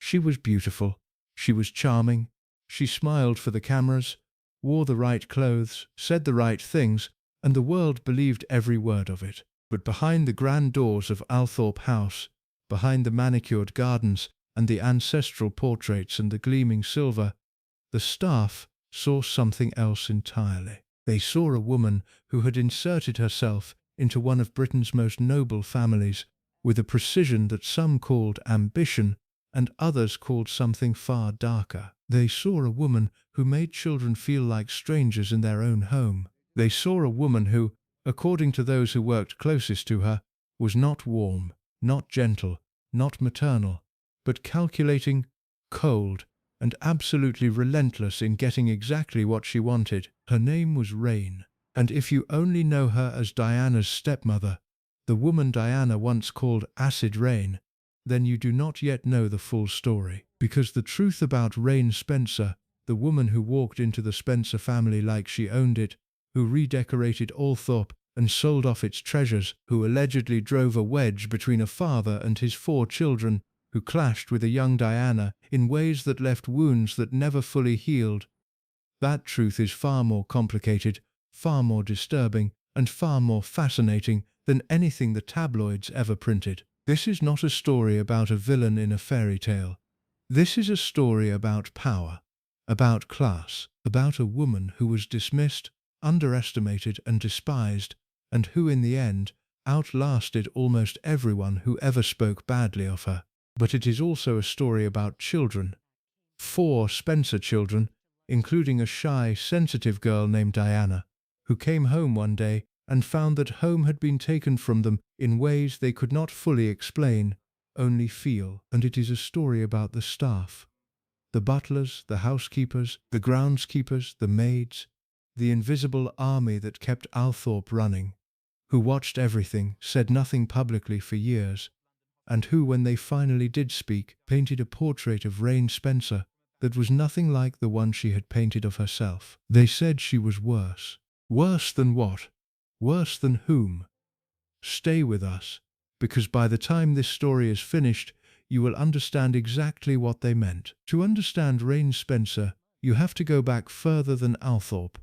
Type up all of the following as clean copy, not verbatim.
She was beautiful. She was charming. She smiled for the cameras, wore the right clothes, said the right things, and the world believed every word of it. But behind the grand doors of Althorp House, behind the manicured gardens and the ancestral portraits and the gleaming silver, the staff saw something else entirely. They saw a woman who had inserted herself into one of Britain's most noble families with a precision that some called ambition and others called something far darker. They saw a woman who made children feel like strangers in their own home. They saw a woman who, according to those who worked closest to her, was not warm, not gentle, not maternal, but calculating, cold, and absolutely relentless in getting exactly what she wanted. Her name was Raine, and if you only know her as Diana's stepmother, the woman Diana once called Acid Raine, then you do not yet know the full story. Because the truth about Raine Spencer, the woman who walked into the Spencer family like she owned it, who redecorated Althorp and sold off its treasures, who allegedly drove a wedge between a father and his 4 children, who clashed with a young Diana in ways that left wounds that never fully healed. That truth is far more complicated, far more disturbing, and far more fascinating than anything the tabloids ever printed. This is not a story about a villain in a fairy tale. This is a story about power, about class, about a woman who was dismissed, underestimated, and despised, and who in the end outlasted almost everyone who ever spoke badly of her. But it is also a story about children. 4 Spencer children, including a shy, sensitive girl named Diana, who came home one day and found that home had been taken from them in ways they could not fully explain, only feel. And it is a story about the staff. The butlers, the housekeepers, the groundskeepers, the maids, the invisible army that kept Althorp running, who watched everything, said nothing publicly for years, and who, when they finally did speak, painted a portrait of Raine Spencer that was nothing like the one she had painted of herself. They said she was worse. Worse than what? Worse than whom? Stay with us, because by the time this story is finished, you will understand exactly what they meant. To understand Raine Spencer, you have to go back further than Althorp.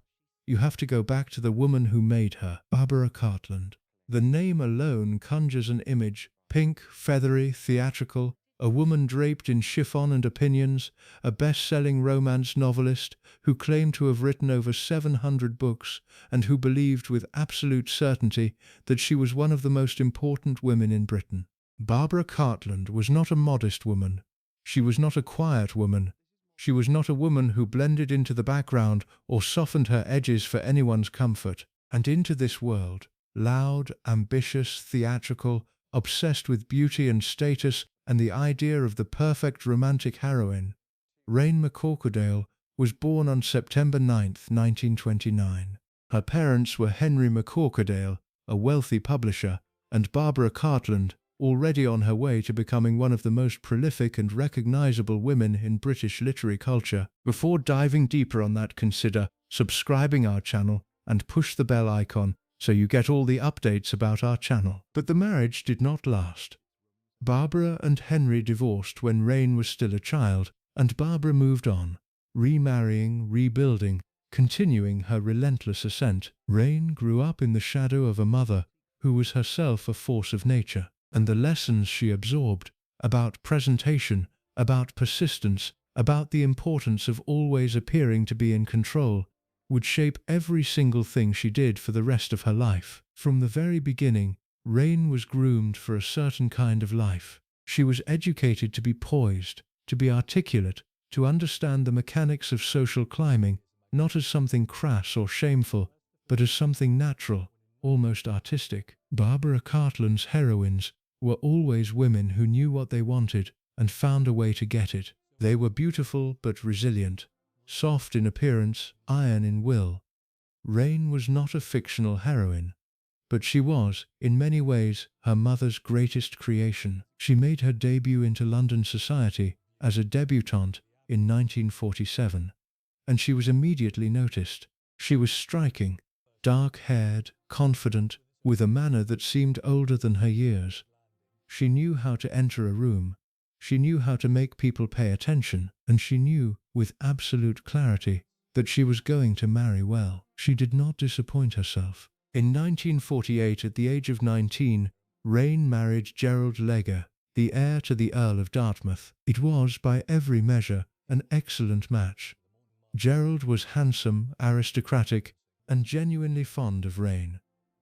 You have to go back to the woman who made her, Barbara Cartland. The name alone conjures an image, pink, feathery, theatrical, a woman draped in chiffon and opinions, a best-selling romance novelist who claimed to have written over 700 books and who believed with absolute certainty that she was one of the most important women in Britain. Barbara Cartland was not a modest woman. She was not a quiet woman. She was not a woman who blended into the background or softened her edges for anyone's comfort. And into this world, loud, ambitious, theatrical, obsessed with beauty and status and the idea of the perfect romantic heroine, Raine McCorquodale was born on September 9, 1929. Her parents were Henry McCorquodale, a wealthy publisher, and Barbara Cartland, already on her way to becoming one of the most prolific and recognizable women in British literary culture. Before diving deeper on that, consider subscribing our channel and push the bell icon so you get all the updates about our channel. But the marriage did not last. Barbara and Henry divorced when Raine was still a child, and Barbara moved on, remarrying, rebuilding, continuing her relentless ascent. Raine grew up in the shadow of a mother who was herself a force of nature, and the lessons she absorbed about presentation, about persistence, about the importance of always appearing to be in control, would shape every single thing she did for the rest of her life. From the very beginning, Raine was groomed for a certain kind of life. She was educated to be poised, to be articulate, to understand the mechanics of social climbing, not as something crass or shameful, but as something natural, almost artistic. Barbara Cartland's heroines were always women who knew what they wanted and found a way to get it. They were beautiful but resilient, soft in appearance, iron in will. Raine was not a fictional heroine, but she was, in many ways, her mother's greatest creation. She made her debut into London society as a debutante in 1947, and she was immediately noticed. She was striking, dark-haired, confident, with a manner that seemed older than her years. She knew how to enter a room. She knew how to make people pay attention, and she knew, with absolute clarity, that she was going to marry well. She did not disappoint herself. In 1948, at the age of 19, Raine married Gerald Leger, the heir to the Earl of Dartmouth. It was, by every measure, an excellent match. Gerald was handsome, aristocratic, and genuinely fond of Raine.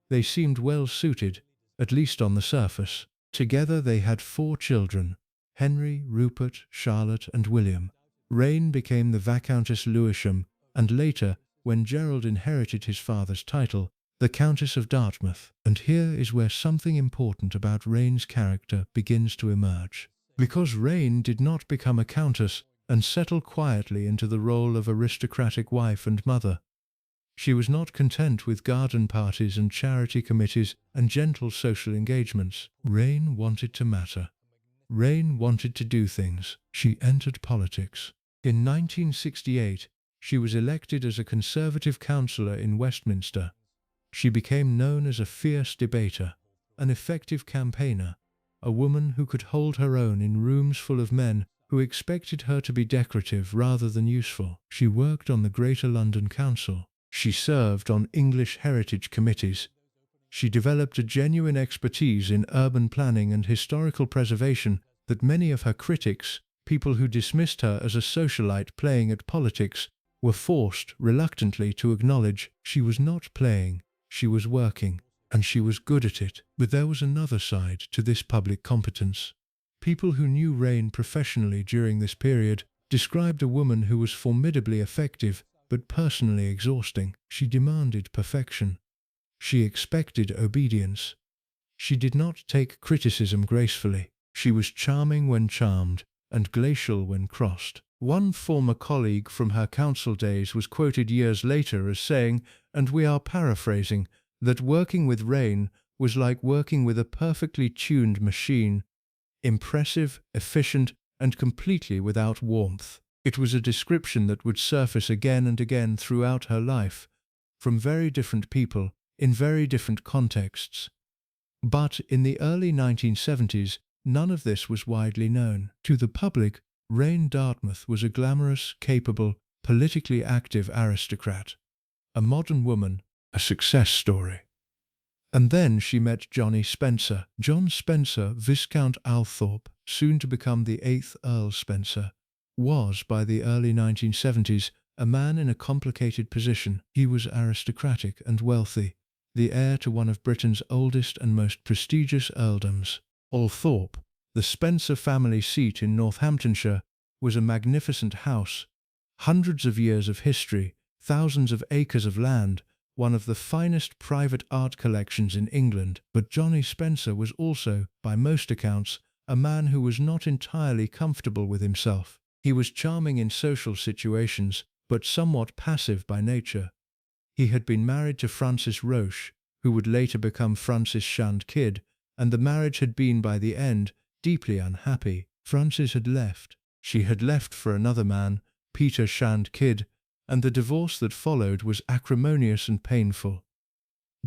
They seemed well suited, at least on the surface. Together they had 4 children: Henry, Rupert, Charlotte, and William. Raine became the Viscountess Lewisham, and later, when Gerald inherited his father's title, the Countess of Dartmouth. And here is where something important about Raine's character begins to emerge. Because Raine did not become a countess and settle quietly into the role of aristocratic wife and mother. She was not content with garden parties and charity committees and gentle social engagements. Raine wanted to matter. Raine wanted to do things. She entered politics. In 1968, she was elected as a Conservative councillor in Westminster. She became known as a fierce debater, an effective campaigner, a woman who could hold her own in rooms full of men who expected her to be decorative rather than useful. She worked on the Greater London Council. She served on English heritage committees. She developed a genuine expertise in urban planning and historical preservation that many of her critics, people who dismissed her as a socialite playing at politics, were forced, reluctantly, to acknowledge. She was not playing, she was working, and she was good at it. But there was another side to this public competence. People who knew Raine professionally during this period described a woman who was formidably effective but personally exhausting. She demanded perfection. She expected obedience. She did not take criticism gracefully. She was charming when charmed, and glacial when crossed. One former colleague from her council days was quoted years later as saying, and we are paraphrasing, that working with Raine was like working with a perfectly tuned machine, impressive, efficient, and completely without warmth. It was a description that would surface again and again throughout her life, from very different people, in very different contexts. But in the early 1970s, none of this was widely known. To the public, Raine Dartmouth was a glamorous, capable, politically active aristocrat, a modern woman, a success story. And then she met Johnny Spencer. John Spencer, Viscount Althorp, soon to become the 8th Earl Spencer, was, by the early 1970s, a man in a complicated position. He was aristocratic and wealthy, the heir to one of Britain's oldest and most prestigious earldoms. Althorp, the Spencer family seat in Northamptonshire, was a magnificent house, hundreds of years of history, thousands of acres of land, one of the finest private art collections in England. But Johnny Spencer was also, by most accounts, a man who was not entirely comfortable with himself. He was charming in social situations, but somewhat passive by nature. He had been married to Frances Roche, who would later become Frances Shand Kidd, and the marriage had been, by the end, deeply unhappy. Frances had left. She had left for another man, Peter Shand Kidd, and the divorce that followed was acrimonious and painful.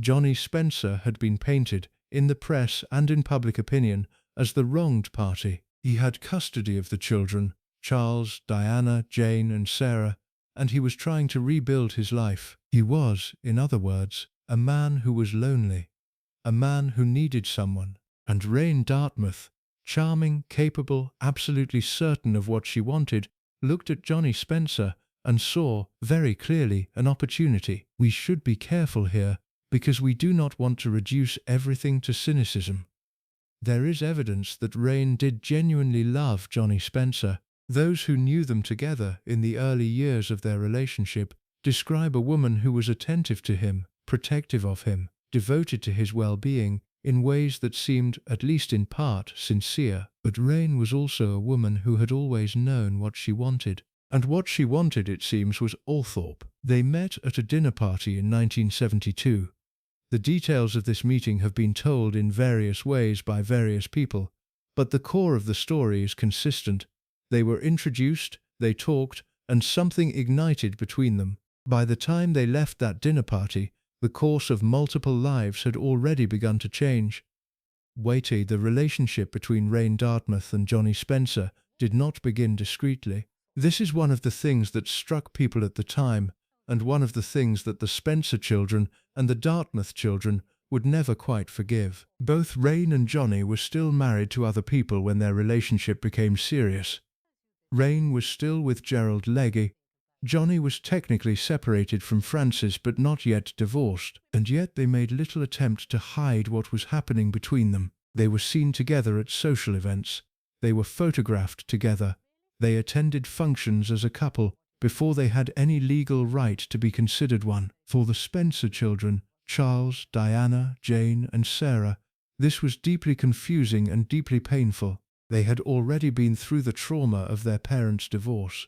Johnny Spencer had been painted, in the press and in public opinion, as the wronged party. He had custody of the children, Charles, Diana, Jane, and Sarah, and he was trying to rebuild his life. He was, in other words, a man who was lonely, a man who needed someone. And Raine Dartmouth, charming, capable, absolutely certain of what she wanted, looked at Johnny Spencer and saw, very clearly, an opportunity. We should be careful here, because we do not want to reduce everything to cynicism. There is evidence that Raine did genuinely love Johnny Spencer. Those who knew them together in the early years of their relationship describe a woman who was attentive to him, protective of him, devoted to his well-being, in ways that seemed, at least in part, sincere. But Raine was also a woman who had always known what she wanted. And what she wanted, it seems, was Althorp. They met at a dinner party in 1972. The details of this meeting have been told in various ways by various people, but the core of the story is consistent. They were introduced, they talked, and something ignited between them. By the time they left that dinner party, the course of multiple lives had already begun to change. weighty. The relationship between Raine Dartmouth and Johnny Spencer did not begin discreetly. This is one of the things that struck people at the time, and one of the things that the Spencer children and the Dartmouth children would never quite forgive. Both Raine and Johnny were still married to other people when their relationship became serious. Raine was still with Gerald Legge. Johnny was technically separated from Frances but not yet divorced, and yet they made little attempt to hide what was happening between them. They were seen together at social events. They were photographed together. They attended functions as a couple before they had any legal right to be considered one. For the Spencer children, Charles, Diana, Jane, and Sarah, this was deeply confusing and deeply painful. They had already been through the trauma of their parents' divorce.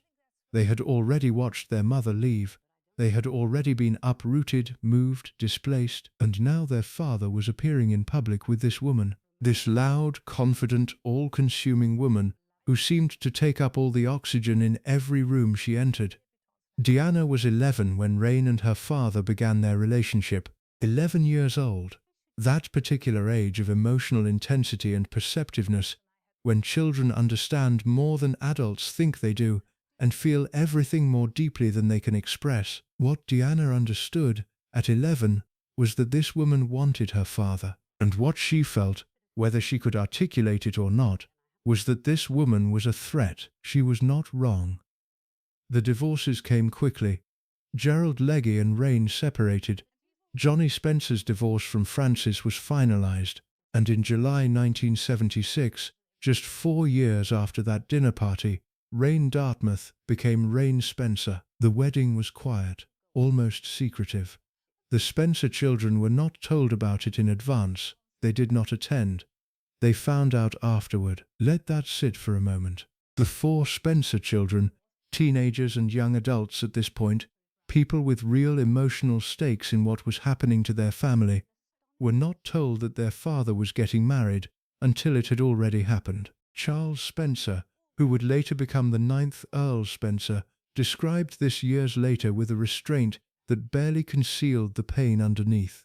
They had already watched their mother leave. They had already been uprooted, moved, displaced, and now their father was appearing in public with this woman. This loud, confident, all-consuming woman who seemed to take up all the oxygen in every room she entered. Diana was 11 when Raine and her father began their relationship. 11 years old. That particular age of emotional intensity and perceptiveness, when children understand more than adults think they do, and feel everything more deeply than they can express. What Diana understood at 11 was that this woman wanted her father, and what she felt, whether she could articulate it or not, was that this woman was a threat. She was not wrong. The divorces came quickly. Gerald Legge and Raine separated. Johnny Spencer's divorce from Frances was finalized, and in July 1976, just 4 years after that dinner party, Raine Dartmouth became Raine Spencer. The wedding was quiet, almost secretive. The Spencer children were not told about it in advance. They did not attend. They found out afterward. Let that sit for a moment. The 4 Spencer children, teenagers and young adults at this point, people with real emotional stakes in what was happening to their family, were not told that their father was getting married until it had already happened. Charles Spencer, who would later become the 9th Earl Spencer, described this years later with a restraint that barely concealed the pain underneath.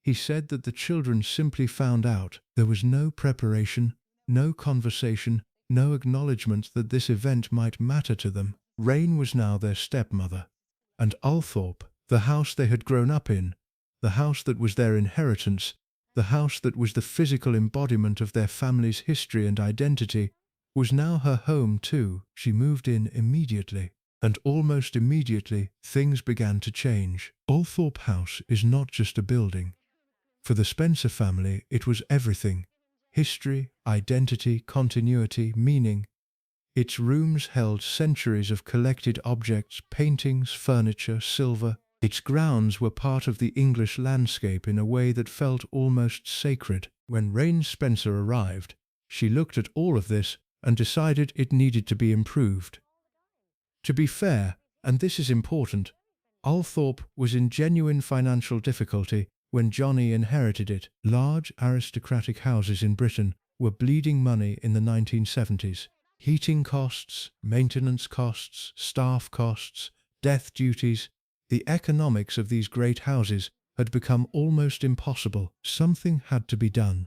He said that the children simply found out. There was no preparation, no conversation, no acknowledgement that this event might matter to them. Raine was now their stepmother. And Althorp, the house they had grown up in, the house that was their inheritance, the house that was the physical embodiment of their family's history and identity, was now her home too. She moved in immediately. And almost immediately, things began to change. Althorp House is not just a building. For the Spencer family, it was everything. History, identity, continuity, meaning. Its rooms held centuries of collected objects, paintings, furniture, silver. Its grounds were part of the English landscape in a way that felt almost sacred. When Raine Spencer arrived, she looked at all of this and decided it needed to be improved. To be fair, and this is important, Althorp was in genuine financial difficulty when Johnny inherited it. Large aristocratic houses in Britain were bleeding money in the 1970s. Heating costs, maintenance costs, staff costs, death duties. The economics of these great houses had become almost impossible. Something had to be done.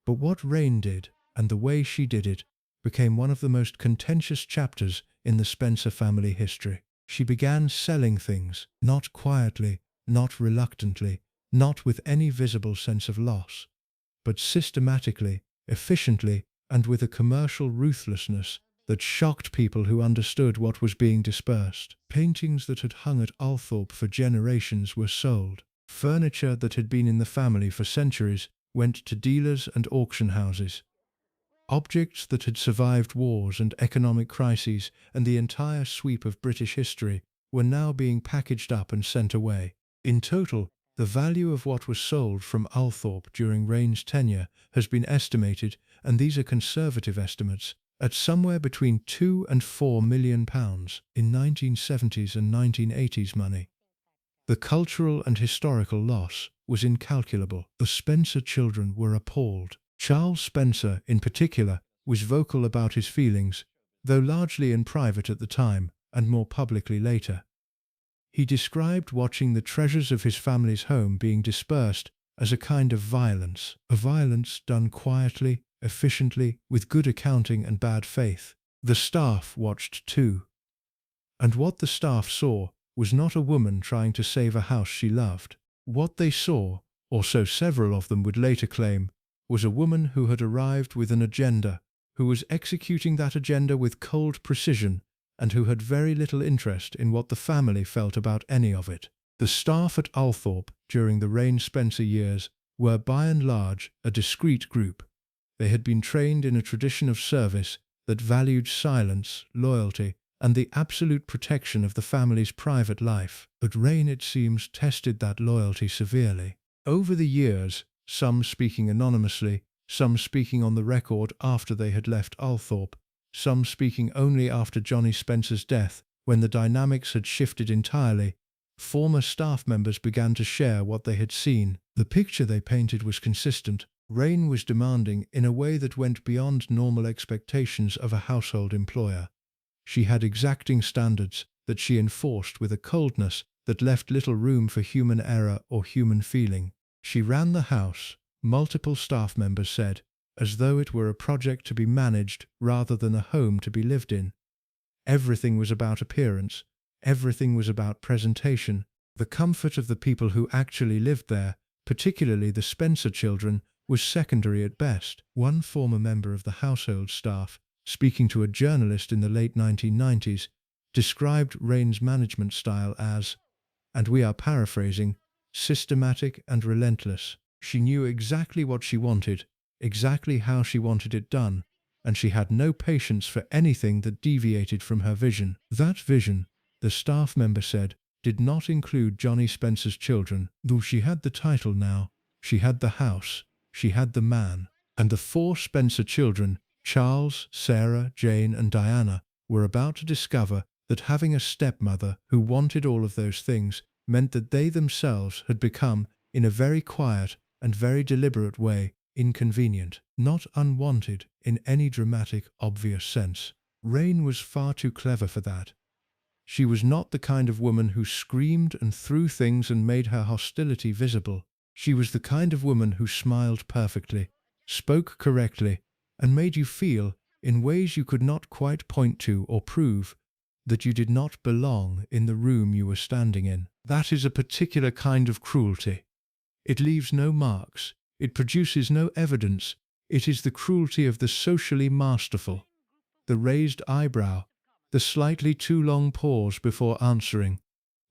But what Raine did, and the way she did it, became one of the most contentious chapters in the Spencer family history. She began selling things, not quietly, not reluctantly, not with any visible sense of loss, but systematically, efficiently, and with a commercial ruthlessness that shocked people who understood what was being dispersed. Paintings that had hung at Althorp for generations were sold. Furniture that had been in the family for centuries went to dealers and auction houses. Objects that had survived wars and economic crises and the entire sweep of British history were now being packaged up and sent away. In total, the value of what was sold from Althorp during Raine's tenure has been estimated, and these are conservative estimates, at somewhere between £2 and £4 million in 1970s and 1980s money. The cultural and historical loss was incalculable. The Spencer children were appalled. Charles Spencer, in particular, was vocal about his feelings, though largely in private at the time and more publicly later. He described watching the treasures of his family's home being dispersed as a kind of violence, a violence done quietly, efficiently, with good accounting and bad faith. The staff watched too. And what the staff saw was not a woman trying to save a house she loved. What they saw, or so several of them would later claim, was a woman who had arrived with an agenda, who was executing that agenda with cold precision, and who had very little interest in what the family felt about any of it. The staff at Althorp during the Raine Spencer years were by and large a discreet group. They had been trained in a tradition of service that valued silence, loyalty, and the absolute protection of the family's private life. But Raine, it seems, tested that loyalty severely. Over the years, some speaking anonymously, some speaking on the record after they had left Althorp, some speaking only after Johnny Spencer's death, when the dynamics had shifted entirely, former staff members began to share what they had seen. The picture they painted was consistent. Raine was demanding in a way that went beyond normal expectations of a household employer. She had exacting standards that she enforced with a coldness that left little room for human error or human feeling. She ran the house, multiple staff members said, as though it were a project to be managed rather than a home to be lived in. Everything was about appearance. Everything was about presentation. The comfort of the people who actually lived there, particularly the Spencer children, was secondary at best. One former member of the household staff, speaking to a journalist in the late 1990s, described Raine's management style as, and we are paraphrasing, systematic and relentless. She knew exactly what she wanted, exactly how she wanted it done, and she had no patience for anything that deviated from her vision. That vision, the staff member said, did not include Johnny Spencer's children. Though she had the title now, she had the house, she had the man. And the 4 Spencer children, Charles, Sarah, Jane and Diana, were about to discover that having a stepmother who wanted all of those things meant that they themselves had become, in a very quiet and very deliberate way, inconvenient, not unwanted in any dramatic, obvious sense. Raine was far too clever for that. She was not the kind of woman who screamed and threw things and made her hostility visible. She was the kind of woman who smiled perfectly, spoke correctly, and made you feel, in ways you could not quite point to or prove, that you did not belong in the room you were standing in. That is a particular kind of cruelty. It leaves no marks. It produces no evidence. It is the cruelty of the socially masterful. The raised eyebrow, the slightly too long pause before answering,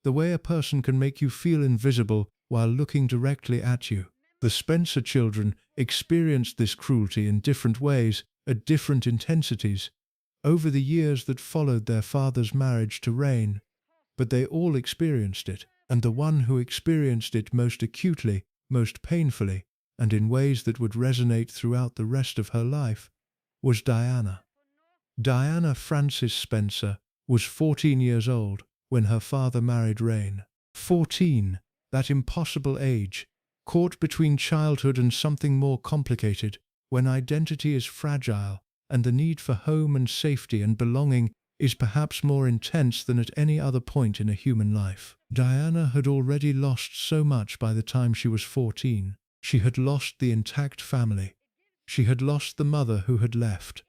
the way a person can make you feel invisible while looking directly at you. The Spencer children experienced this cruelty in different ways, at different intensities, over the years that followed their father's marriage to Raine, but they all experienced it, and the one who experienced it most acutely, most painfully, and in ways that would resonate throughout the rest of her life, was Diana. Diana Frances Spencer was 14 years old when her father married Raine. 14, that impossible age, caught between childhood and something more complicated, when identity is fragile and the need for home and safety and belonging is perhaps more intense than at any other point in a human life. Diana had already lost so much by the time she was 14. She had lost the intact family. She had lost the mother who had left.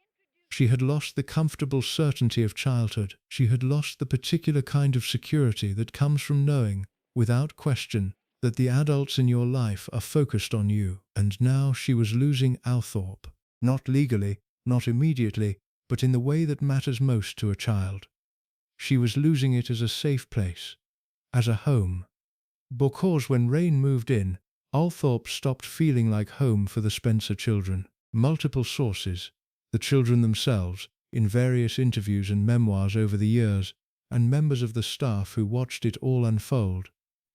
She had lost the comfortable certainty of childhood. She had lost the particular kind of security that comes from knowing, without question, that the adults in your life are focused on you. And now she was losing Althorp. Not legally, not immediately, but in the way that matters most to a child. She was losing it as a safe place, as a home. Because when Raine moved in, Althorp stopped feeling like home for the Spencer children. Multiple sources, the children themselves, in various interviews and memoirs over the years, and members of the staff who watched it all unfold,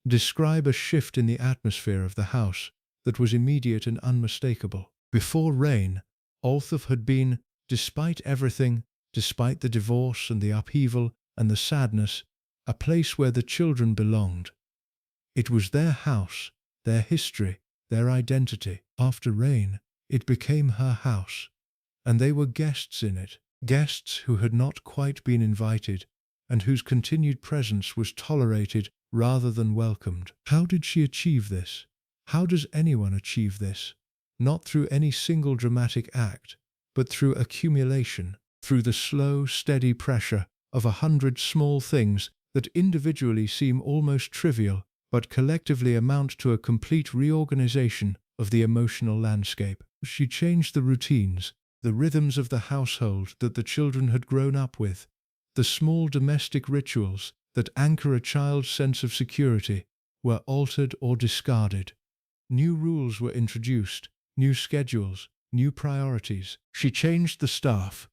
describe a shift in the atmosphere of the house that was immediate and unmistakable. Before Raine, Althorp had been, despite everything, despite the divorce and the upheaval and the sadness, a place where the children belonged. It was their house, their history, their identity. After Raine, it became her house, and they were guests in it, guests who had not quite been invited, and whose continued presence was tolerated rather than welcomed. How did she achieve this? How does anyone achieve this? Not through any single dramatic act, but through accumulation, through the slow, steady pressure of 100 small things that individually seem almost trivial, but collectively amount to a complete reorganization of the emotional landscape. She changed the routines, the rhythms of the household that the children had grown up with, the small domestic rituals that anchor a child's sense of security were altered or discarded. New rules were introduced, new schedules, new priorities. She changed the staff.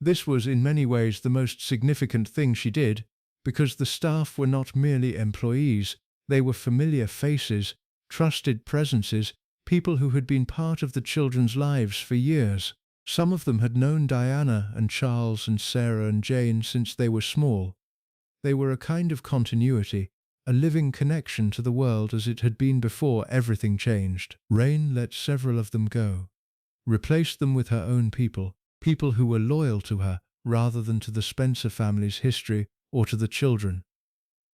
This was in many ways the most significant thing she did, because the staff were not merely employees, they were familiar faces, trusted presences, people who had been part of the children's lives for years. Some of them had known Diana and Charles and Sarah and Jane since they were small. They were a kind of continuity, a living connection to the world as it had been before everything changed. Raine let several of them go, replaced them with her own people, people who were loyal to her rather than to the Spencer family's history or to the children.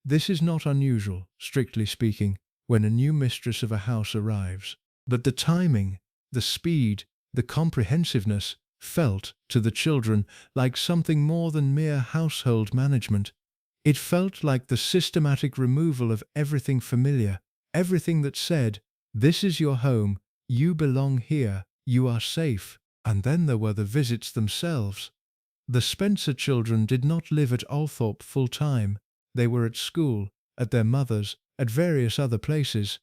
This is not unusual, strictly speaking, when a new mistress of a house arrives. But the timing, the speed, the comprehensiveness felt, to the children, like something more than mere household management. It felt like the systematic removal of everything familiar, everything that said, "This is your home, you belong here, you are safe." And then there were the visits themselves. The Spencer children did not live at Althorp full-time. They were at school, at their mother's, at various other places.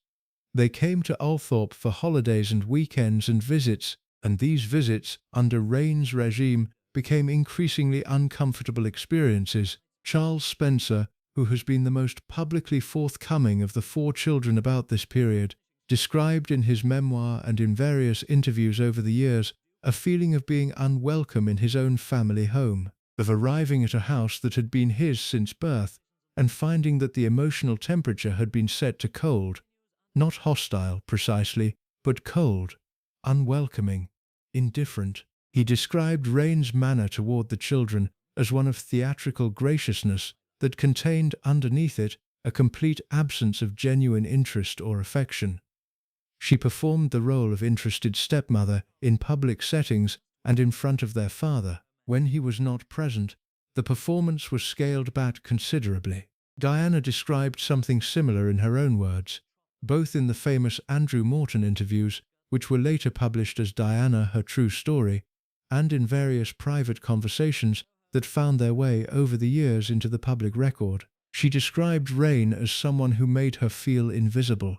They came to Althorp for holidays and weekends and visits, and these visits, under Raine's regime, became increasingly uncomfortable experiences. Charles Spencer, who has been the most publicly forthcoming of the 4 children about this period, described in his memoir and in various interviews over the years a feeling of being unwelcome in his own family home, of arriving at a house that had been his since birth, and finding that the emotional temperature had been set to cold, not hostile precisely, but cold, unwelcoming, indifferent. He described Raine's manner toward the children as one of theatrical graciousness that contained underneath it a complete absence of genuine interest or affection. She performed the role of interested stepmother in public settings and in front of their father. When he was not present, the performance was scaled back considerably. Diana described something similar in her own words, both in the famous Andrew Morton interviews, which were later published as Diana, Her True Story, and in various private conversations that found their way over the years into the public record. She described Raine as someone who made her feel invisible,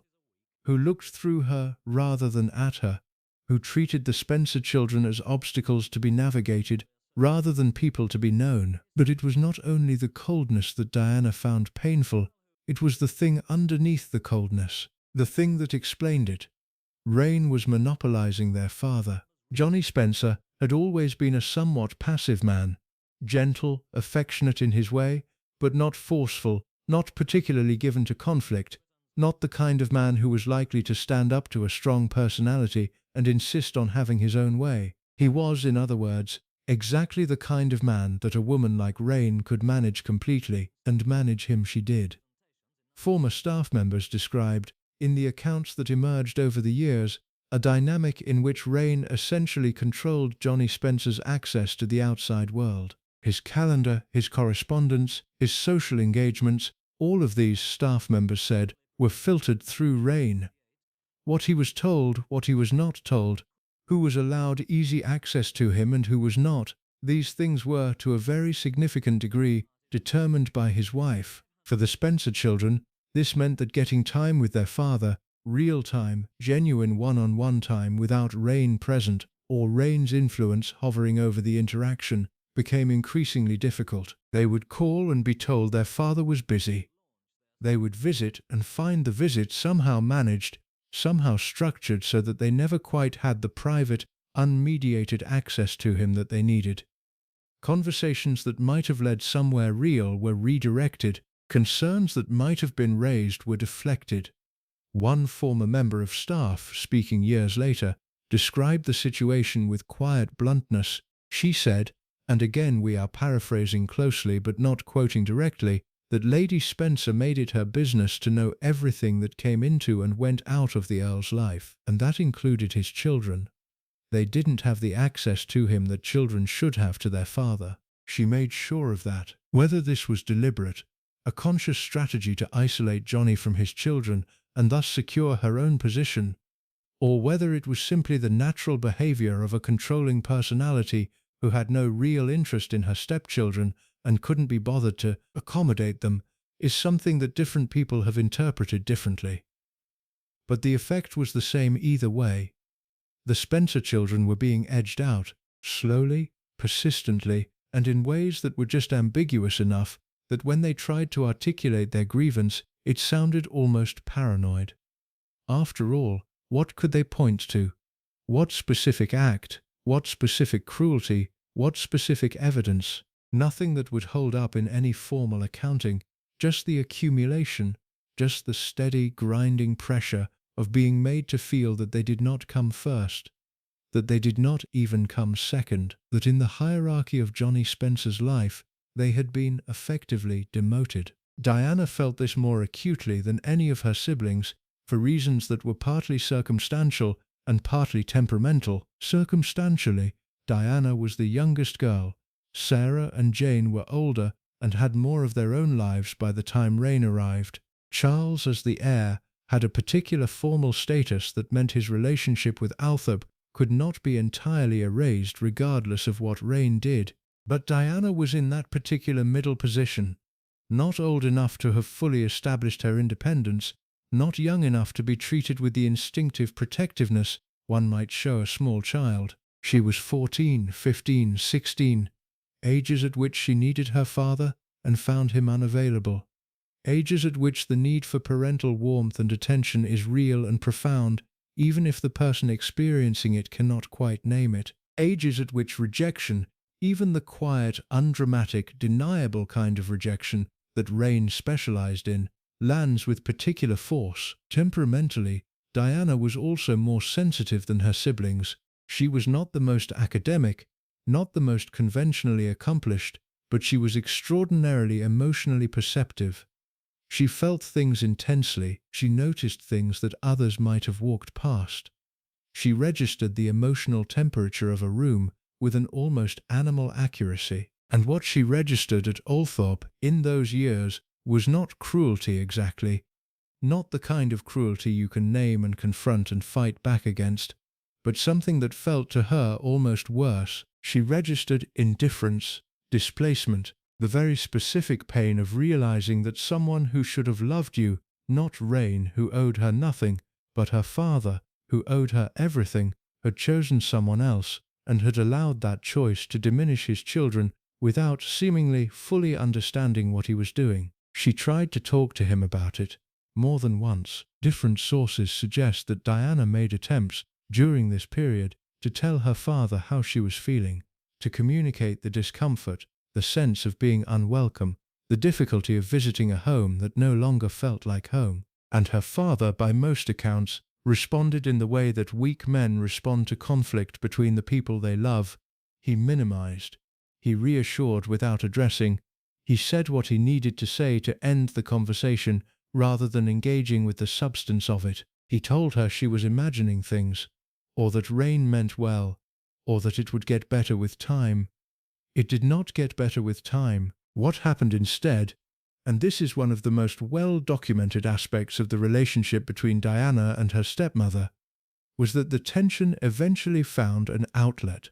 who looked through her rather than at her, who treated the Spencer children as obstacles to be navigated rather than people to be known. But it was not only the coldness that Diana found painful, it was the thing underneath the coldness, the thing that explained it. Raine was monopolizing their father. Johnny Spencer had always been a somewhat passive man, gentle, affectionate in his way, but not forceful, not particularly given to conflict, not the kind of man who was likely to stand up to a strong personality and insist on having his own way. He was, in other words, exactly the kind of man that a woman like Raine could manage completely, and manage him she did. Former staff members described, in the accounts that emerged over the years, a dynamic in which Raine essentially controlled Johnny Spencer's access to the outside world. His calendar, his correspondence, his social engagements, all of these, staff members said, were filtered through Raine. What he was told, what he was not told, who was allowed easy access to him and who was not, these things were, to a very significant degree, determined by his wife. For the Spencer children, this meant that getting time with their father, real time, genuine one-on-one time without Raine present, or Raine's influence hovering over the interaction, became increasingly difficult. They would call and be told their father was busy. They would visit and find the visit somehow managed, somehow structured so that they never quite had the private, unmediated access to him that they needed. Conversations that might have led somewhere real were redirected, concerns that might have been raised were deflected. One former member of staff, speaking years later, described the situation with quiet bluntness. She said, and again we are paraphrasing closely but not quoting directly, that Lady Spencer made it her business to know everything that came into and went out of the Earl's life, and that included his children. They didn't have the access to him that children should have to their father. She made sure of that. Whether this was deliberate, a conscious strategy to isolate Johnny from his children and thus secure her own position, or whether it was simply the natural behavior of a controlling personality who had no real interest in her stepchildren and couldn't be bothered to accommodate them, is something that different people have interpreted differently. But the effect was the same either way. The Spencer children were being edged out, slowly, persistently, and in ways that were just ambiguous enough that when they tried to articulate their grievance, it sounded almost paranoid. After all, what could they point to? What specific act? What specific cruelty? What specific evidence? Nothing that would hold up in any formal accounting, just the accumulation, just the steady, grinding pressure of being made to feel that they did not come first, that they did not even come second, that in the hierarchy of Johnny Spencer's life, they had been effectively demoted. Diana felt this more acutely than any of her siblings, for reasons that were partly circumstantial and partly temperamental. Circumstantially, Diana was the youngest girl. Sarah and Jane were older and had more of their own lives by the time Raine arrived. Charles, as the heir, had a particular formal status that meant his relationship with Althorp could not be entirely erased regardless of what Raine did. But Diana was in that particular middle position, not old enough to have fully established her independence, not young enough to be treated with the instinctive protectiveness one might show a small child. She was 14, 15, 16, ages at which she needed her father and found him unavailable, ages at which the need for parental warmth and attention is real and profound, even if the person experiencing it cannot quite name it, ages at which rejection, even the quiet, undramatic, deniable kind of rejection that Raine specialized in, lands with particular force. Temperamentally, Diana was also more sensitive than her siblings. She was not the most academic, not the most conventionally accomplished, but she was extraordinarily emotionally perceptive. She felt things intensely, she noticed things that others might have walked past. She registered the emotional temperature of a room with an almost animal accuracy. And what she registered at Althorp in those years was not cruelty exactly, not the kind of cruelty you can name and confront and fight back against, but something that felt to her almost worse. She registered indifference, displacement, the very specific pain of realizing that someone who should have loved you, not Raine who owed her nothing, but her father who owed her everything, had chosen someone else and had allowed that choice to diminish his children without seemingly fully understanding what he was doing. She tried to talk to him about it more than once. Different sources suggest that Diana made attempts during this period to tell her father how she was feeling, to communicate the discomfort, the sense of being unwelcome, the difficulty of visiting a home that no longer felt like home. And her father, by most accounts, responded in the way that weak men respond to conflict between the people they love. He minimized. He reassured without addressing. He said what he needed to say to end the conversation rather than engaging with the substance of it. He told her she was imagining things, or that Raine meant well, or that it would get better with time. It did not get better with time. What happened instead, and this is one of the most well-documented aspects of the relationship between Diana and her stepmother, was that the tension eventually found an outlet.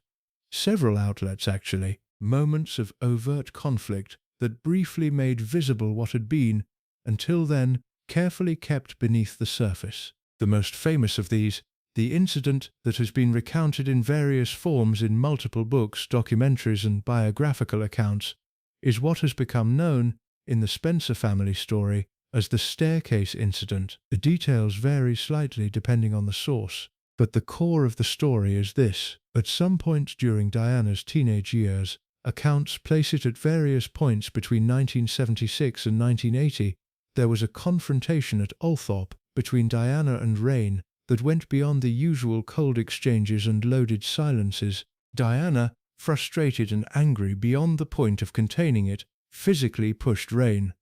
Several outlets, actually. Moments of overt conflict that briefly made visible what had been, until then, carefully kept beneath the surface. The most famous of these, the incident that has been recounted in various forms in multiple books, documentaries and biographical accounts, is what has become known in the Spencer family story as the staircase incident. The details vary slightly depending on the source, but the core of the story is this. At some point during Diana's teenage years, accounts place it at various points between 1976 and 1980, there was a confrontation at Althorp between Diana and Raine that went beyond the usual cold exchanges and loaded silences. Diana, frustrated and angry beyond the point of containing it, physically pushed Raine.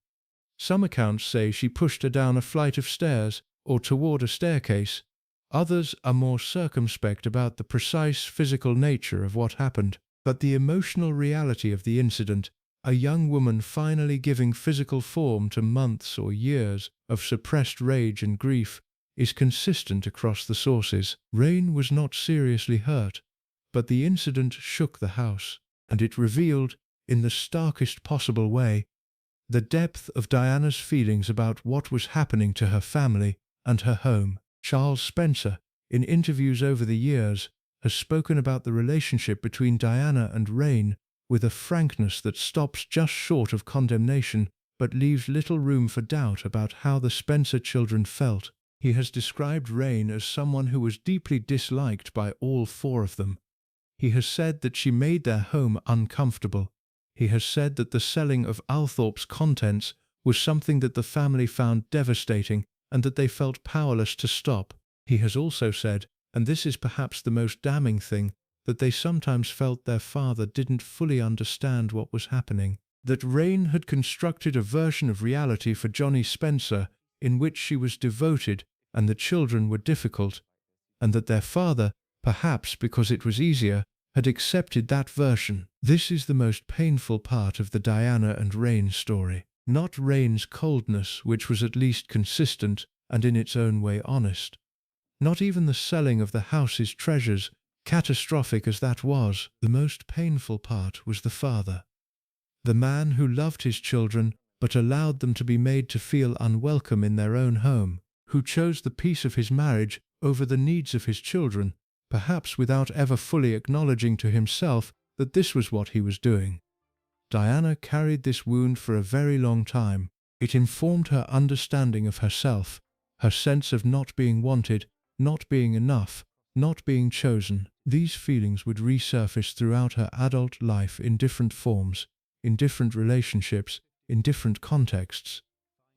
Some accounts say she pushed her down a flight of stairs or toward a staircase. Others are more circumspect about the precise physical nature of what happened. But the emotional reality of the incident, a young woman finally giving physical form to months or years of suppressed rage and grief, is consistent across the sources. Raine was not seriously hurt, but the incident shook the house, and it revealed, in the starkest possible way, the depth of Diana's feelings about what was happening to her family and her home. Charles Spencer, in interviews over the years, has spoken about the relationship between Diana and Raine with a frankness that stops just short of condemnation but leaves little room for doubt about how the Spencer children felt. He has described Raine as someone who was deeply disliked by all four of them. He has said that she made their home uncomfortable. He has said that the selling of Althorp's contents was something that the family found devastating and that they felt powerless to stop. He has also said, and this is perhaps the most damning thing, that they sometimes felt their father didn't fully understand what was happening. That Raine had constructed a version of reality for Johnny Spencer in which she was devoted and the children were difficult, and that their father, perhaps because it was easier, had accepted that version. This is the most painful part of the Diana and Raine story. Not Raine's coldness, which was at least consistent and in its own way honest. Not even the selling of the house's treasures, catastrophic as that was. The most painful part was the father. The man who loved his children but allowed them to be made to feel unwelcome in their own home, who chose the peace of his marriage over the needs of his children, perhaps without ever fully acknowledging to himself that this was what he was doing. Diana carried this wound for a very long time. It informed her understanding of herself, her sense of not being wanted, not being enough, not being chosen. These feelings would resurface throughout her adult life in different forms, in different relationships, in different contexts.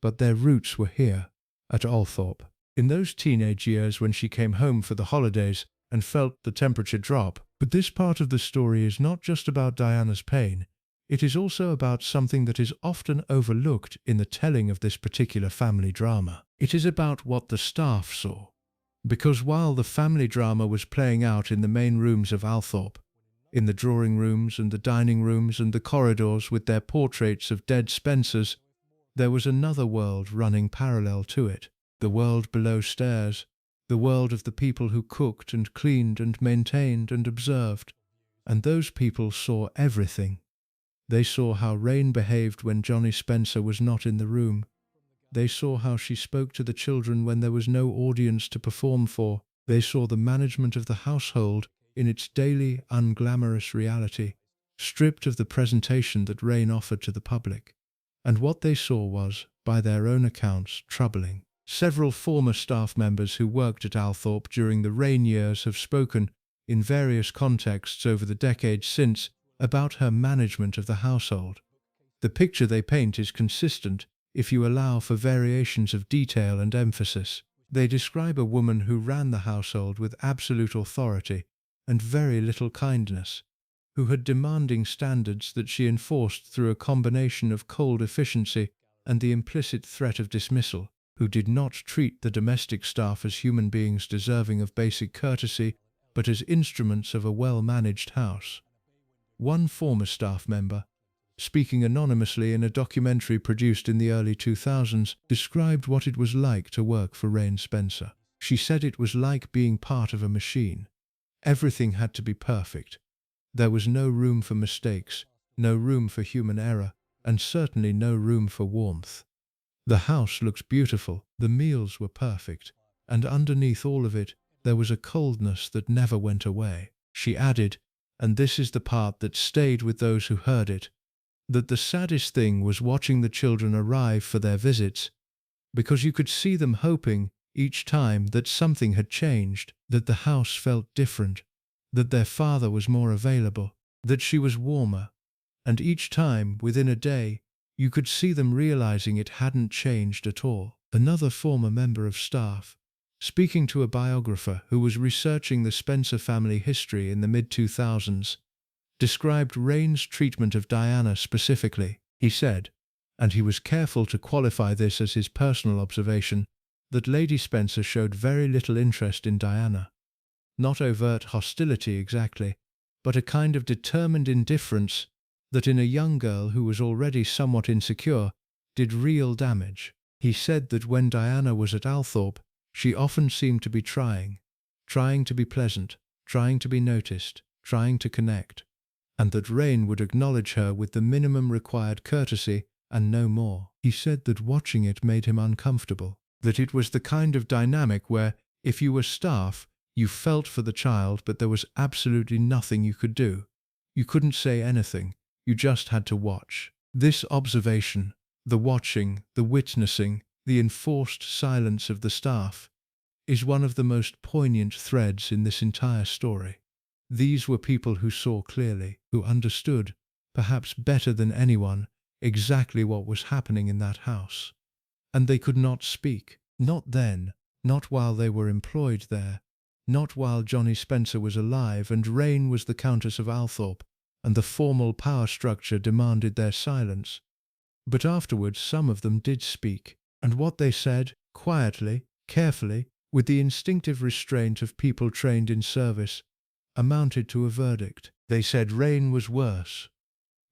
But their roots were here, at Althorp. In those teenage years when she came home for the holidays and felt the temperature drop. But this part of the story is not just about Diana's pain. It is also about something that is often overlooked in the telling of this particular family drama. It is about what the staff saw. Because while the family drama was playing out in the main rooms of Althorp, in the drawing rooms and the dining rooms and the corridors with their portraits of dead Spencers, there was another world running parallel to it, the world below stairs, the world of the people who cooked and cleaned and maintained and observed. And those people saw everything. They saw how Raine behaved when Johnny Spencer was not in the room. They saw how she spoke to the children when there was no audience to perform for. They saw the management of the household in its daily, unglamorous reality, stripped of the presentation that Raine offered to the public. And what they saw was, by their own accounts, troubling. Several former staff members who worked at Althorp during the Raine years have spoken, in various contexts over the decades since, about her management of the household. The picture they paint is consistent, if you allow for variations of detail and emphasis. They describe a woman who ran the household with absolute authority and very little kindness, who had demanding standards that she enforced through a combination of cold efficiency and the implicit threat of dismissal, who did not treat the domestic staff as human beings deserving of basic courtesy, but as instruments of a well-managed house. One former staff member, speaking anonymously in a documentary produced in the early 2000s, described what it was like to work for Raine Spencer. She said it was like being part of a machine. Everything had to be perfect. There was no room for mistakes, no room for human error, and certainly no room for warmth. The house looked beautiful, the meals were perfect, and underneath all of it, there was a coldness that never went away. She added, and this is the part that stayed with those who heard it, that the saddest thing was watching the children arrive for their visits, because you could see them hoping, each time, that something had changed, that the house felt different, that their father was more available, that she was warmer, and each time, within a day, you could see them realizing it hadn't changed at all. Another former member of staff, speaking to a biographer who was researching the Spencer family history in the mid-2000s, described Raine's treatment of Diana specifically. He said, and he was careful to qualify this as his personal observation, that Lady Spencer showed very little interest in Diana. Not overt hostility exactly, but a kind of determined indifference that in a young girl who was already somewhat insecure did real damage. He said that when Diana was at Althorp, she often seemed to be trying to be pleasant, trying to be noticed, trying to connect, and that Raine would acknowledge her with the minimum required courtesy and no more. He said that watching it made him uncomfortable, that it was the kind of dynamic where, if you were staff, you felt for the child, but there was absolutely nothing you could do. You couldn't say anything, you just had to watch. This observation, the watching, the witnessing, the enforced silence of the staff, is one of the most poignant threads in this entire story. These were people who saw clearly, who understood, perhaps better than anyone, exactly what was happening in that house. And they could not speak. Not then, not while they were employed there, not while Johnny Spencer was alive and Raine was the Countess of Althorp, and the formal power structure demanded their silence. But afterwards some of them did speak, and what they said, quietly, carefully, with the instinctive restraint of people trained in service, amounted to a verdict. They said Raine was worse.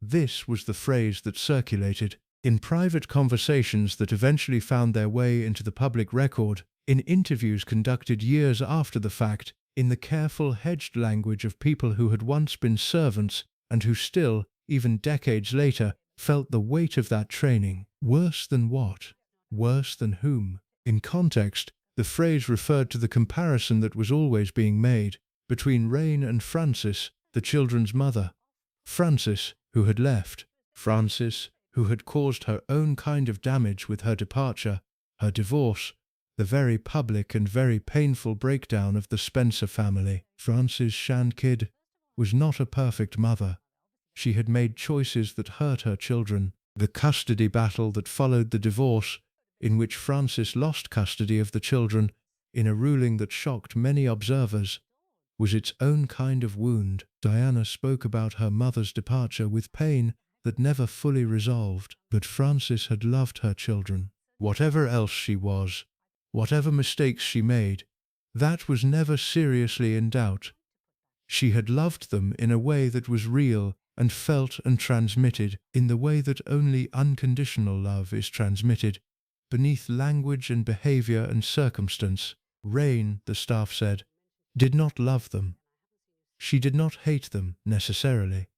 This was the phrase that circulated in private conversations that eventually found their way into the public record, in interviews conducted years after the fact, in the careful, hedged language of people who had once been servants and who still, even decades later, felt the weight of that training. Worse than what? Worse than whom? In context, the phrase referred to the comparison that was always being made between Raine and Frances, the children's mother. Frances, who had left. Frances, who had caused her own kind of damage with her departure, her divorce, the very public and very painful breakdown of the Spencer family. Frances Shandkid was not a perfect mother. She had made choices that hurt her children. The custody battle that followed the divorce, in which Frances lost custody of the children in a ruling that shocked many observers, was its own kind of wound. Diana spoke about her mother's departure with pain that never fully resolved, but Frances had loved her children. Whatever else she was, whatever mistakes she made, that was never seriously in doubt. She had loved them in a way that was real and felt and transmitted in the way that only unconditional love is transmitted, beneath language and behavior and circumstance. Raine, the staff said, did not love them. She did not hate them, necessarily.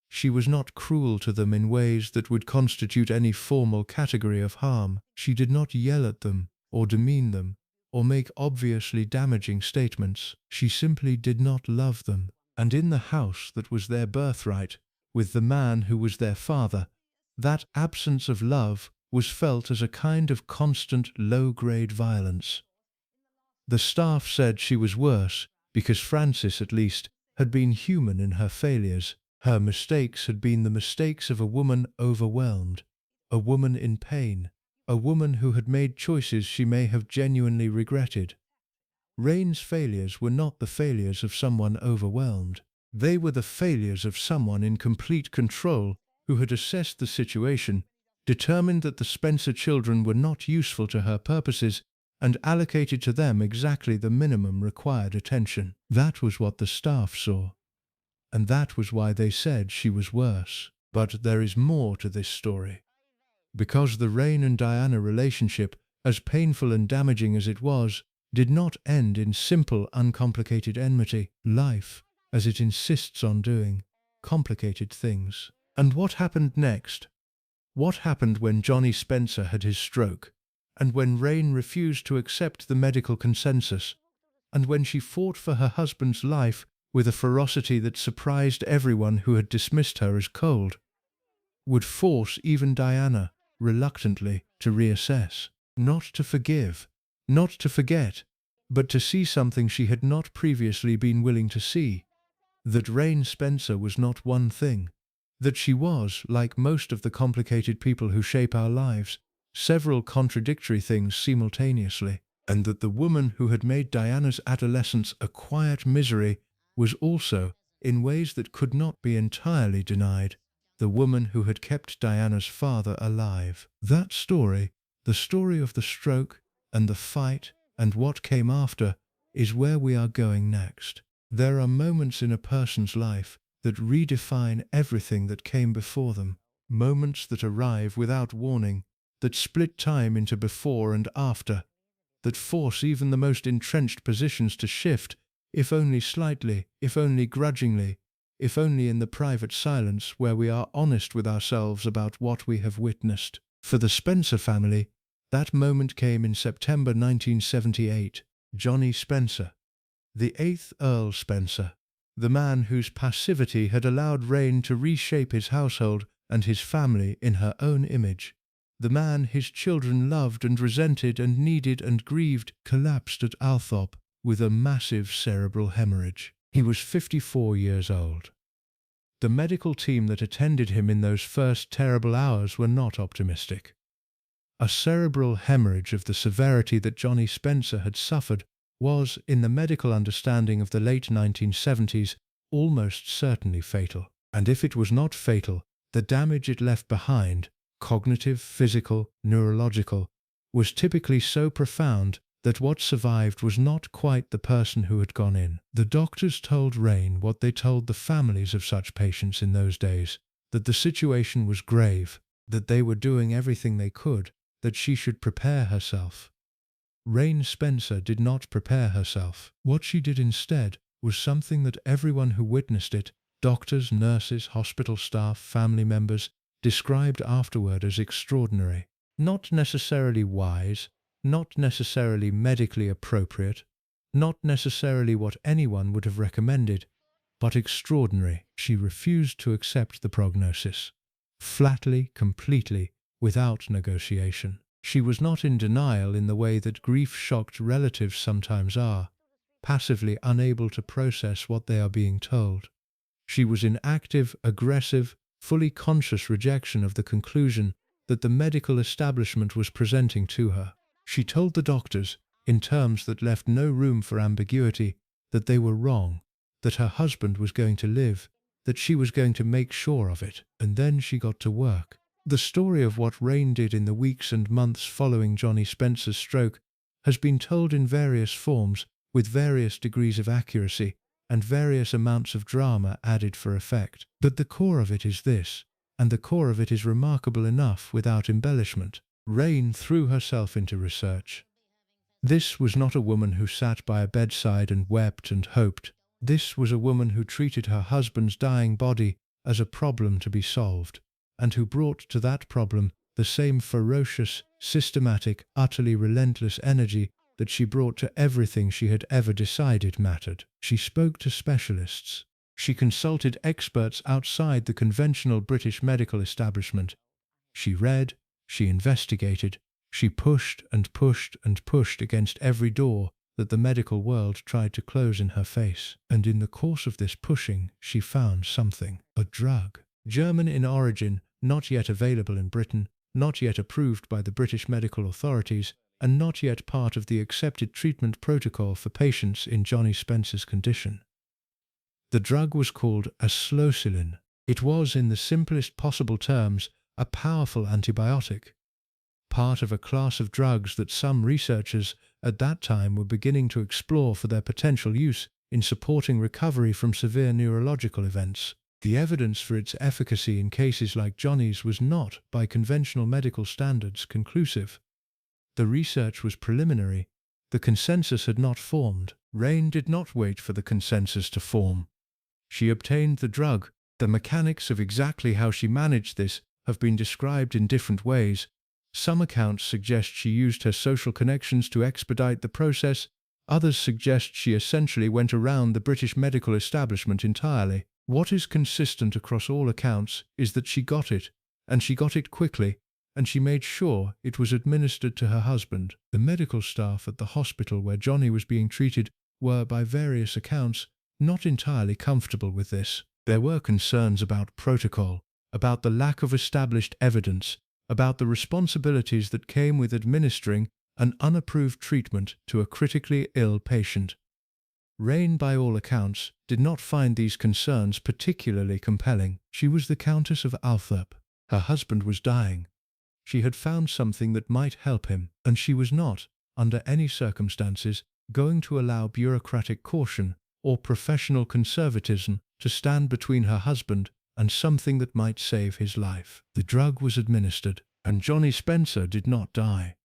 She was not cruel to them in ways that would constitute any formal category of harm. She did not yell at them, or demean them, or make obviously damaging statements. She simply did not love them. And in the house that was their birthright, with the man who was their father, that absence of love was felt as a kind of constant low-grade violence. The staff said she was worse because Frances, at least, had been human in her failures. Her mistakes had been the mistakes of a woman overwhelmed, a woman in pain, a woman who had made choices she may have genuinely regretted. Raine's failures were not the failures of someone overwhelmed. They were the failures of someone in complete control who had assessed the situation, determined that the Spencer children were not useful to her purposes, and allocated to them exactly the minimum required attention. That was what the staff saw. And that was why they said she was worse. But there is more to this story. Because the Raine and Diana relationship, as painful and damaging as it was, did not end in simple, uncomplicated enmity. Life, as it insists on doing, complicated things. And what happened next? What happened when Johnny Spencer had his stroke, and when Raine refused to accept the medical consensus, and when she fought for her husband's life with a ferocity that surprised everyone who had dismissed her as cold, would force even Diana, reluctantly, to reassess, not to forgive, not to forget, but to see something she had not previously been willing to see, that Raine Spencer was not one thing, that she was, like most of the complicated people who shape our lives, several contradictory things simultaneously, and that the woman who had made Diana's adolescence a quiet misery was also, in ways that could not be entirely denied, the woman who had kept Diana's father alive. That story, the story of the stroke and the fight and what came after, is where we are going next. There are moments in a person's life that redefine everything that came before them, moments that arrive without warning, that split time into before and after, that force even the most entrenched positions to shift, if only slightly, if only grudgingly, if only in the private silence where we are honest with ourselves about what we have witnessed. For the Spencer family, that moment came in September 1978. Johnny Spencer, the 8th Earl Spencer, the man whose passivity had allowed Raine to reshape his household and his family in her own image, the man his children loved and resented and needed and grieved, collapsed at Althorp with a massive cerebral hemorrhage. He was 54 years old. The medical team that attended him in those first terrible hours were not optimistic. A cerebral hemorrhage of the severity that Johnny Spencer had suffered was, in the medical understanding of the late 1970s, almost certainly fatal. And if it was not fatal, the damage it left behind, cognitive, physical, neurological, was typically so profound that what survived was not quite the person who had gone in. The doctors told Raine what they told the families of such patients in those days, that the situation was grave, that they were doing everything they could, that she should prepare herself. Raine Spencer did not prepare herself. What she did instead was something that everyone who witnessed it, doctors, nurses, hospital staff, family members, described afterward as extraordinary. Not necessarily wise, not necessarily medically appropriate, not necessarily what anyone would have recommended, but extraordinary. She refused to accept the prognosis. Flatly, completely, without negotiation. She was not in denial in the way that grief-shocked relatives sometimes are, passively unable to process what they are being told. She was in active, aggressive, fully conscious rejection of the conclusion that the medical establishment was presenting to her. She told the doctors, in terms that left no room for ambiguity, that they were wrong, that her husband was going to live, that she was going to make sure of it. And then she got to work. The story of what Raine did in the weeks and months following Johnny Spencer's stroke has been told in various forms, with various degrees of accuracy and various amounts of drama added for effect. But the core of it is this, and the core of it is remarkable enough without embellishment. Raine threw herself into research. This was not a woman who sat by a bedside and wept and hoped. This was a woman who treated her husband's dying body as a problem to be solved, and who brought to that problem the same ferocious, systematic, utterly relentless energy that she brought to everything she had ever decided mattered. She spoke to specialists. She consulted experts outside the conventional British medical establishment. She read, she investigated, she pushed and pushed and pushed against every door that the medical world tried to close in her face. And in the course of this pushing, she found something. A drug. German in origin, not yet available in Britain, not yet approved by the British medical authorities, and not yet part of the accepted treatment protocol for patients in Johnny Spencer's condition. The drug was called aslocillin. It was, in the simplest possible terms, a powerful antibiotic, part of a class of drugs that some researchers at that time were beginning to explore for their potential use in supporting recovery from severe neurological events. The evidence for its efficacy in cases like Johnny's was not, by conventional medical standards, conclusive. The research was preliminary. The consensus had not formed. Raine did not wait for the consensus to form. She obtained the drug. The mechanics of exactly how she managed this have been described in different ways. Some accounts suggest she used her social connections to expedite the process. Others suggest she essentially went around the British medical establishment entirely. What is consistent across all accounts is that she got it, and she got it quickly, and she made sure it was administered to her husband. The medical staff at the hospital where Johnny was being treated were, by various accounts, not entirely comfortable with this. There were concerns about protocol, about the lack of established evidence, about the responsibilities that came with administering an unapproved treatment to a critically ill patient. Raine, by all accounts, did not find these concerns particularly compelling. She was the Countess of Althorp. Her husband was dying. She had found something that might help him, and she was not, under any circumstances, going to allow bureaucratic caution or professional conservatism to stand between her husband and something that might save his life. The drug was administered, and Johnny Spencer did not die.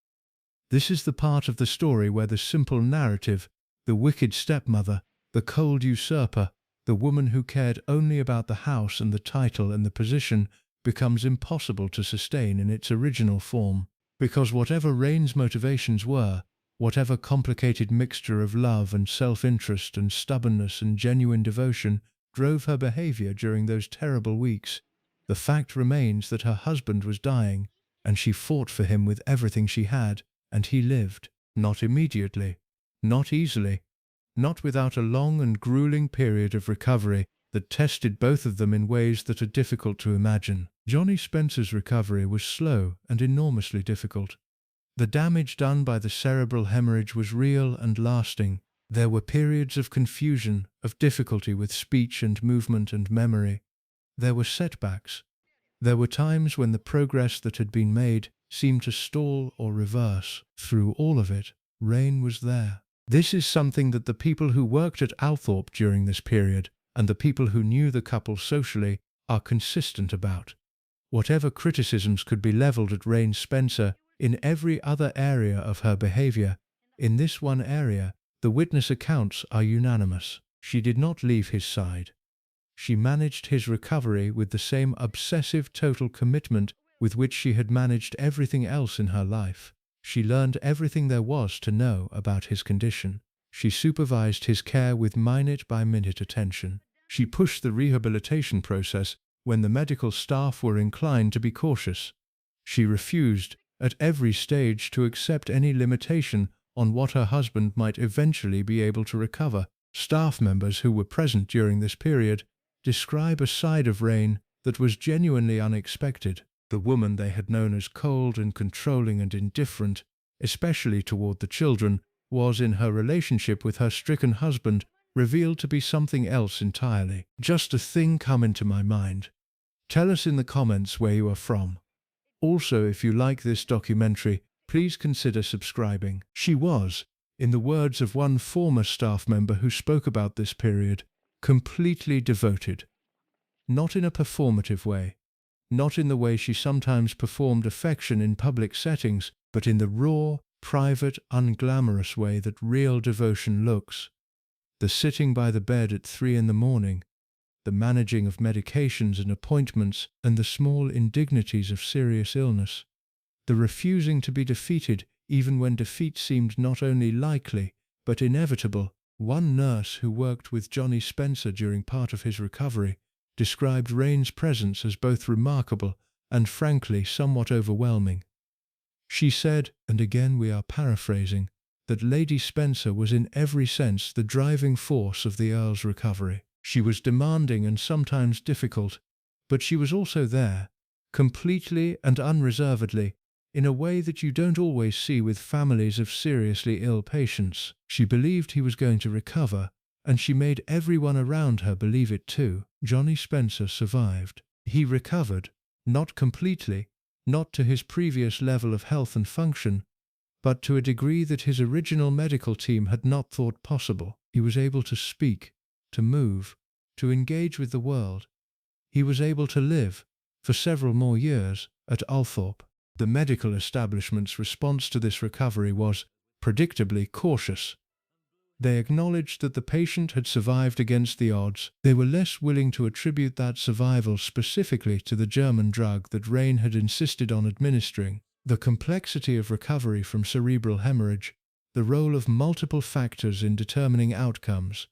This is the part of the story where the simple narrative, the wicked stepmother, the cold usurper, the woman who cared only about the house and the title and the position, becomes impossible to sustain in its original form. Because whatever Raine's motivations were, whatever complicated mixture of love and self-interest and stubbornness and genuine devotion drove her behavior during those terrible weeks, the fact remains that her husband was dying, and she fought for him with everything she had, and he lived. Not immediately, not easily, not without a long and grueling period of recovery that tested both of them in ways that are difficult to imagine. Johnny Spencer's recovery was slow and enormously difficult. The damage done by the cerebral hemorrhage was real and lasting. There were periods of confusion, of difficulty with speech and movement and memory. There were setbacks. There were times when the progress that had been made seemed to stall or reverse. Through all of it, Raine was there. This is something that the people who worked at Althorp during this period, and the people who knew the couple socially, are consistent about. Whatever criticisms could be levelled at Raine Spencer in every other area of her behaviour, in this one area, the witness accounts are unanimous. She did not leave his side. She managed his recovery with the same obsessive total commitment with which she had managed everything else in her life. She learned everything there was to know about his condition. She supervised his care with minute-by-minute attention. She pushed the rehabilitation process when the medical staff were inclined to be cautious. She refused, at every stage, to accept any limitation on what her husband might eventually be able to recover. Staff members who were present during this period describe a side of Raine that was genuinely unexpected. The woman they had known as cold and controlling and indifferent, especially toward the children, was, in her relationship with her stricken husband, revealed to be something else entirely. Just a thing come into my mind. Tell us in the comments where you are from. Also, if you like this documentary, please consider subscribing. She was, in the words of one former staff member who spoke about this period, completely devoted. Not in a performative way, not in the way she sometimes performed affection in public settings, but in the raw, private, unglamorous way that real devotion looks. The sitting by the bed at 3 in the morning, the managing of medications and appointments, and the small indignities of serious illness. The refusing to be defeated even when defeat seemed not only likely, but inevitable. One nurse who worked with Johnny Spencer during part of his recovery described Raine's presence as both remarkable and frankly somewhat overwhelming. She said, and again we are paraphrasing, that Lady Spencer was in every sense the driving force of the Earl's recovery. She was demanding and sometimes difficult, but she was also there, completely and unreservedly, in a way that you don't always see with families of seriously ill patients. She believed he was going to recover, and she made everyone around her believe it too. Johnny Spencer survived. He recovered, not completely, not to his previous level of health and function, but to a degree that his original medical team had not thought possible. He was able to speak, to move, to engage with the world. He was able to live, for several more years, at Althorp. The medical establishment's response to this recovery was, predictably, cautious. They acknowledged that the patient had survived against the odds. They were less willing to attribute that survival specifically to the German drug that Raine had insisted on administering. The complexity of recovery from cerebral hemorrhage, the role of multiple factors in determining outcomes.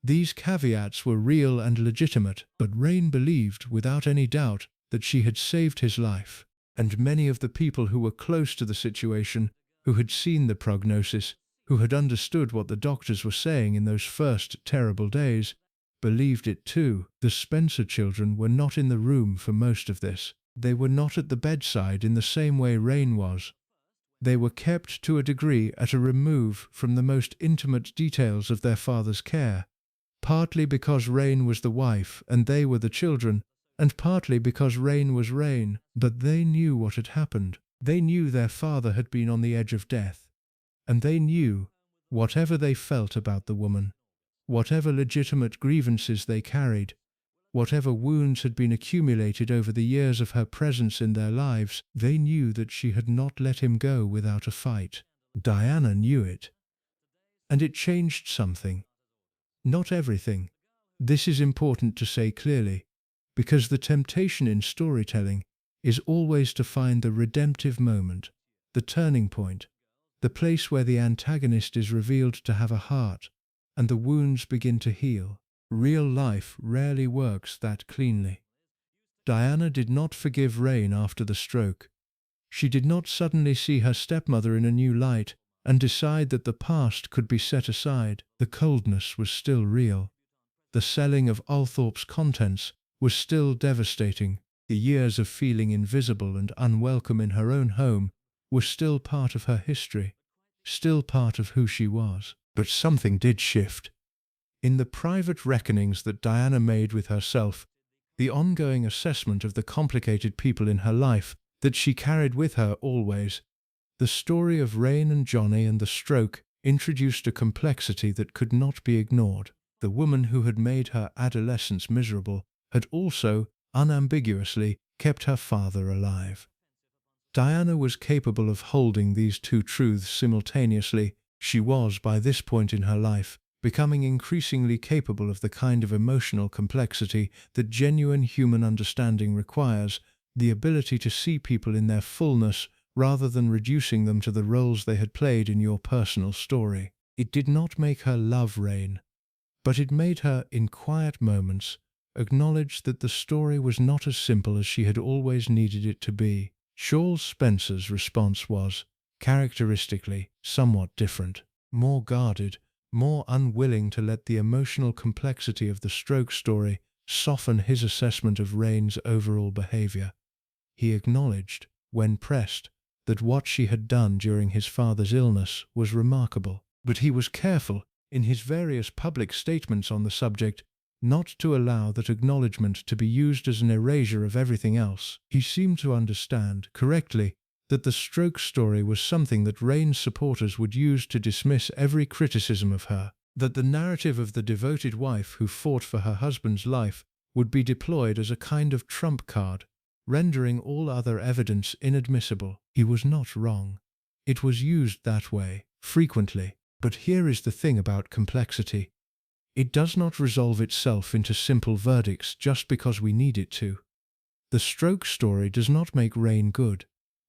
These caveats were real and legitimate, but Raine believed, without any doubt, that she had saved his life. And many of the people who were close to the situation, who had seen the prognosis, who had understood what the doctors were saying in those first terrible days, believed it too. The Spencer children were not in the room for most of this. They were not at the bedside in the same way Raine was. They were kept to a degree at a remove from the most intimate details of their father's care, partly because Raine was the wife and they were the children, and partly because Raine was Raine. But they knew what had happened. They knew their father had been on the edge of death. And they knew, whatever they felt about the woman, whatever legitimate grievances they carried, whatever wounds had been accumulated over the years of her presence in their lives, they knew that she had not let him go without a fight. Diana knew it. And it changed something. Not everything. This is important to say clearly, because the temptation in storytelling is always to find the redemptive moment, the turning point, the place where the antagonist is revealed to have a heart, and the wounds begin to heal. Real life rarely works that cleanly. Diana did not forgive Raine after the stroke. She did not suddenly see her stepmother in a new light and decide that the past could be set aside. The coldness was still real. The selling of Althorp's contents was still devastating. The years of feeling invisible and unwelcome in her own home were still part of her history, still part of who she was. But something did shift. In the private reckonings that Diana made with herself, the ongoing assessment of the complicated people in her life that she carried with her always, the story of Raine and Johnny and the stroke introduced a complexity that could not be ignored. The woman who had made her adolescence miserable had also, unambiguously, kept her father alive. Diana was capable of holding these two truths simultaneously. She was, by this point in her life, becoming increasingly capable of the kind of emotional complexity that genuine human understanding requires, the ability to see people in their fullness rather than reducing them to the roles they had played in your personal story. It did not make her love Raine, but it made her, in quiet moments, acknowledge that the story was not as simple as she had always needed it to be. Earl Spencer's response was, characteristically, somewhat different, more guarded, more unwilling to let the emotional complexity of the stroke story soften his assessment of Raine's overall behavior. He acknowledged, when pressed, that what she had done during his father's illness was remarkable, but he was careful, in his various public statements on the subject, not to allow that acknowledgement to be used as an erasure of everything else. He seemed to understand, correctly, that the stroke story was something that Raine's supporters would use to dismiss every criticism of her, that the narrative of the devoted wife who fought for her husband's life would be deployed as a kind of trump card, rendering all other evidence inadmissible. He was not wrong. It was used that way, frequently. But here is the thing about complexity. It does not resolve itself into simple verdicts just because we need it to. The stroke story does not make Raine good.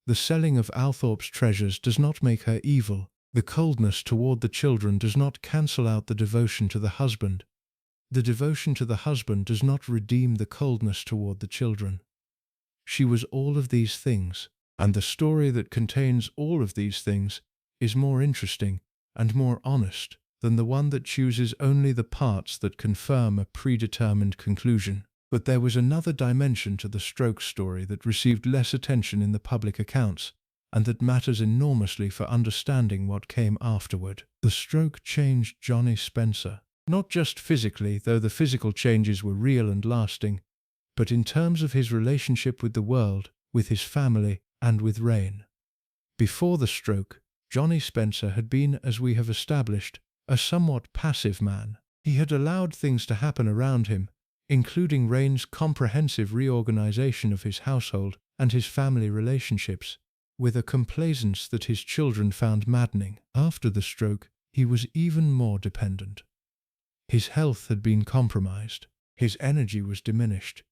The selling of Althorp's treasures does not make her evil. The coldness toward the children does not cancel out the devotion to the husband. The devotion to the husband does not redeem the coldness toward the children. She was all of these things, and the story that contains all of these things is more interesting and more honest than the one that chooses only the parts that confirm a predetermined conclusion. But there was another dimension to the stroke story that received less attention in the public accounts, and that matters enormously for understanding what came afterward. The stroke changed Johnny Spencer. Not just physically, though the physical changes were real and lasting, but in terms of his relationship with the world, with his family, and with Raine. Before the stroke, Johnny Spencer had been, as we have established, a somewhat passive man. He had allowed things to happen around him, including Raine's comprehensive reorganization of his household and his family relationships, with a complaisance that his children found maddening. After the stroke, he was even more dependent. His health had been compromised. His energy was diminished.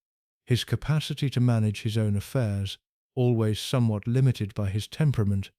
His capacity to manage his own affairs, always somewhat limited by his temperament,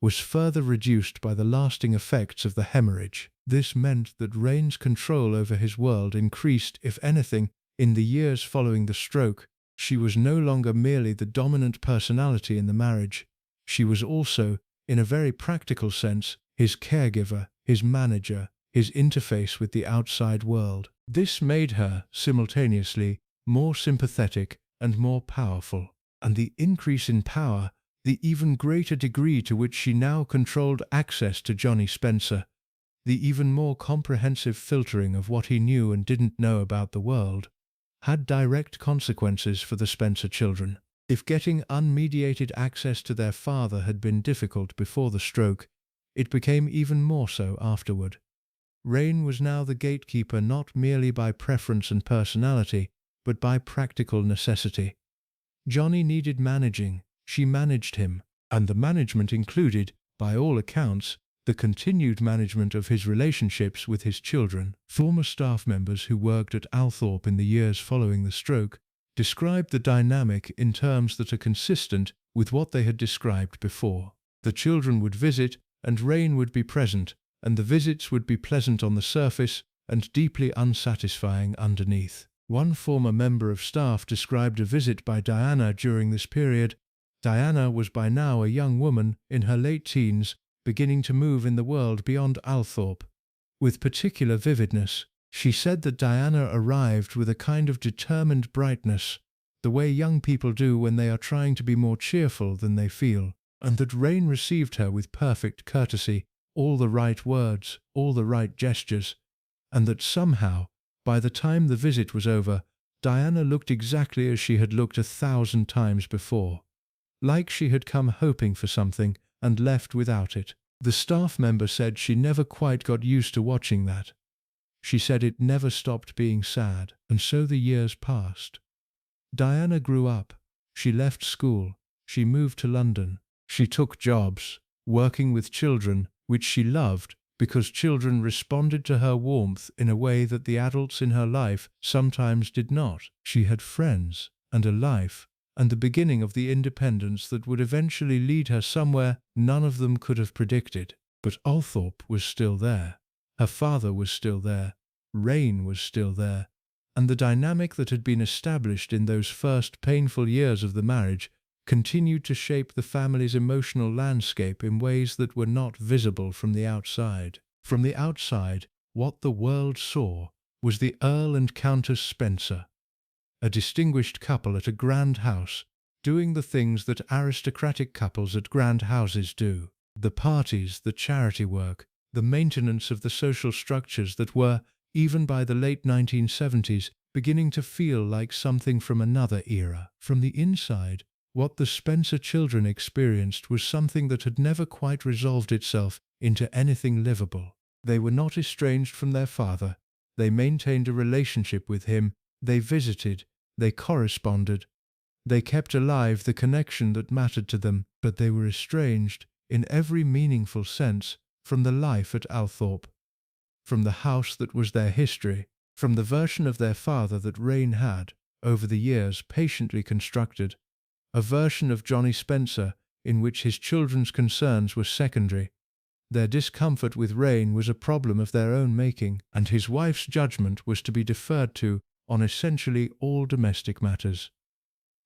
was further reduced by the lasting effects of the hemorrhage. This meant that Raine's control over his world increased, if anything, in the years following the stroke. She was no longer merely the dominant personality in the marriage. She was also, in a very practical sense, his caregiver, his manager, his interface with the outside world. This made her, simultaneously, more sympathetic and more powerful. And the increase in power the even greater degree to which she now controlled access to Johnny Spencer, the even more comprehensive filtering of what he knew and didn't know about the world, had direct consequences for the Spencer children. If getting unmediated access to their father had been difficult before the stroke, it became even more so afterward. Raine was now the gatekeeper not merely by preference and personality, but by practical necessity. Johnny needed managing, she managed him, and the management included, by all accounts, the continued management of his relationships with his children. Former staff members who worked at Althorp in the years following the stroke described the dynamic in terms that are consistent with what they had described before. The children would visit, and Raine would be present, and the visits would be pleasant on the surface and deeply unsatisfying underneath. One former member of staff described a visit by Diana during this period. Diana was by now a young woman in her late teens, beginning to move in the world beyond Althorp. With particular vividness, she said that Diana arrived with a kind of determined brightness, the way young people do when they are trying to be more cheerful than they feel, and that Raine received her with perfect courtesy, all the right words, all the right gestures, and that somehow, by the time the visit was over, Diana looked exactly as she had looked 1,000 times before, like she had come hoping for something and left without it. The staff member said she never quite got used to watching that. She said it never stopped being sad, and so the years passed. Diana grew up. She left school. She moved to London. She took jobs, working with children, which she loved, because children responded to her warmth in a way that the adults in her life sometimes did not. She had friends, and a life, and the beginning of the independence that would eventually lead her somewhere none of them could have predicted. But Althorp was still there. Her father was still there. Raine was still there. And the dynamic that had been established in those first painful years of the marriage continued to shape the family's emotional landscape in ways that were not visible from the outside. From the outside, what the world saw was the Earl and Countess Spencer, a distinguished couple at a grand house, doing the things that aristocratic couples at grand houses do. The parties, the charity work, the maintenance of the social structures that were, even by the late 1970s, beginning to feel like something from another era. From the inside, what the Spencer children experienced was something that had never quite resolved itself into anything livable. They were not estranged from their father. They maintained a relationship with him. They visited. They corresponded. They kept alive the connection that mattered to them, but they were estranged, in every meaningful sense, from the life at Althorp, from the house that was their history, from the version of their father that Raine had, over the years, patiently constructed, a version of Johnny Spencer in which his children's concerns were secondary. Their discomfort with Raine was a problem of their own making, and his wife's judgment was to be deferred to on essentially all domestic matters.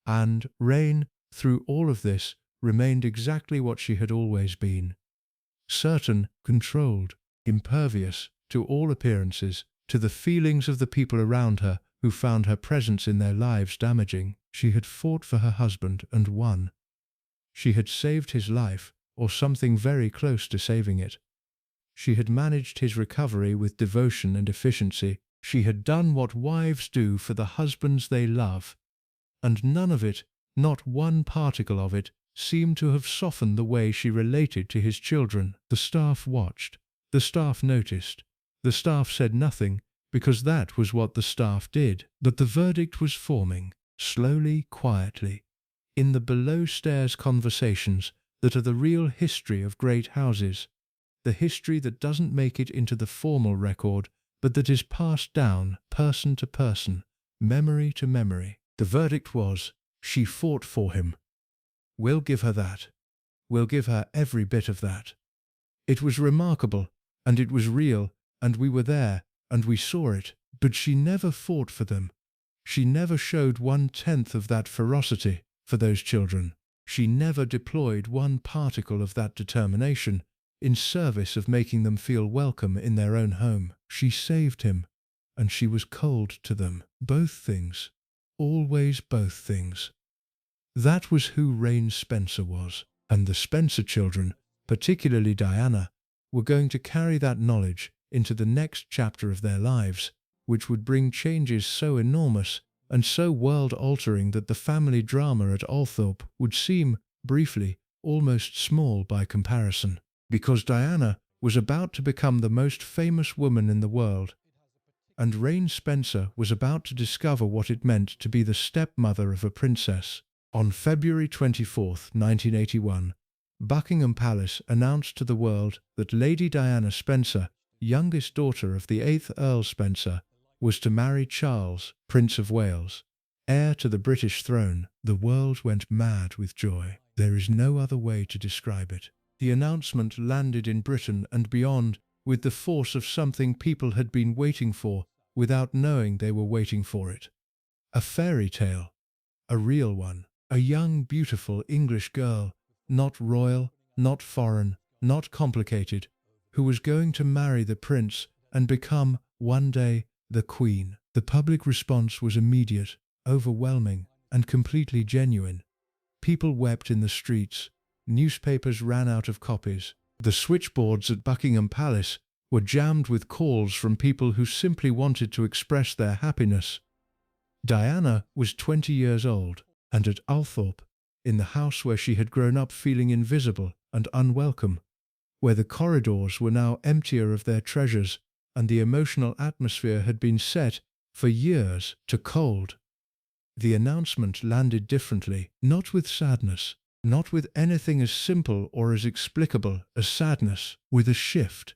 And Raine, through all of this, remained exactly what she had always been. Certain, controlled, impervious to all appearances, to the feelings of the people around her who found her presence in their lives damaging. She had fought for her husband and won. She had saved his life, or something very close to saving it. She had managed his recovery with devotion and efficiency. She had done what wives do for the husbands they love, and none of it, not one particle of it, seemed to have softened the way she related to his children. The staff watched. The staff noticed. The staff said nothing, because that was what the staff did. But the verdict was forming, slowly, quietly, in the below-stairs conversations that are the real history of great houses, the history that doesn't make it into the formal record, but that is passed down, person to person, memory to memory. The verdict was, she fought for him. We'll give her that. We'll give her every bit of that. It was remarkable, and it was real, and we were there, and we saw it, but she never fought for them. She never showed 1/10 of that ferocity for those children. She never deployed one particle of that determination in service of making them feel welcome in their own home. She saved him, and she was cold to them. Both things. Always both things. That was who Raine Spencer was, and the Spencer children, particularly Diana, were going to carry that knowledge into the next chapter of their lives, which would bring changes so enormous and so world-altering that the family drama at Althorp would seem, briefly, almost small by comparison. Because Diana was about to become the most famous woman in the world, and Raine Spencer was about to discover what it meant to be the stepmother of a princess. On February 24, 1981, Buckingham Palace announced to the world that Lady Diana Spencer, youngest daughter of the 8th Earl Spencer, was to marry Charles, Prince of Wales, heir to the British throne. The world went mad with joy. There is no other way to describe it. The announcement landed in Britain and beyond with the force of something people had been waiting for without knowing they were waiting for it. A fairy tale. A real one. A young, beautiful English girl, not royal, not foreign, not complicated, who was going to marry the prince and become, one day, the queen. The public response was immediate, overwhelming, and completely genuine. People wept in the streets. Newspapers ran out of copies. The switchboards at Buckingham Palace were jammed with calls from people who simply wanted to express their happiness. Diana was 20 years old, and at Althorp, in the house where she had grown up feeling invisible and unwelcome, where the corridors were now emptier of their treasures and the emotional atmosphere had been set, for years, to cold. The announcement landed differently, not with sadness, not with anything as simple or as explicable as sadness, with a shift.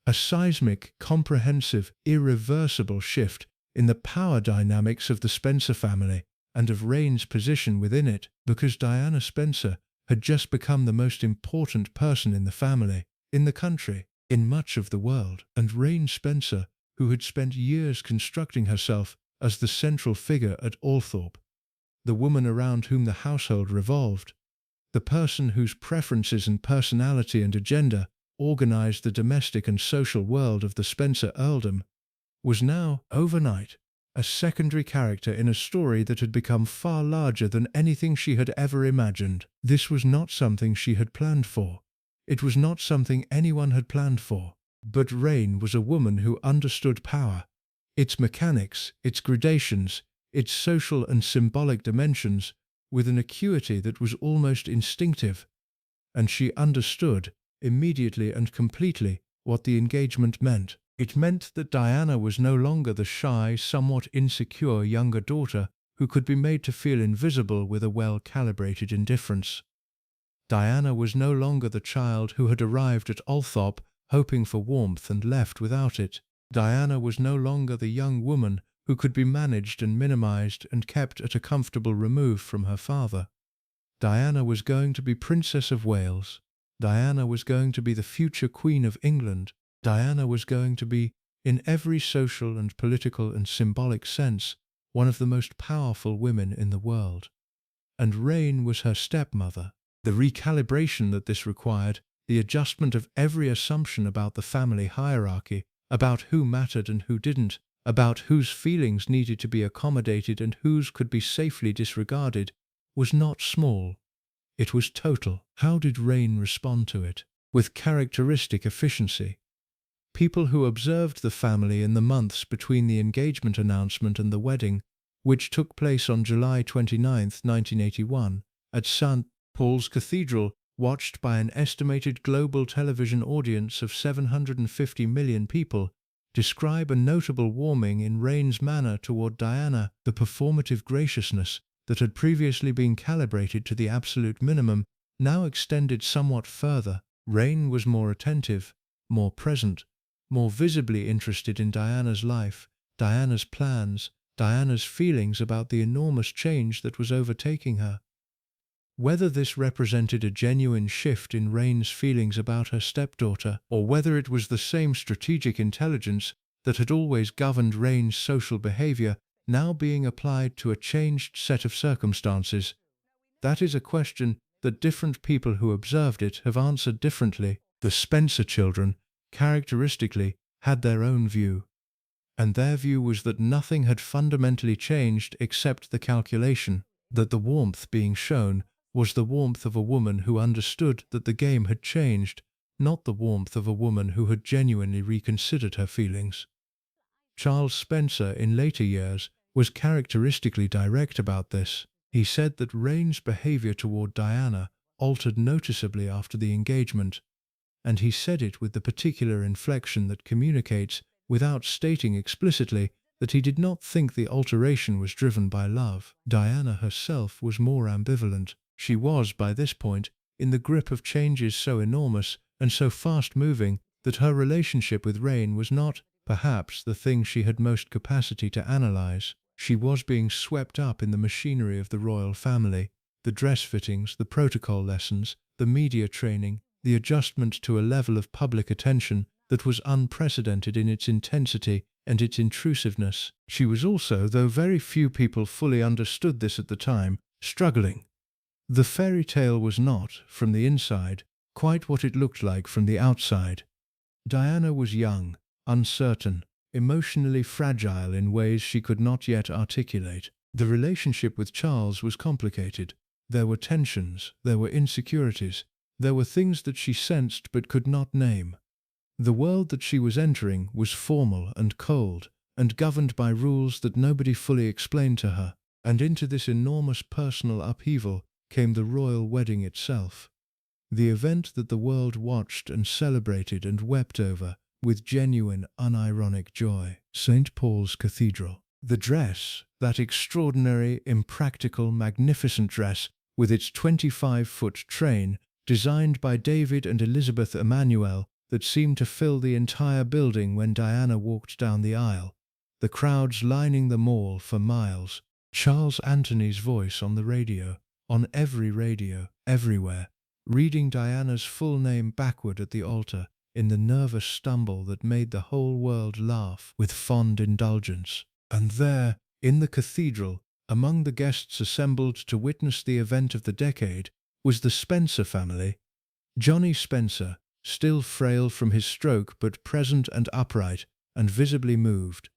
A seismic, comprehensive, irreversible shift in the power dynamics of the Spencer family and of Raine's position within it, because Diana Spencer had just become the most important person in the family, in the country, in much of the world, and Raine Spencer, who had spent years constructing herself as the central figure at Althorp, the woman around whom the household revolved, the person whose preferences and personality and agenda organized the domestic and social world of the Spencer earldom, was now, overnight, a secondary character in a story that had become far larger than anything she had ever imagined. This was not something she had planned for. It was not something anyone had planned for. But Raine was a woman who understood power, its mechanics, its gradations, its social and symbolic dimensions, with an acuity that was almost instinctive. And she understood, immediately and completely, what the engagement meant. It meant that Diana was no longer the shy, somewhat insecure younger daughter who could be made to feel invisible with a well-calibrated indifference. Diana was no longer the child who had arrived at Althorp hoping for warmth and left without it. Diana was no longer the young woman who could be managed and minimized and kept at a comfortable remove from her father. Diana was going to be Princess of Wales. Diana was going to be the future Queen of England. Diana was going to be, in every social and political and symbolic sense, one of the most powerful women in the world. And Raine was her stepmother. The recalibration that this required, the adjustment of every assumption about the family hierarchy, about who mattered and who didn't, about whose feelings needed to be accommodated and whose could be safely disregarded, was not small. It was total. How did Raine respond to it? With characteristic efficiency. People who observed the family in the months between the engagement announcement and the wedding, which took place on July 29, 1981, at St. Paul's Cathedral, watched by an estimated global television audience of 750 million people, describe a notable warming in Raine's manner toward Diana. The performative graciousness that had previously been calibrated to the absolute minimum now extended somewhat further. Raine was more attentive, more present, more visibly interested in Diana's life, Diana's plans, Diana's feelings about the enormous change that was overtaking her. Whether this represented a genuine shift in Raine's feelings about her stepdaughter, or whether it was the same strategic intelligence that had always governed Raine's social behavior now being applied to a changed set of circumstances, that is a question that different people who observed it have answered differently. The Spencer children, characteristically, had their own view. And their view was that nothing had fundamentally changed except the calculation. that the warmth being shown was the warmth of a woman who understood that the game had changed, not the warmth of a woman who had genuinely reconsidered her feelings. Charles Spencer, in later years, was characteristically direct about this. He said that Raine's behavior toward Diana altered noticeably after the engagement, and he said it with the particular inflection that communicates, without stating explicitly, that he did not think the alteration was driven by love. Diana herself was more ambivalent. She was, by this point, in the grip of changes so enormous and so fast-moving that her relationship with Raine was not, perhaps, the thing she had most capacity to analyze. She was being swept up in the machinery of the royal family, the dress fittings, the protocol lessons, the media training, the adjustment to a level of public attention that was unprecedented in its intensity and its intrusiveness. She was also, though very few people fully understood this at the time, struggling. The fairy tale was not, from the inside, quite what it looked like from the outside. Diana was young, uncertain, emotionally fragile in ways she could not yet articulate. The relationship with Charles was complicated. There were tensions, there were insecurities, there were things that she sensed but could not name. The world that she was entering was formal and cold, and governed by rules that nobody fully explained to her. And into this enormous personal upheaval came the royal wedding itself. The event that the world watched and celebrated and wept over with genuine, unironic joy. St. Paul's Cathedral. The dress, that extraordinary, impractical, magnificent dress with its 25-foot train, designed by David and Elizabeth Emanuel, that seemed to fill the entire building when Diana walked down the aisle, the crowds lining the mall for miles, Charles Anthony's voice on the radio, on every radio, everywhere, reading Diana's full name backward at the altar, in the nervous stumble that made the whole world laugh with fond indulgence. And there, in the cathedral, among the guests assembled to witness the event of the decade, was the Spencer family. Johnny Spencer, still frail from his stroke but present and upright, and visibly moved.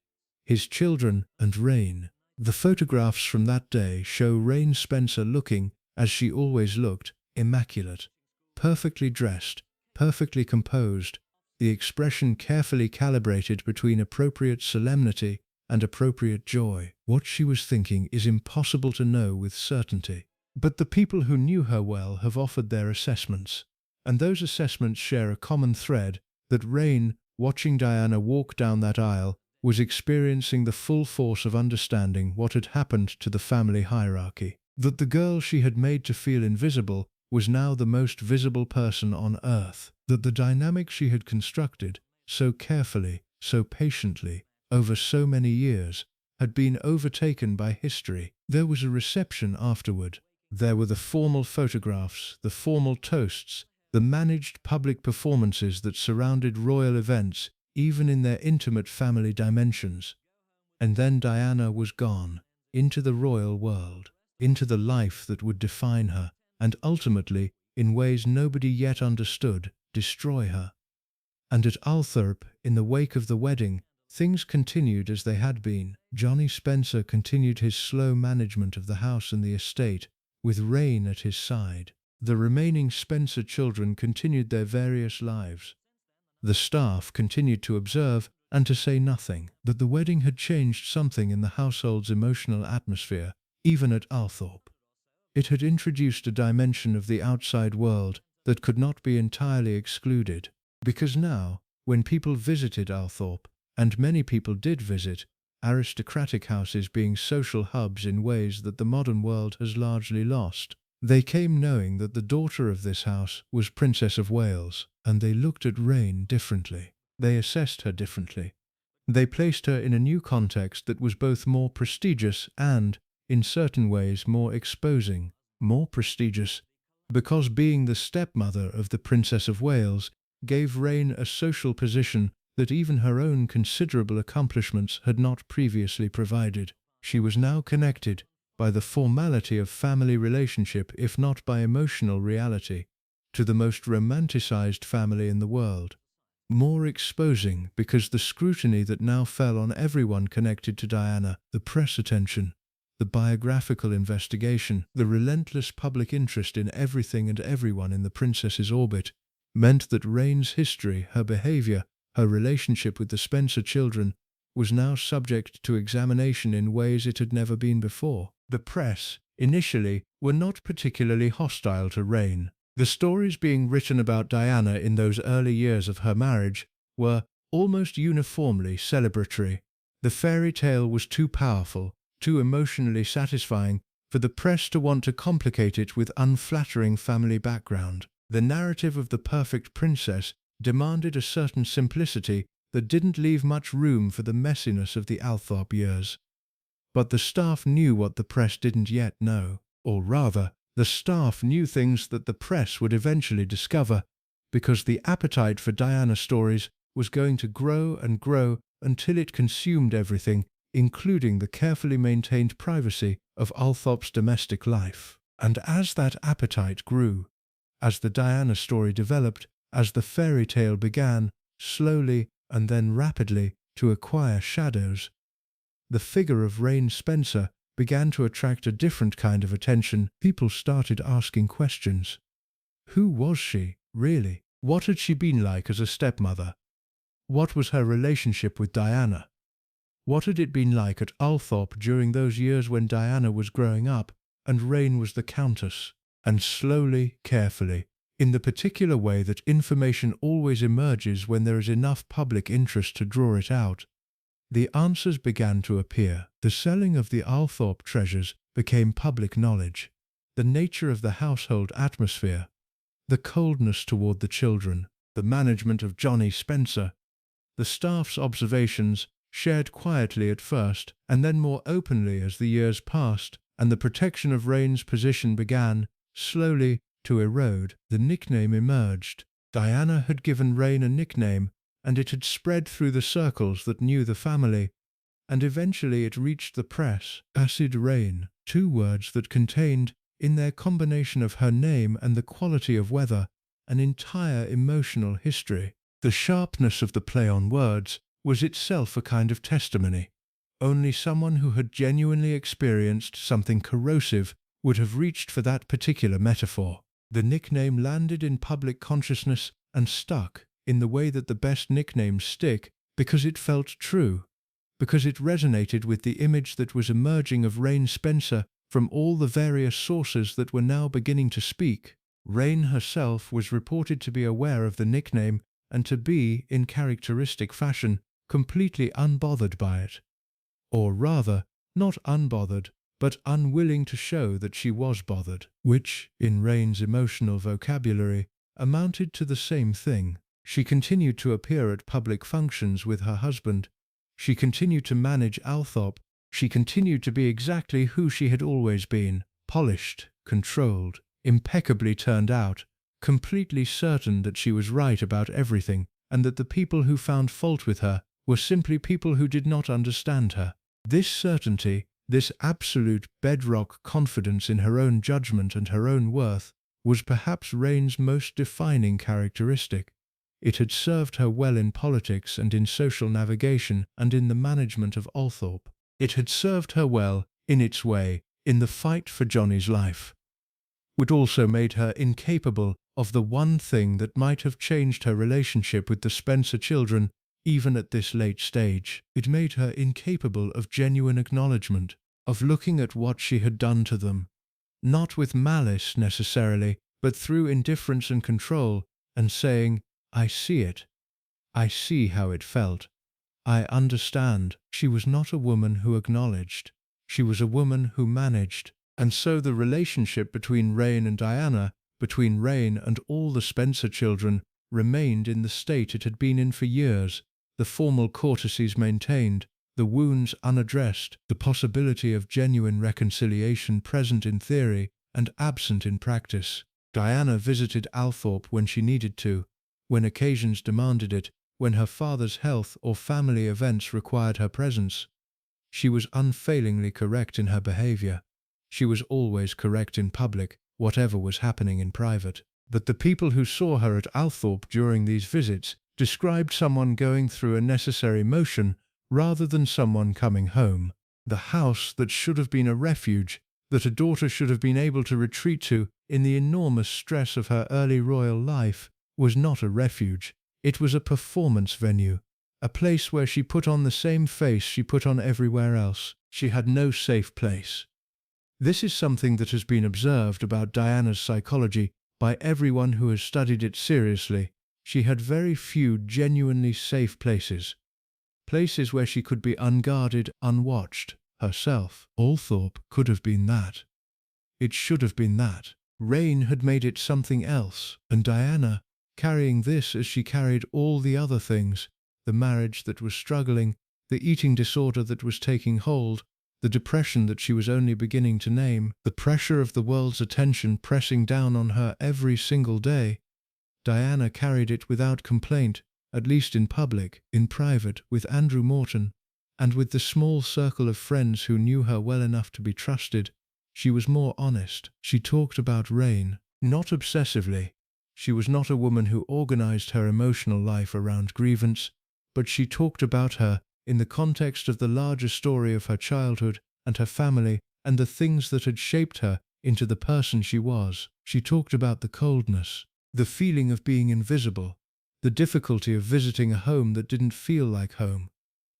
His children and Raine. The photographs from that day show Raine Spencer looking, as she always looked, immaculate, perfectly dressed, perfectly composed, the expression carefully calibrated between appropriate solemnity and appropriate joy. What she was thinking is impossible to know with certainty. But the people who knew her well have offered their assessments, and those assessments share a common thread, that Raine, watching Diana walk down that aisle, was experiencing the full force of understanding what had happened to the family hierarchy, that the girl she had made to feel invisible was now the most visible person on earth, that the dynamic she had constructed, so carefully, so patiently, over so many years, had been overtaken by history. There was a reception afterward. There were the formal photographs, the formal toasts, the managed public performances that surrounded royal events, even in their intimate family dimensions. And then Diana was gone, into the royal world, into the life that would define her, and ultimately, in ways nobody yet understood, destroy her. And at Althorp, in the wake of the wedding, things continued as they had been. Johnny Spencer continued his slow management of the house and the estate, with Raine at his side. The remaining Spencer children continued their various lives. The staff continued to observe and to say nothing. That the wedding had changed something in the household's emotional atmosphere, even at Althorp. It had introduced a dimension of the outside world that could not be entirely excluded, because now, when people visited Althorp, and many people did visit, aristocratic houses being social hubs in ways that the modern world has largely lost, they came knowing that the daughter of this house was Princess of Wales, and they looked at Raine differently. They assessed her differently. They placed her in a new context that was both more prestigious and, in certain ways, more exposing. More prestigious, because being the stepmother of the Princess of Wales gave Raine a social position that even her own considerable accomplishments had not previously provided. She was now connected, by the formality of family relationship if not by emotional reality, to the most romanticized family in the world. More exposing because the scrutiny that now fell on everyone connected to Diana, the press attention, the biographical investigation, the relentless public interest in everything and everyone in the princess's orbit, meant that Raine's history, her behavior, her relationship with the Spencer children, was now subject to examination in ways it had never been before. The press, initially, were not particularly hostile to Raine. The stories being written about Diana in those early years of her marriage were almost uniformly celebratory. The fairy tale was too powerful, too emotionally satisfying, for the press to want to complicate it with unflattering family background. The narrative of the perfect princess demanded a certain simplicity that didn't leave much room for the messiness of the Althorp years. But the staff knew what the press didn't yet know. Or rather, the staff knew things that the press would eventually discover, because the appetite for Diana stories was going to grow and grow until it consumed everything, including the carefully maintained privacy of Althorp's domestic life. And as that appetite grew, as the Diana story developed, as the fairy tale began, slowly and then rapidly, to acquire shadows, the figure of Raine Spencer began to attract a different kind of attention. People started asking questions. Who was she, really? What had she been like as a stepmother? What was her relationship with Diana? What had it been like at Althorp during those years when Diana was growing up and Raine was the countess? And slowly, carefully, in the particular way that information always emerges when there is enough public interest to draw it out, the answers began to appear. The selling of the Althorp treasures became public knowledge. The nature of the household atmosphere, the coldness toward the children, the management of Johnny Spencer, the staff's observations, shared quietly at first and then more openly as the years passed, and the protection of Raine's position began, slowly, to erode. The nickname emerged. Diana had given Raine a nickname, and it had spread through the circles that knew the family, and eventually it reached the press. Acid Raine, two words that contained, in their combination of her name and the quality of weather, an entire emotional history. The sharpness of the play on words was itself a kind of testimony. Only someone who had genuinely experienced something corrosive would have reached for that particular metaphor. The nickname landed in public consciousness and stuck, in the way that the best nicknames stick, because it felt true, because it resonated with the image that was emerging of Raine Spencer from all the various sources that were now beginning to speak. Raine herself was reported to be aware of the nickname and to be, in characteristic fashion, completely unbothered by it. Or rather, not unbothered, but unwilling to show that she was bothered, which, in Raine's emotional vocabulary, amounted to the same thing. She continued to appear at public functions with her husband. She continued to manage Althorp. She continued to be exactly who she had always been, polished, controlled, impeccably turned out, completely certain that she was right about everything, and that the people who found fault with her were simply people who did not understand her. This certainty, this absolute bedrock confidence in her own judgment and her own worth, was perhaps Raine's most defining characteristic. It had served her well in politics and in social navigation and in the management of Althorp. It had served her well, in its way, in the fight for Johnny's life. It also made her incapable of the one thing that might have changed her relationship with the Spencer children, even at this late stage. It made her incapable of genuine acknowledgement, of looking at what she had done to them, not with malice necessarily, but through indifference and control, and saying, "I see it. I see how it felt. I understand." She was not a woman who acknowledged. She was a woman who managed. And so the relationship between Raine and Diana, between Raine and all the Spencer children, remained in the state it had been in for years, the formal courtesies maintained, the wounds unaddressed, the possibility of genuine reconciliation present in theory and absent in practice. Diana visited Althorp when she needed to, when occasions demanded it, when her father's health or family events required her presence. She was unfailingly correct in her behavior. She was always correct in public, whatever was happening in private. But the people who saw her at Althorp during these visits described someone going through a necessary motion rather than someone coming home. The house that should have been a refuge, that a daughter should have been able to retreat to in the enormous stress of her early royal life, was not a refuge. It was a performance venue, a place where she put on the same face she put on everywhere else. She had no safe place. This is something that has been observed about Diana's psychology by everyone who has studied it seriously. She had very few genuinely safe places. Places where she could be unguarded, unwatched, herself. Althorp could have been that. It should have been that. Raine had made it something else, and Diana, carrying this as she carried all the other things, the marriage that was struggling, the eating disorder that was taking hold, the depression that she was only beginning to name, the pressure of the world's attention pressing down on her every single day, Diana carried it without complaint, at least in public. In private, with Andrew Morton, and with the small circle of friends who knew her well enough to be trusted, she was more honest. She talked about Raine, not obsessively. She was not a woman who organized her emotional life around grievance, but she talked about her in the context of the larger story of her childhood and her family and the things that had shaped her into the person she was. She talked about the coldness, the feeling of being invisible, the difficulty of visiting a home that didn't feel like home,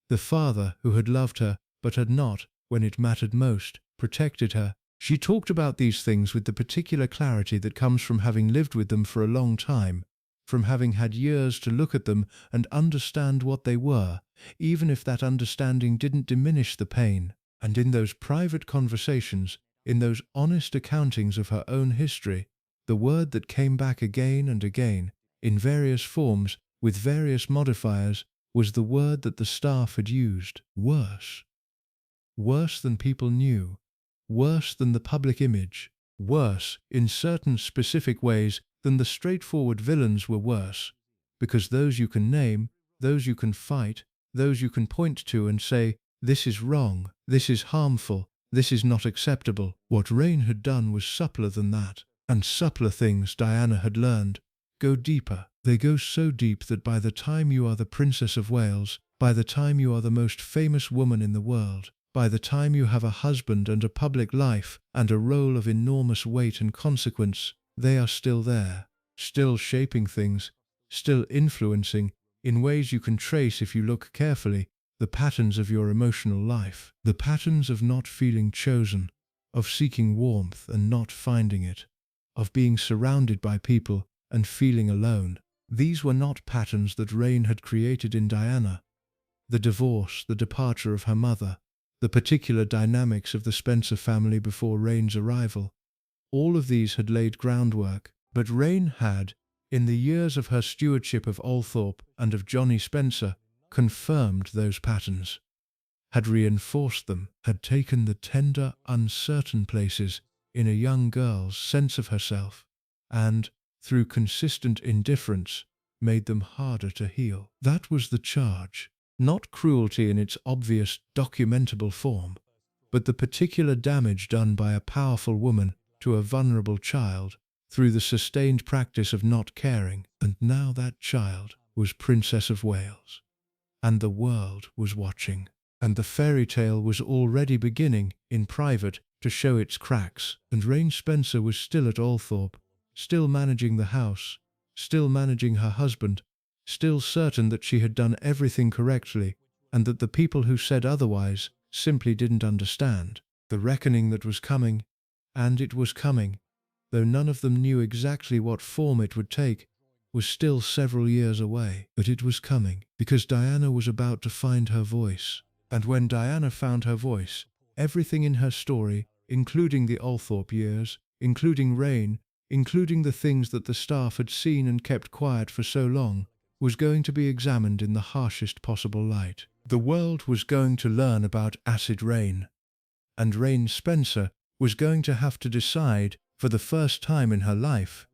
the father who had loved her but had not, when it mattered most, protected her. She talked about these things with the particular clarity that comes from having lived with them for a long time, from having had years to look at them and understand what they were, even if that understanding didn't diminish the pain. And in those private conversations, in those honest accountings of her own history, the word that came back again and again, in various forms, with various modifiers, was the word that the staff had used: worse. Worse than people knew. Worse than the public image. Worse, in certain specific ways, than the straightforward villains were worse, because those you can name, those you can fight, those you can point to and say, this is wrong, this is harmful, this is not acceptable. What Raine had done was subtler than that, and subtler things, Diana had learned, go deeper. They go so deep that by the time you are the Princess of Wales, by the time you are the most famous woman in the world, by the time you have a husband and a public life and a role of enormous weight and consequence, they are still there, still shaping things, still influencing, in ways you can trace if you look carefully, the patterns of your emotional life, the patterns of not feeling chosen, of seeking warmth and not finding it, of being surrounded by people and feeling alone. These were not patterns that Raine had created in Diana. The divorce, the departure of her mother, the particular dynamics of the Spencer family before Raine's arrival, all of these had laid groundwork, but Raine had, in the years of her stewardship of Althorp and of Johnny Spencer, confirmed those patterns, had reinforced them, had taken the tender, uncertain places in a young girl's sense of herself, and, through consistent indifference, made them harder to heal. That was the charge. Not cruelty in its obvious, documentable form, but the particular damage done by a powerful woman to a vulnerable child through the sustained practice of not caring. And now that child was Princess of Wales, and the world was watching, and the fairy tale was already beginning, in private, to show its cracks. And Raine Spencer was still at Althorp, still managing the house, still managing her husband, still certain that she had done everything correctly, and that the people who said otherwise simply didn't understand. The reckoning that was coming, and it was coming, though none of them knew exactly what form it would take, was still several years away. But it was coming, because Diana was about to find her voice. And when Diana found her voice, everything in her story, including the Althorp years, including Raine, including the things that the staff had seen and kept quiet for so long, was going to be examined in the harshest possible light. The world was going to learn about acid rain, and Raine Spencer was going to have to decide, for the first time in her life,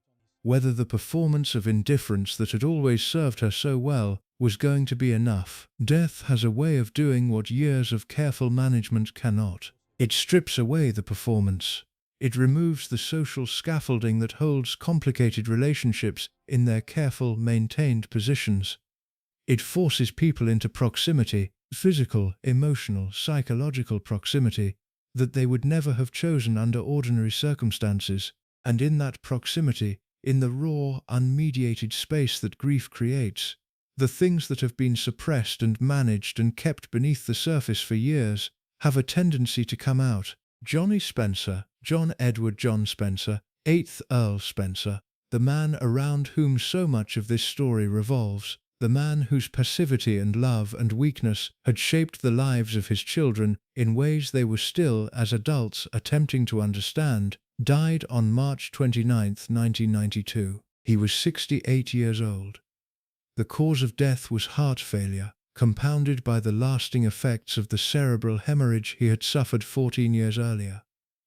whether the performance of indifference that had always served her so well was going to be enough. Death has a way of doing what years of careful management cannot. It strips away the performance. It removes the social scaffolding that holds complicated relationships in their careful, maintained positions. It forces people into proximity physical, emotional, psychological proximity that they would never have chosen under ordinary circumstances, and in that proximity, in the raw, unmediated space that grief creates, the things that have been suppressed and managed and kept beneath the surface for years have a tendency to come out. Johnny Spencer, John Edward John Spencer, 8th Earl Spencer, the man around whom so much of this story revolves, the man whose passivity and love and weakness had shaped the lives of his children in ways they were still, as adults, attempting to understand, died on March 29, 1992. He was 68 years old. The cause of death was heart failure, compounded by the lasting effects of the cerebral hemorrhage he had suffered 14 years earlier.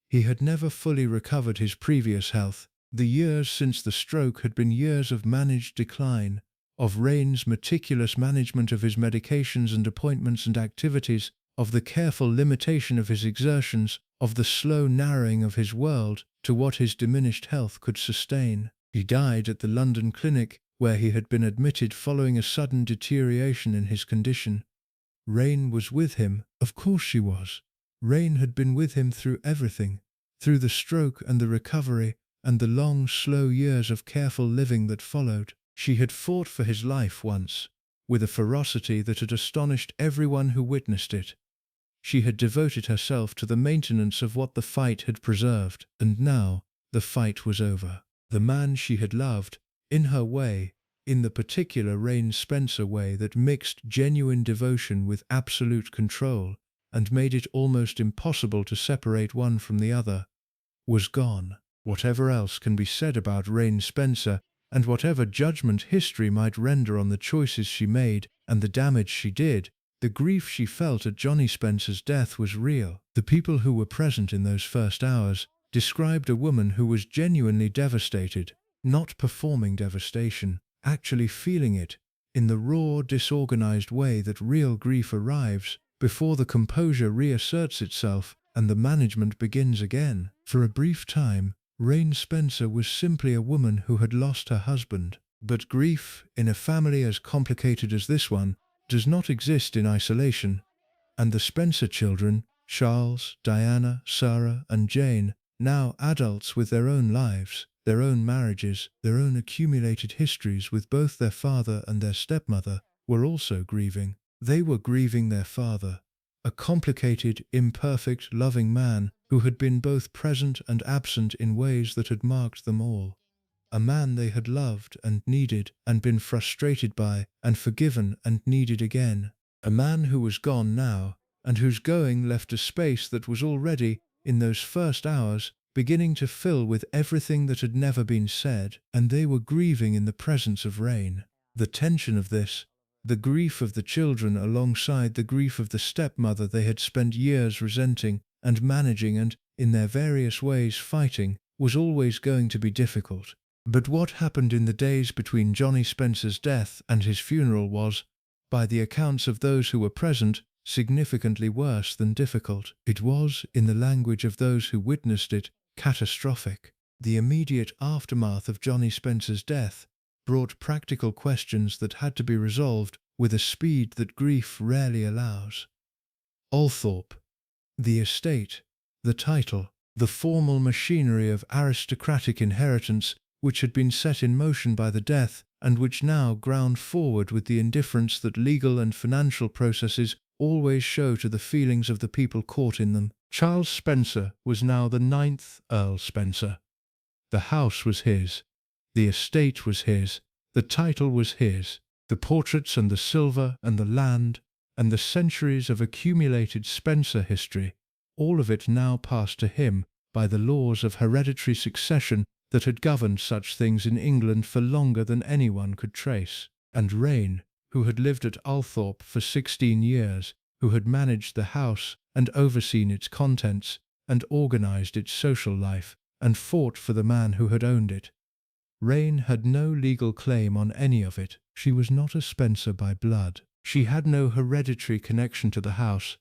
He had never fully recovered his previous health. The years since the stroke had been years of managed decline, of Raine's meticulous management of his medications and appointments and activities, of the careful limitation of his exertions, of the slow narrowing of his world to what his diminished health could sustain. He died at the London clinic, where he had been admitted following a sudden deterioration in his condition. Raine was with him, of course she was. Raine had been with him through everything, through the stroke and the recovery, and the long, slow years of careful living that followed. She had fought for his life once, with a ferocity that had astonished everyone who witnessed it. She had devoted herself to the maintenance of what the fight had preserved, and now the fight was over. The man she had loved, in her way, in the particular Raine Spencer way that mixed genuine devotion with absolute control and made it almost impossible to separate one from the other, was gone. Whatever else can be said about Raine Spencer, and whatever judgment history might render on the choices she made and the damage she did, the grief she felt at Johnny Spencer's death was real. The people who were present in those first hours described a woman who was genuinely devastated, not performing devastation, actually feeling it, in the raw, disorganized way that real grief arrives before the composure reasserts itself and the management begins again. For a brief time, Raine Spencer was simply a woman who had lost her husband. But grief, in a family as complicated as this one, does not exist in isolation, and the Spencer children, Charles, Diana, Sarah, and Jane, now adults with their own lives, their own marriages, their own accumulated histories with both their father and their stepmother, were also grieving. They were grieving their father, a complicated, imperfect, loving man who had been both present and absent in ways that had marked them all. A man they had loved and needed and been frustrated by and forgiven and needed again. A man who was gone now and whose going left a space that was already, in those first hours, beginning to fill with everything that had never been said, and they were grieving in the presence of Raine. The tension of this, the grief of the children alongside the grief of the stepmother they had spent years resenting and managing and, in their various ways, fighting, was always going to be difficult. But what happened in the days between Johnny Spencer's death and his funeral was, by the accounts of those who were present, significantly worse than difficult. It was, in the language of those who witnessed it, catastrophic. The immediate aftermath of Johnny Spencer's death brought practical questions that had to be resolved with a speed that grief rarely allows. Althorp, the estate, the title, the formal machinery of aristocratic inheritance which had been set in motion by the death and which now ground forward with the indifference that legal and financial processes always show to the feelings of the people caught in them. Charles Spencer was now the 9th Earl Spencer. The house was his, the estate was his, the title was his, the portraits and the silver and the land and the centuries of accumulated Spencer history, all of it now passed to him by the laws of hereditary succession that had governed such things in England for longer than anyone could trace. And Raine, who had lived at Althorp for 16 years, who had managed the house and overseen its contents and organized its social life and fought for the man who had owned it. Raine had no legal claim on any of it. She was not a Spencer by blood. She had no hereditary connection to the house.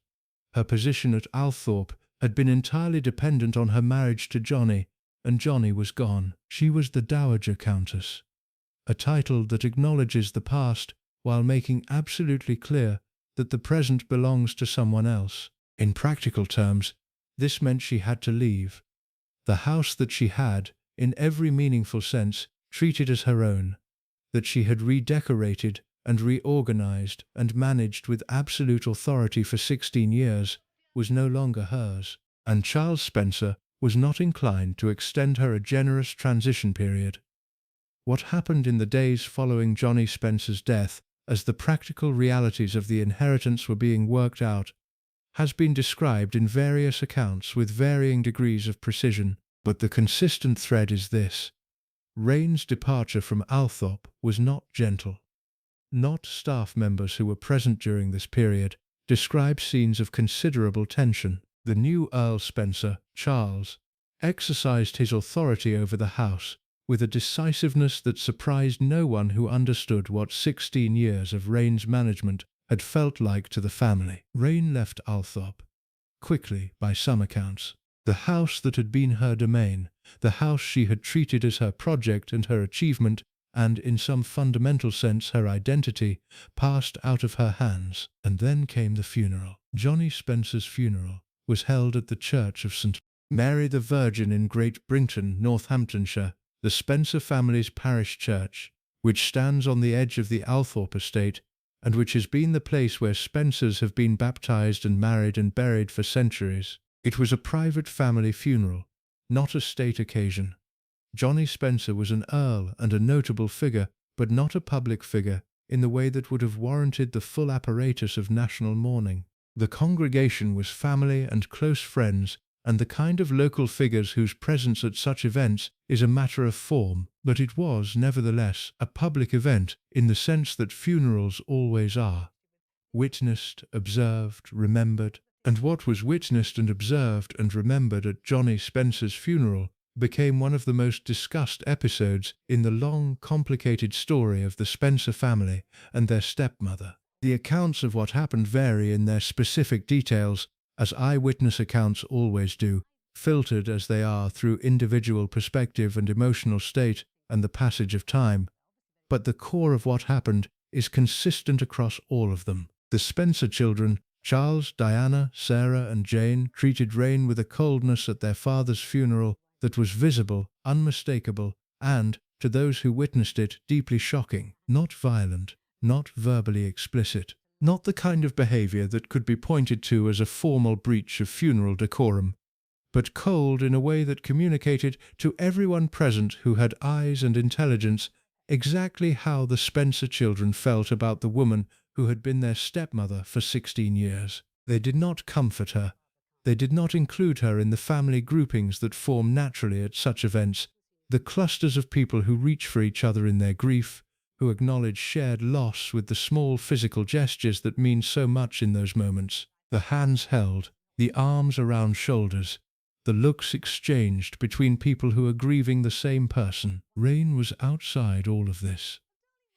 Her position at Althorp had been entirely dependent on her marriage to Johnny, and Johnny was gone. She was the Dowager Countess, a title that acknowledges the past while making absolutely clear that the present belongs to someone else. In practical terms, this meant she had to leave the house that she had, in every meaningful sense, treated as her own, that she had redecorated and reorganized and managed with absolute authority for 16 years, was no longer hers, and Charles Spencer was not inclined to extend her a generous transition period. What happened in the days following Johnny Spencer's death, as the practical realities of the inheritance were being worked out, has been described in various accounts with varying degrees of precision, but the consistent thread is this: Raine's departure from Althorp was not gentle. Not staff members who were present during this period describe scenes of considerable tension. The new Earl Spencer, Charles, exercised his authority over the house with a decisiveness that surprised no one who understood what 16 years of Raine's management had felt like to the family. Raine left Althorp quickly, by some accounts. The house that had been her domain, the house she had treated as her project and her achievement, and in some fundamental sense her identity, passed out of her hands. And then came the funeral. Johnny Spencer's funeral was held at the Church of St. Mary the Virgin in Great Brington, Northamptonshire, the Spencer family's parish church, which stands on the edge of the Althorp estate, and which has been the place where Spencers have been baptized and married and buried for centuries. It was a private family funeral, not a state occasion. Johnny Spencer was an earl and a notable figure, but not a public figure, in the way that would have warranted the full apparatus of national mourning. The congregation was family and close friends, and the kind of local figures whose presence at such events is a matter of form, but it was, nevertheless, a public event, in the sense that funerals always are. Witnessed, observed, remembered, and what was witnessed and observed and remembered at Johnny Spencer's funeral became one of the most discussed episodes in the long, complicated story of the Spencer family and their stepmother. The accounts of what happened vary in their specific details, as eyewitness accounts always do, filtered as they are through individual perspective and emotional state and the passage of time. But the core of what happened is consistent across all of them. The Spencer children, Charles, Diana, Sarah, and Jane, treated Raine with a coldness at their father's funeral that was visible, unmistakable, and, to those who witnessed it, deeply shocking. Not violent, not verbally explicit, not the kind of behavior that could be pointed to as a formal breach of funeral decorum, but cold in a way that communicated to everyone present who had eyes and intelligence exactly how the Spencer children felt about the woman who had been their stepmother for 16 years. They did not comfort her. They did not include her in the family groupings that form naturally at such events, the clusters of people who reach for each other in their grief, who acknowledge shared loss with the small physical gestures that mean so much in those moments. The hands held, the arms around shoulders, the looks exchanged between people who are grieving the same person. Raine was outside all of this.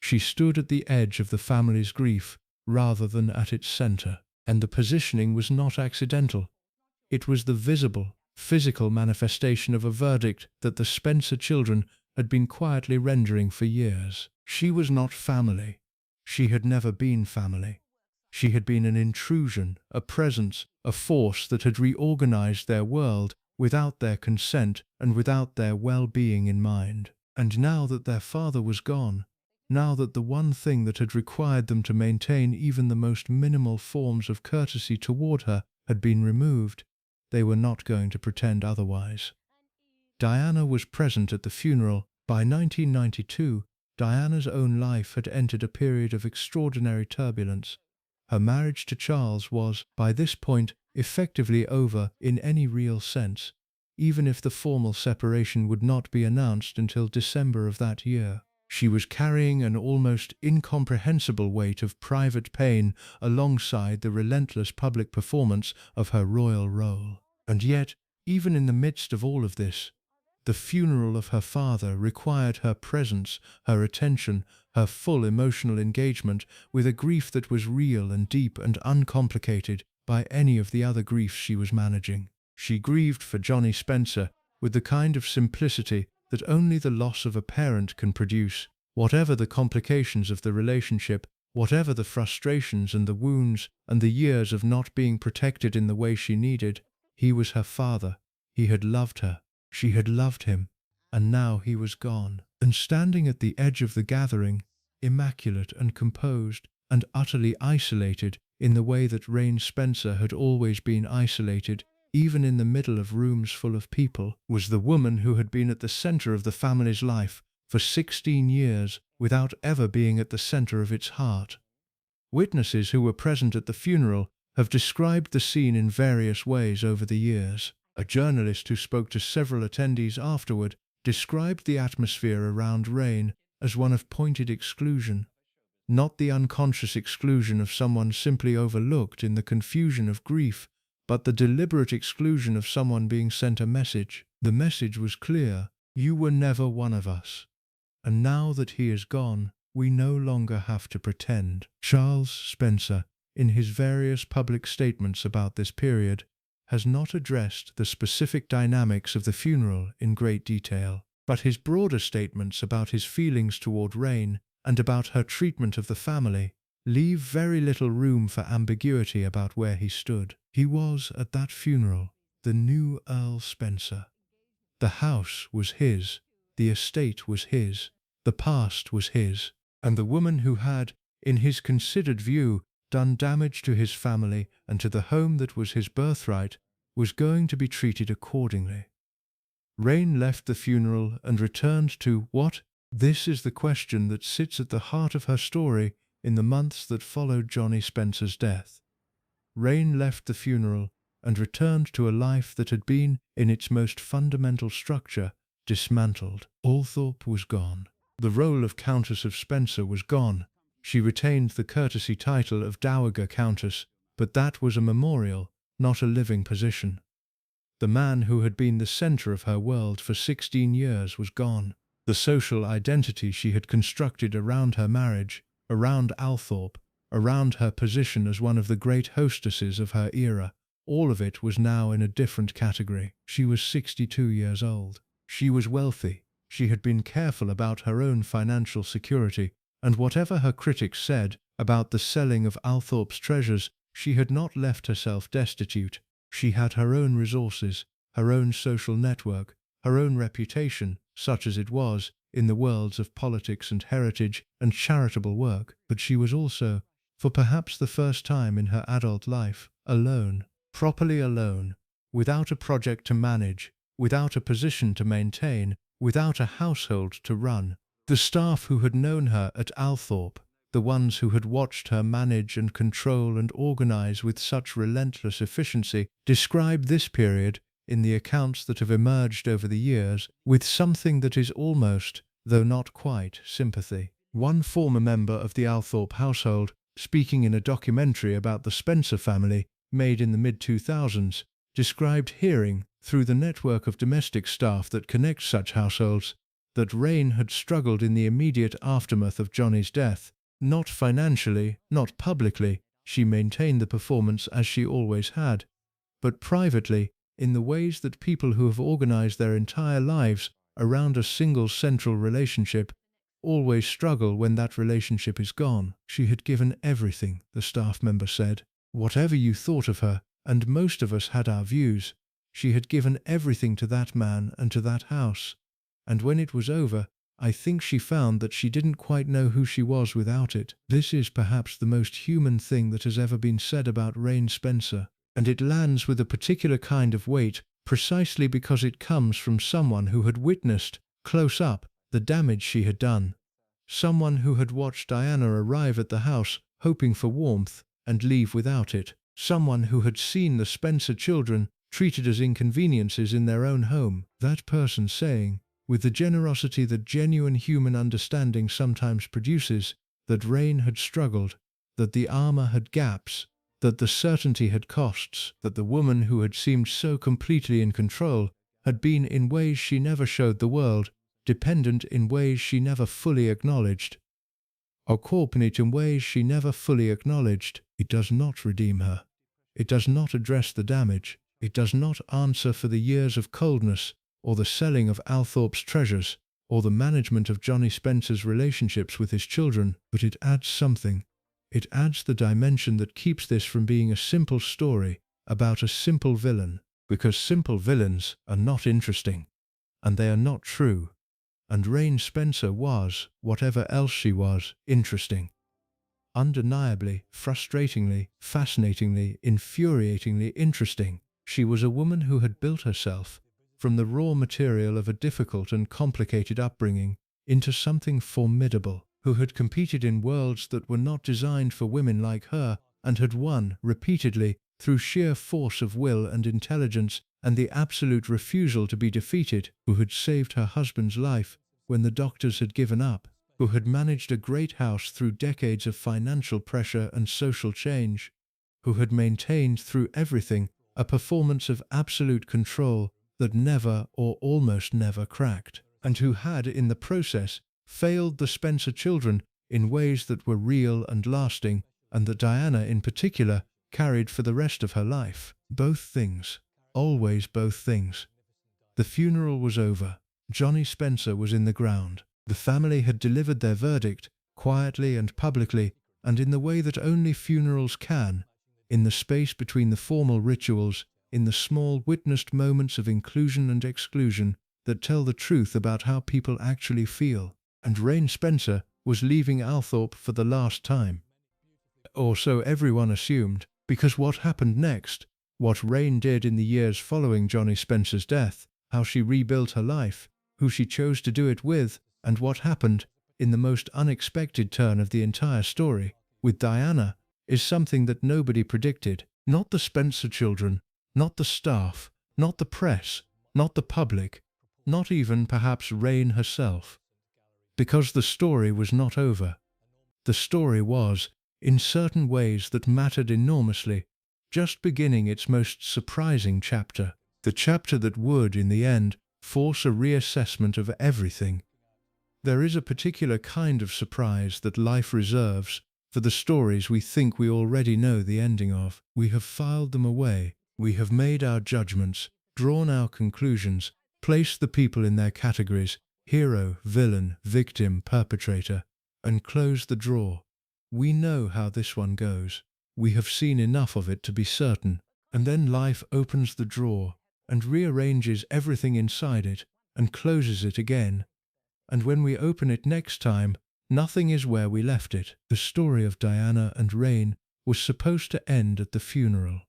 She stood at the edge of the family's grief rather than at its center, and the positioning was not accidental. It was the visible, physical manifestation of a verdict that the Spencer children had been quietly rendering for years. She was not family. She had never been family. She had been an intrusion, a presence, a force that had reorganized their world without their consent and without their well-being in mind. And now that their father was gone, now that the one thing that had required them to maintain even the most minimal forms of courtesy toward her had been removed, they were not going to pretend otherwise. Diana was present at the funeral. By 1992, Diana's own life had entered a period of extraordinary turbulence. Her marriage to Charles was, by this point, effectively over in any real sense, even if the formal separation would not be announced until December of that year. She was carrying an almost incomprehensible weight of private pain alongside the relentless public performance of her royal role. And yet, even in the midst of all of this, the funeral of her father required her presence, her attention, her full emotional engagement with a grief that was real and deep and uncomplicated by any of the other griefs she was managing. She grieved for Johnny Spencer with the kind of simplicity that only the loss of a parent can produce. Whatever the complications of the relationship, Whatever the frustrations and the wounds and the years of not being protected in the way she needed, he was her father. He had loved her. She had loved him. And now he was gone. And standing at the edge of the gathering, immaculate and composed and utterly isolated in the way that Raine Spencer had always been isolated, even in the middle of rooms full of people, was the woman who had been at the center of the family's life for 16 years without ever being at the center of its heart. Witnesses who were present at the funeral have described the scene in various ways over the years. A journalist who spoke to several attendees afterward described the atmosphere around Raine as one of pointed exclusion, not the unconscious exclusion of someone simply overlooked in the confusion of grief, but the deliberate exclusion of someone being sent a message. The message was clear: you were never one of us. And now that he is gone, we no longer have to pretend. Charles Spencer, in his various public statements about this period, has not addressed the specific dynamics of the funeral in great detail, but his broader statements about his feelings toward Raine and about her treatment of the family leave very little room for ambiguity about where he stood. He was, at that funeral, the new Earl Spencer. The house was his, the estate was his, the past was his, and the woman who had, in his considered view, done damage to his family and to the home that was his birthright, was going to be treated accordingly. Raine left the funeral and returned to what? This is the question that sits at the heart of her story in the months that followed Johnny Spencer's death. Raine left the funeral and returned to a life that had been, in its most fundamental structure, dismantled. Althorp was gone. The role of Countess of Spencer was gone. She retained the courtesy title of Dowager Countess, but that was a memorial, not a living position. The man who had been the center of her world for 16 years was gone. The social identity she had constructed around her marriage, around Althorp, around her position as one of the great hostesses of her era, all of it was now in a different category. She was 62 years old. She was wealthy. She had been careful about her own financial security, and whatever her critics said about the selling of Althorp's treasures, she had not left herself destitute. She had her own resources, her own social network, her own reputation, such as it was, in the worlds of politics and heritage and charitable work. But she was also, for perhaps the first time in her adult life, alone, properly alone, without a project to manage, without a position to maintain, without a household to run. The staff who had known her at Althorp, the ones who had watched her manage and control and organize with such relentless efficiency, describe this period, in the accounts that have emerged over the years, with something that is almost, though not quite, sympathy. One former member of the Althorp household, speaking in a documentary about the Spencer family, made in the mid-2000s, described hearing, through the network of domestic staff that connects such households, that Raine had struggled in the immediate aftermath of Johnny's death. Not financially, not publicly, she maintained the performance as she always had, but privately, in the ways that people who have organized their entire lives around a single central relationship always struggle when that relationship is gone. She had given everything, the staff member said. Whatever you thought of her, and most of us had our views, she had given everything to that man and to that house. And when it was over, I think she found that she didn't quite know who she was without it. This is perhaps the most human thing that has ever been said about Raine Spencer, and it lands with a particular kind of weight precisely because it comes from someone who had witnessed, close up, the damage she had done. Someone who had watched Diana arrive at the house, hoping for warmth, and leave without it. Someone who had seen the Spencer children treated as inconveniences in their own home. That person saying, with the generosity that genuine human understanding sometimes produces, that Raine had struggled, that the armor had gaps, that the certainty had costs, that the woman who had seemed so completely in control had been in ways she never showed the world, dependent in ways she never fully acknowledged, or corporate in ways she never fully acknowledged. It does not redeem her. It does not address the damage. It does not answer for the years of coldness, or the selling of Althorp's treasures, or the management of Johnny Spencer's relationships with his children, but it adds something. It adds the dimension that keeps this from being a simple story about a simple villain, because simple villains are not interesting, and they are not true, and Raine Spencer was, whatever else she was, interesting. Undeniably, frustratingly, fascinatingly, infuriatingly interesting. She was a woman who had built herself, from the raw material of a difficult and complicated upbringing, into something formidable, who had competed in worlds that were not designed for women like her, and had won, repeatedly, through sheer force of will and intelligence and the absolute refusal to be defeated, who had saved her husband's life when the doctors had given up, who had managed a great house through decades of financial pressure and social change, who had maintained through everything a performance of absolute control that never or almost never cracked, and who had, in the process, failed the Spencer children in ways that were real and lasting, and that Diana in particular carried for the rest of her life. Both things. Always both things. The funeral was over. Johnny Spencer was in the ground. The family had delivered their verdict, quietly and publicly, and in the way that only funerals can, in the space between the formal rituals, in the small witnessed moments of inclusion and exclusion that tell the truth about how people actually feel. And Raine Spencer was leaving Althorp for the last time. Or so everyone assumed, because what happened next, what Raine did in the years following Johnny Spencer's death, how she rebuilt her life, who she chose to do it with, and what happened, in the most unexpected turn of the entire story, with Diana, is something that nobody predicted. Not the Spencer children, not the staff, not the press, not the public, not even perhaps Raine herself. Because the story was not over. The story was, in certain ways that mattered enormously, just beginning its most surprising chapter. The chapter that would, in the end, force a reassessment of everything. There is a particular kind of surprise that life reserves for the stories we think we already know the ending of. We have filed them away. We have made our judgments, drawn our conclusions, placed the people in their categories, hero, villain, victim, perpetrator, and closed the drawer. We know how this one goes. We have seen enough of it to be certain. And then life opens the drawer and rearranges everything inside it and closes it again. And when we open it next time, nothing is where we left it. The story of Diana and Raine was supposed to end at the funeral,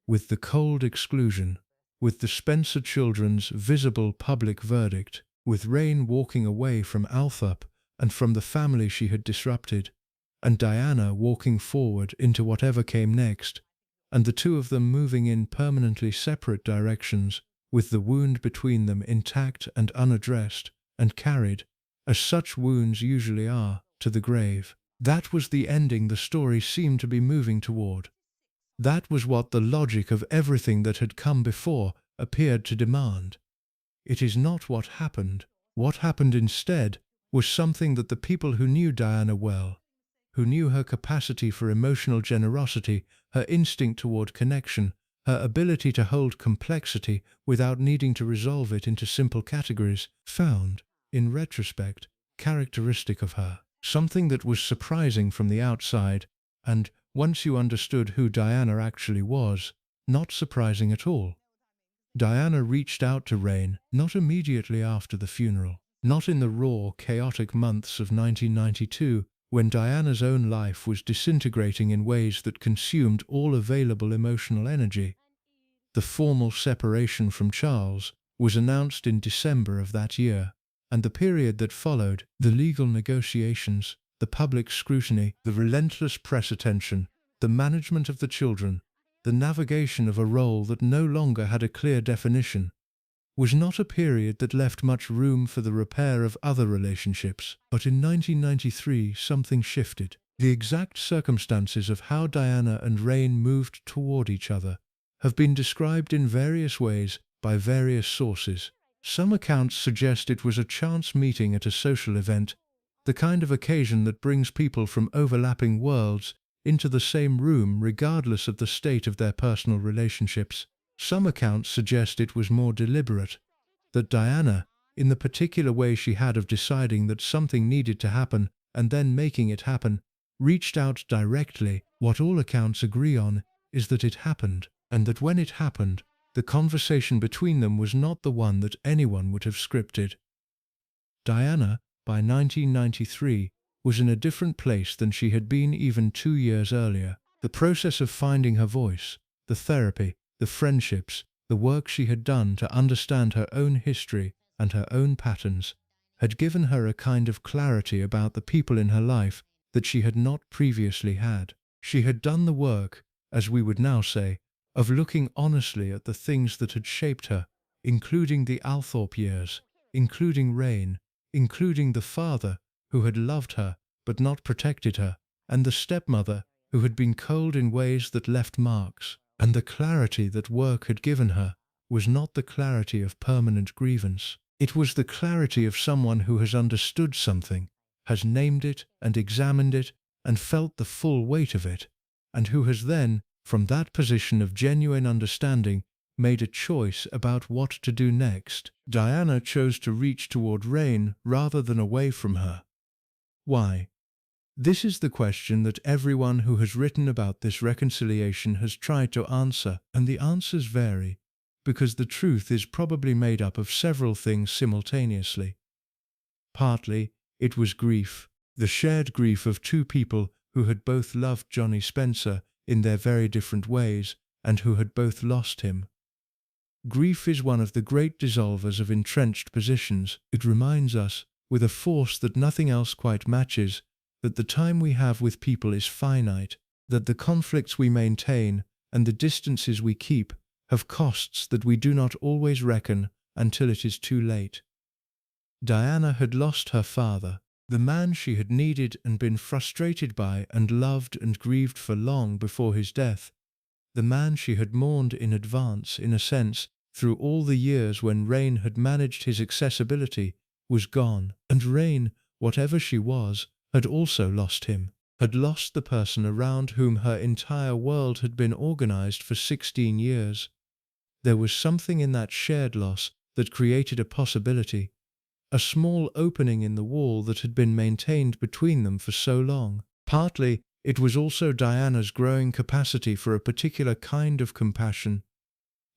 with the cold exclusion, with the Spencer children's visible public verdict, with Raine walking away from Althorp and from the family she had disrupted, and Diana walking forward into whatever came next, and the two of them moving in permanently separate directions, with the wound between them intact and unaddressed, and carried, as such wounds usually are, to the grave. That was the ending the story seemed to be moving toward. That was what the logic of everything that had come before appeared to demand. It is not what happened. What happened instead was something that the people who knew Diana well, who knew her capacity for emotional generosity, her instinct toward connection, her ability to hold complexity without needing to resolve it into simple categories, found, in retrospect, characteristic of her. Something that was surprising from the outside, and, once you understood who Diana actually was, not surprising at all. Diana reached out to Raine, not immediately after the funeral, not in the raw, chaotic months of 1992, when Diana's own life was disintegrating in ways that consumed all available emotional energy. The formal separation from Charles was announced in December of that year, and the period that followed, the legal negotiations, the public scrutiny, the relentless press attention, the management of the children, the navigation of a role that no longer had a clear definition, was not a period that left much room for the repair of other relationships. But in 1993 something shifted. The exact circumstances of how Diana and Raine moved toward each other have been described in various ways by various sources. Some accounts suggest it was a chance meeting at a social event, the kind of occasion that brings people from overlapping worlds into the same room regardless of the state of their personal relationships. Some accounts suggest it was more deliberate, that Diana, in the particular way she had of deciding that something needed to happen and then making it happen, reached out directly. What all accounts agree on is that it happened, and that when it happened, the conversation between them was not the one that anyone would have scripted. Diana, by 1993, was in a different place than she had been even 2 years earlier. The process of finding her voice, the therapy, the friendships, the work she had done to understand her own history and her own patterns, had given her a kind of clarity about the people in her life that she had not previously had. She had done the work, as we would now say, of looking honestly at the things that had shaped her, including the Althorp years, including Raine, including the father who had loved her but not protected her, and the stepmother who had been cold in ways that left marks. And the clarity that work had given her was not the clarity of permanent grievance. It was the clarity of someone who has understood something, has named it and examined it and felt the full weight of it, and who has then, from that position of genuine understanding, made a choice about what to do next. Diana chose to reach toward Raine rather than away from her. Why? This is the question that everyone who has written about this reconciliation has tried to answer, and the answers vary, because the truth is probably made up of several things simultaneously. Partly, it was grief, the shared grief of two people who had both loved Johnny Spencer in their very different ways, and who had both lost him. Grief is one of the great dissolvers of entrenched positions. It reminds us, with a force that nothing else quite matches, that the time we have with people is finite, that the conflicts we maintain and the distances we keep have costs that we do not always reckon until it is too late. Diana had lost her father, the man she had needed and been frustrated by and loved and grieved for long before his death, the man she had mourned in advance, in a sense, through all the years when Raine had managed his accessibility, was gone, and Raine, whatever she was, had also lost him, had lost the person around whom her entire world had been organized for 16 years. There was something in that shared loss that created a possibility, a small opening in the wall that had been maintained between them for so long. Partly, it was also Diana's growing capacity for a particular kind of compassion,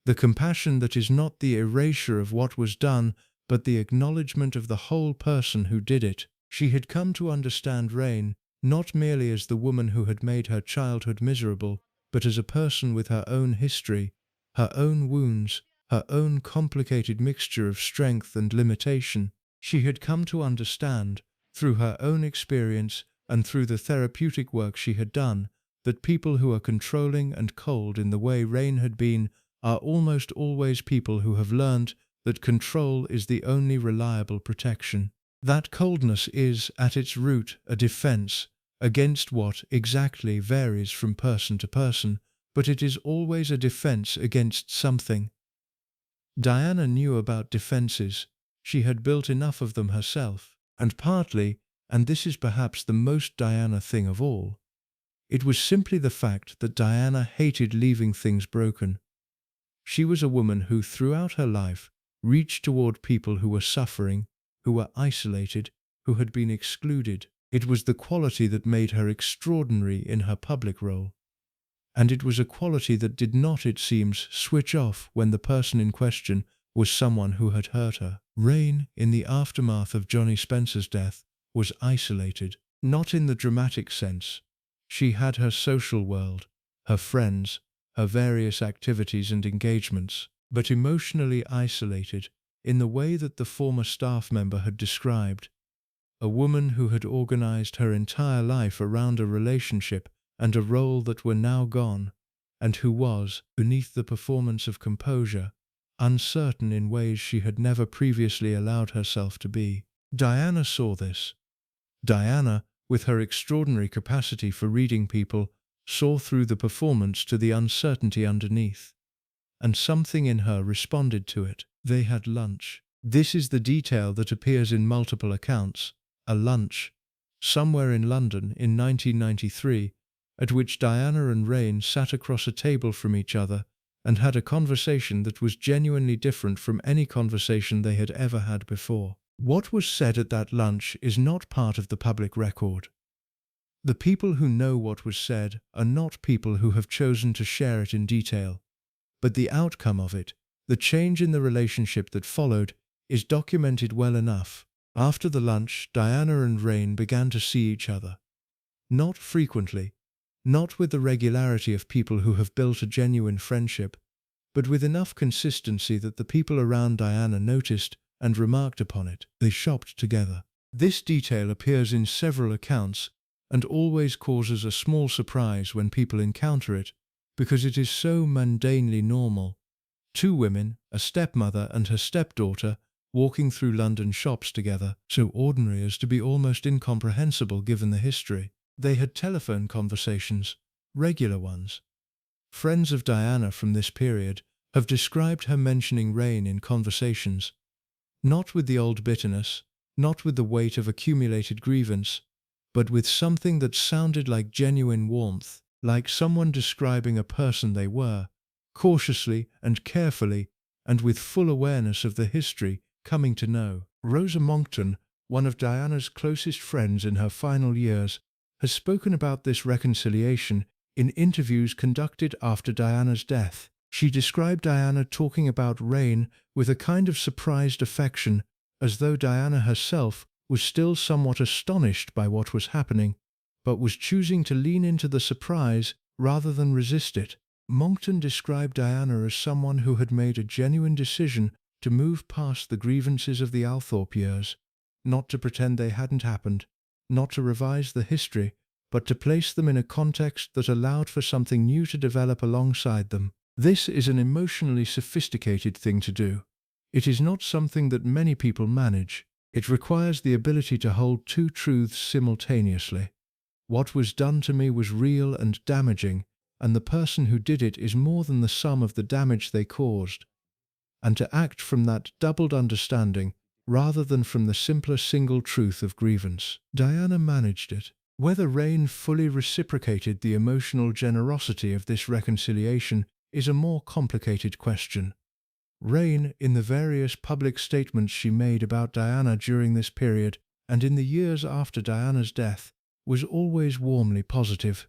the compassion that is not the erasure of what was done, but the acknowledgement of the whole person who did it. She had come to understand Raine not merely as the woman who had made her childhood miserable, but as a person with her own history, her own wounds, her own complicated mixture of strength and limitation. She had come to understand, through her own experience and through the therapeutic work she had done, that people who are controlling and cold in the way Raine had been are almost always people who have learned that control is the only reliable protection. That coldness is, at its root, a defense against what exactly varies from person to person, but it is always a defense against something. Diana knew about defenses. She had built enough of them herself, and partly, and this is perhaps the most Diana thing of all, it was simply the fact that Diana hated leaving things broken. She was a woman who, throughout her life, reached toward people who were suffering, who were isolated, who had been excluded. It was the quality that made her extraordinary in her public role. And it was a quality that did not, it seems, switch off when the person in question was someone who had hurt her. Raine, in the aftermath of Johnny Spencer's death, was isolated, not in the dramatic sense. She had her social world, her friends, her various activities and engagements, but emotionally isolated, in the way that the former staff member had described. A woman who had organized her entire life around a relationship and a role that were now gone, and who was, beneath the performance of composure, uncertain in ways she had never previously allowed herself to be. Diana saw this. Diana, with her extraordinary capacity for reading people, saw through the performance to the uncertainty underneath. And something in her responded to it. They had lunch. This is the detail that appears in multiple accounts. A lunch, somewhere in London in 1993, at which Diana and Raine sat across a table from each other and had a conversation that was genuinely different from any conversation they had ever had before. What was said at that lunch is not part of the public record. The people who know what was said are not people who have chosen to share it in detail. But the outcome of it, the change in the relationship that followed, is documented well enough. After the lunch, Diana and Raine began to see each other. Not frequently, not with the regularity of people who have built a genuine friendship, but with enough consistency that the people around Diana noticed and remarked upon it. They shopped together. This detail appears in several accounts and always causes a small surprise when people encounter it, because it is so mundanely normal. Two women, a stepmother and her stepdaughter, walking through London shops together, so ordinary as to be almost incomprehensible given the history. They had telephone conversations, regular ones. Friends of Diana from this period have described her mentioning Raine in conversations, not with the old bitterness, not with the weight of accumulated grievance, but with something that sounded like genuine warmth, like someone describing a person they were, cautiously and carefully, and with full awareness of the history, coming to know. Rosa Monckton, one of Diana's closest friends in her final years, has spoken about this reconciliation in interviews conducted after Diana's death. She described Diana talking about Raine with a kind of surprised affection, as though Diana herself was still somewhat astonished by what was happening, but was choosing to lean into the surprise rather than resist it. Monckton described Diana as someone who had made a genuine decision to move past the grievances of the Althorp years, not to pretend they hadn't happened, not to revise the history, but to place them in a context that allowed for something new to develop alongside them. This is an emotionally sophisticated thing to do. It is not something that many people manage. It requires the ability to hold two truths simultaneously. What was done to me was real and damaging, and the person who did it is more than the sum of the damage they caused. And to act from that doubled understanding, rather than from the simpler single truth of grievance. Diana managed it. Whether Raine fully reciprocated the emotional generosity of this reconciliation is a more complicated question. Raine, in the various public statements she made about Diana during this period and in the years after Diana's death, was always warmly positive.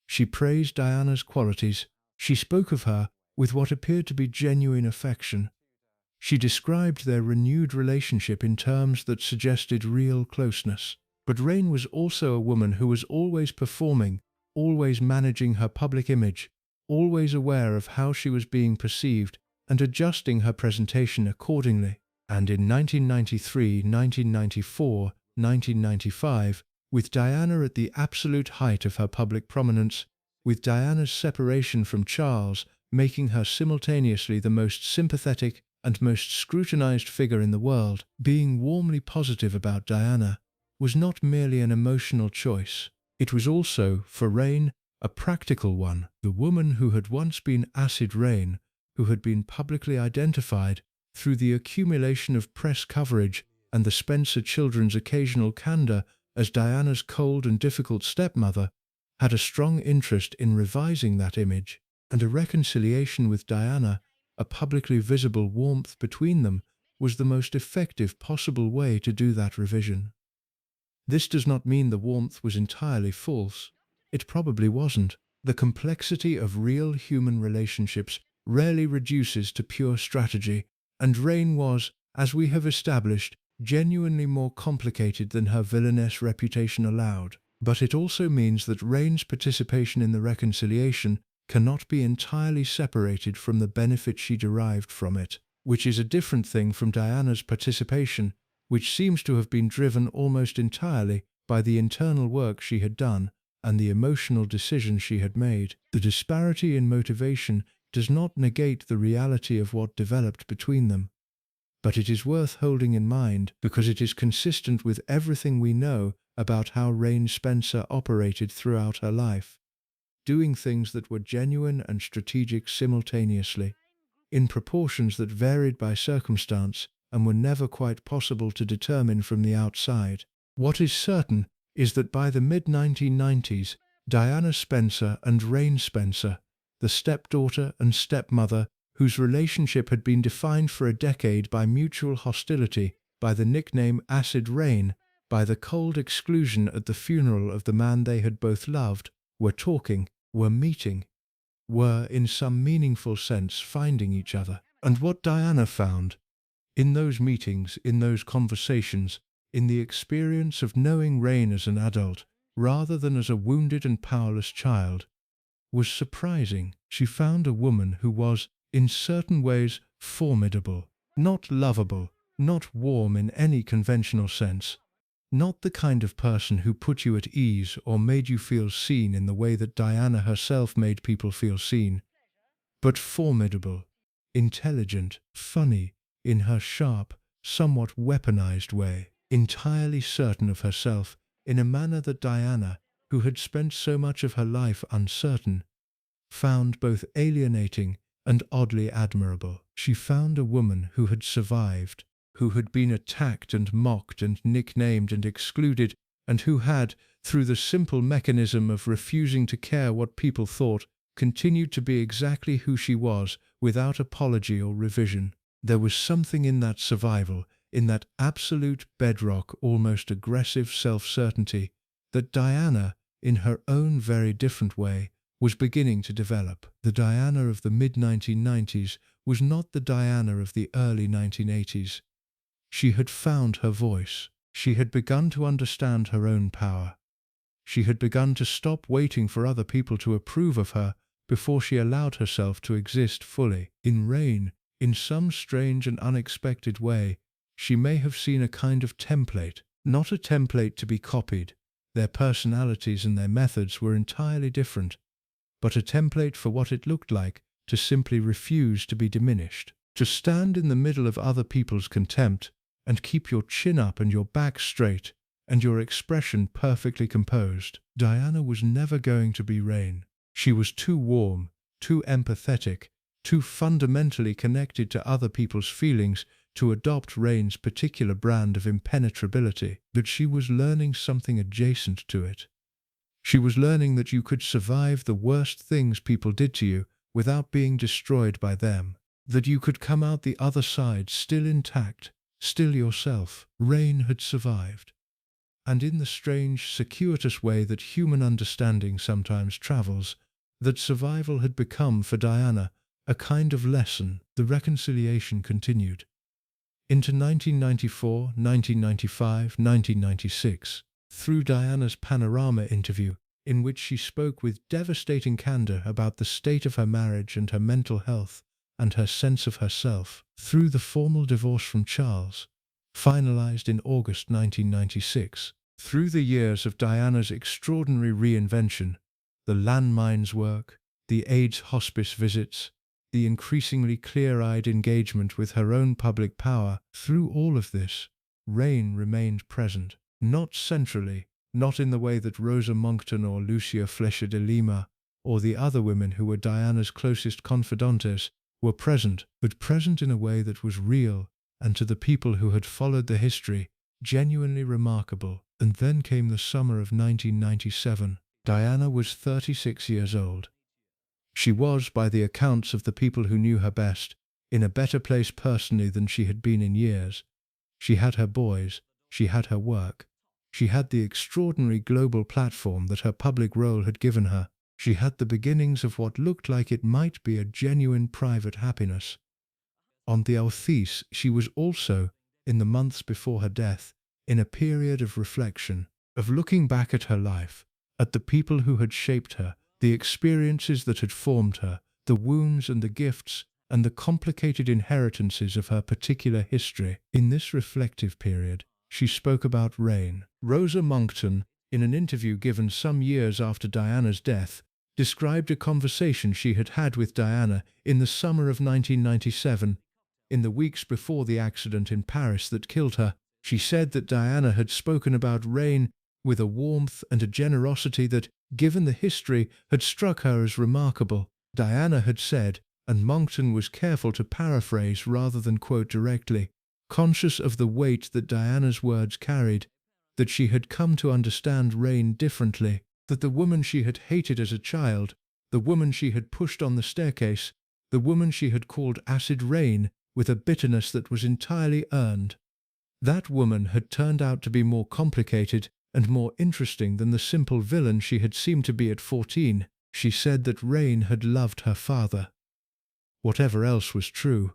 She praised Diana's qualities. She spoke of her with what appeared to be genuine affection. She described their renewed relationship in terms that suggested real closeness. But Raine was also a woman who was always performing, always managing her public image, always aware of how she was being perceived and adjusting her presentation accordingly. And in 1993, 1994, 1995, with Diana at the absolute height of her public prominence, with Diana's separation from Charles making her simultaneously the most sympathetic and most scrutinized figure in the world, being warmly positive about Diana was not merely an emotional choice. It was also, for Raine, a practical one. The woman who had once been Acid Raine, who had been publicly identified through the accumulation of press coverage and the Spencer children's occasional candor as Diana's cold and difficult stepmother, had a strong interest in revising that image, and a reconciliation with Diana, a publicly visible warmth between them, was the most effective possible way to do that revision. This does not mean the warmth was entirely false. It probably wasn't. The complexity of real human relationships rarely reduces to pure strategy, and Raine was, as we have established, genuinely more complicated than her villainous reputation allowed. But it also means that Raine's participation in the reconciliation cannot be entirely separated from the benefit she derived from it, which is a different thing from Diana's participation, which seems to have been driven almost entirely by the internal work she had done and the emotional decisions she had made. The disparity in motivation does not negate the reality of what developed between them, but it is worth holding in mind because it is consistent with everything we know about how Raine Spencer operated throughout her life, doing things that were genuine and strategic simultaneously, in proportions that varied by circumstance and were never quite possible to determine from the outside. What is certain is that by the mid-1990s, Diana Spencer and Raine Spencer, the stepdaughter and stepmother whose relationship had been defined for a decade by mutual hostility by the nickname Acid Raine, by the cold exclusion at the funeral of the man they had both loved, were talking, were meeting, were, in some meaningful sense, finding each other. And what Diana found, in those meetings, in those conversations, in the experience of knowing Raine as an adult, rather than as a wounded and powerless child, was surprising. She found a woman who was, in certain ways, formidable, not lovable, not warm in any conventional sense, not the kind of person who put you at ease or made you feel seen in the way that Diana herself made people feel seen, but formidable, intelligent, funny, in her sharp, somewhat weaponized way, entirely certain of herself, in a manner that Diana, who had spent so much of her life uncertain, found both alienating and oddly admirable. She found a woman who had survived, who had been attacked and mocked and nicknamed and excluded, and who had, through the simple mechanism of refusing to care what people thought, continued to be exactly who she was, without apology or revision. There was something in that survival, in that absolute bedrock, almost aggressive self-certainty, that Diana, in her own very different way, was beginning to develop. The Diana of the mid-1990s was not the Diana of the early 1980s. She had found her voice. She had begun to understand her own power. She had begun to stop waiting for other people to approve of her before she allowed herself to exist fully. In Raine, in some strange and unexpected way, she may have seen a kind of template, not a template to be copied. Their personalities and their methods were entirely different, but a template for what it looked like to simply refuse to be diminished, to stand in the middle of other people's contempt and keep your chin up and your back straight and your expression perfectly composed. Diana was never going to be Raine. She was too warm, too empathetic, too fundamentally connected to other people's feelings to adopt Raine's particular brand of impenetrability, but she was learning something adjacent to it. She was learning that you could survive the worst things people did to you without being destroyed by them, that you could come out the other side still intact, still yourself. Raine had survived. And in the strange, circuitous way that human understanding sometimes travels, that survival had become for Diana a kind of lesson. The reconciliation continued into 1994, 1995, 1996, through Diana's Panorama interview, in which she spoke with devastating candor about the state of her marriage and her mental health and her sense of herself, through the formal divorce from Charles, finalized in August 1996, through the years of Diana's extraordinary reinvention, the landmines work, the AIDS hospice visits, the increasingly clear-eyed engagement with her own public power. Through all of this, Raine remained present, not centrally, not in the way that Rosa Monckton or Lucia Flecha de Lima or the other women who were Diana's closest confidantes were present, but present in a way that was real and, to the people who had followed the history, genuinely remarkable. And then came the summer of 1997. Diana was 36 years old. She was, by the accounts of the people who knew her best, in a better place personally than she had been in years. She had her boys, she had her work, she had the extraordinary global platform that her public role had given her, she had the beginnings of what looked like it might be a genuine private happiness. On the Althorp, she was also, in the months before her death, in a period of reflection, of looking back at her life, at the people who had shaped her, the experiences that had formed her, the wounds and the gifts and the complicated inheritances of her particular history. In this reflective period, she spoke about Raine. Rosa Monckton, in an interview given some years after Diana's death, described a conversation she had had with Diana in the summer of 1997, in the weeks before the accident in Paris that killed her. She said that Diana had spoken about Raine with a warmth and a generosity that, given the history, had struck her as remarkable. Diana had said, and Monckton was careful to paraphrase rather than quote directly, conscious of the weight that Diana's words carried, that she had come to understand Raine differently, that the woman she had hated as a child, the woman she had pushed on the staircase, the woman she had called Acid Raine, with a bitterness that was entirely earned, That woman had turned out to be more complicated and more interesting than the simple villain she had seemed to be at 14. She said that Raine had loved her father. Whatever else was true,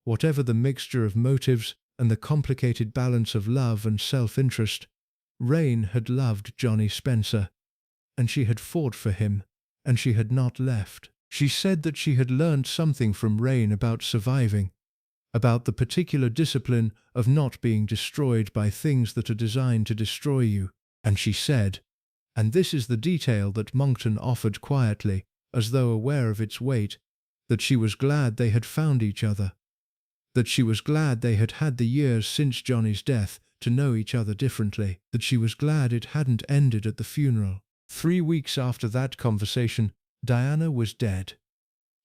whatever the mixture of motives and the complicated balance of love and self-interest, Raine had loved Johnny Spencer, and she had fought for him, and she had not left. She said that she had learned something from Raine about surviving, about the particular discipline of not being destroyed by things that are designed to destroy you. And she said, and this is the detail that Monckton offered quietly, as though aware of its weight, that she was glad they had found each other, that she was glad they had had the years since Johnny's death to know each other differently, that she was glad it hadn't ended at the funeral. 3 weeks after that conversation, Diana was dead.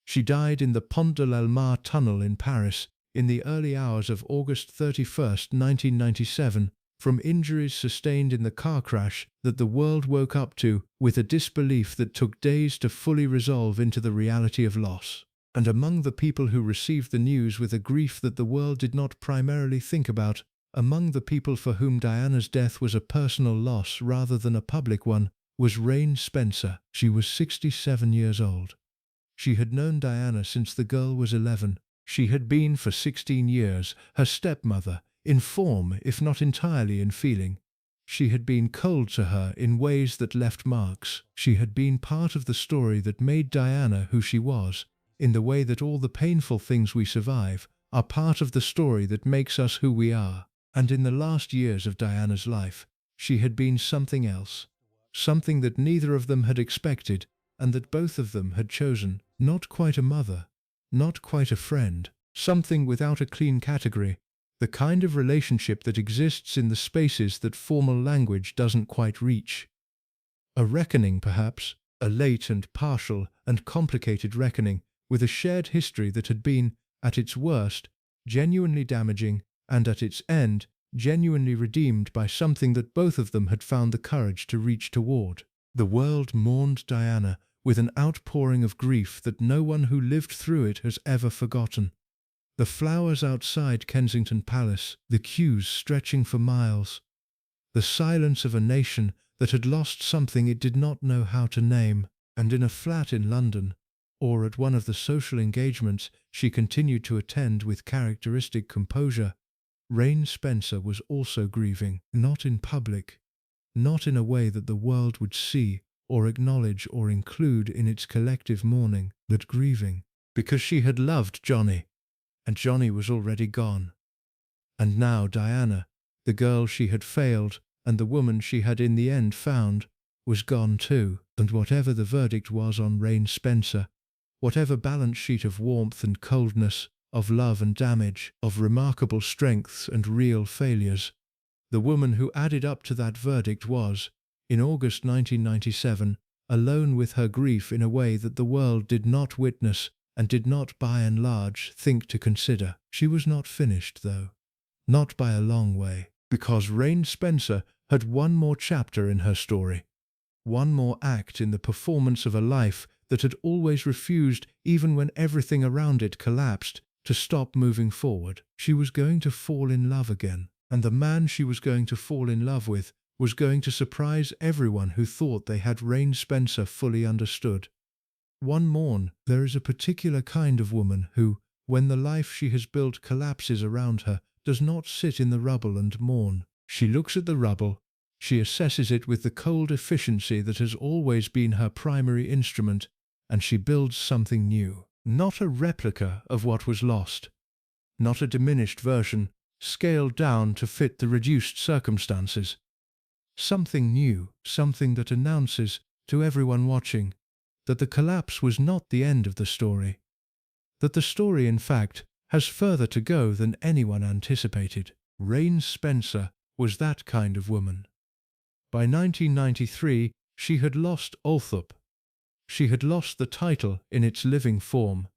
She died in the Pont de l'Almar tunnel in Paris in the early hours of August 31st, 1997, from injuries sustained in the car crash that the world woke up to with a disbelief that took days to fully resolve into the reality of loss. And among the people who received the news with a grief that the world did not primarily think about, among the people for whom Diana's death was a personal loss rather than a public one, was Raine Spencer. She was 67 years old. She had known Diana since the girl was 11. She had been for 16 years her stepmother, in form if not entirely in feeling. She had been cold to her in ways that left marks. She had been part of the story that made Diana who she was, in the way that all the painful things we survive are part of the story that makes us who we are. And in the last years of Diana's life, she had been something else, something that neither of them had expected and that both of them had chosen. Not quite a mother, not quite a friend, something without a clean category, the kind of relationship that exists in the spaces that formal language doesn't quite reach. A reckoning, perhaps, a late and partial and complicated reckoning, with a shared history that had been, at its worst, genuinely damaging, and at its end, genuinely redeemed by something that both of them had found the courage to reach toward. The world mourned Diana with an outpouring of grief that no one who lived through it has ever forgotten. The flowers outside Kensington Palace, the queues stretching for miles, the silence of a nation that had lost something it did not know how to name, and in a flat in London, or at one of the social engagements she continued to attend with characteristic composure, Raine Spencer was also grieving, not in public, not in a way that the world would see or acknowledge or include in its collective mourning, but grieving because she had loved Johnny, and Johnny was already gone. And now Diana, the girl she had failed and the woman she had in the end found, was gone too. And whatever the verdict was on Raine Spencer, whatever balance sheet of warmth and coldness, of love and damage, of remarkable strengths and real failures, the woman who added up to that verdict was, in August 1997, alone with her grief in a way that the world did not witness and did not by and large think to consider. She was not finished, though. Not by a long way, because Raine Spencer had one more chapter in her story, one more act in the performance of a life that had always refused, even when everything around it collapsed, to stop moving forward. She was going to fall in love again, and the man she was going to fall in love with was going to surprise everyone who thought they had Raine Spencer fully understood. One morn, there is a particular kind of woman who, when the life she has built collapses around her, does not sit in the rubble and mourn. She looks at the rubble, she assesses it with the cold efficiency that has always been her primary instrument, and she builds something new. Not a replica of what was lost, not a diminished version, scaled down to fit the reduced circumstances. Something new, something that announces, to everyone watching, that the collapse was not the end of the story, that the story, in fact, has further to go than anyone anticipated. Raine Spencer was that kind of woman. By 1993, she had lost Althorp. She had lost the title in its living form.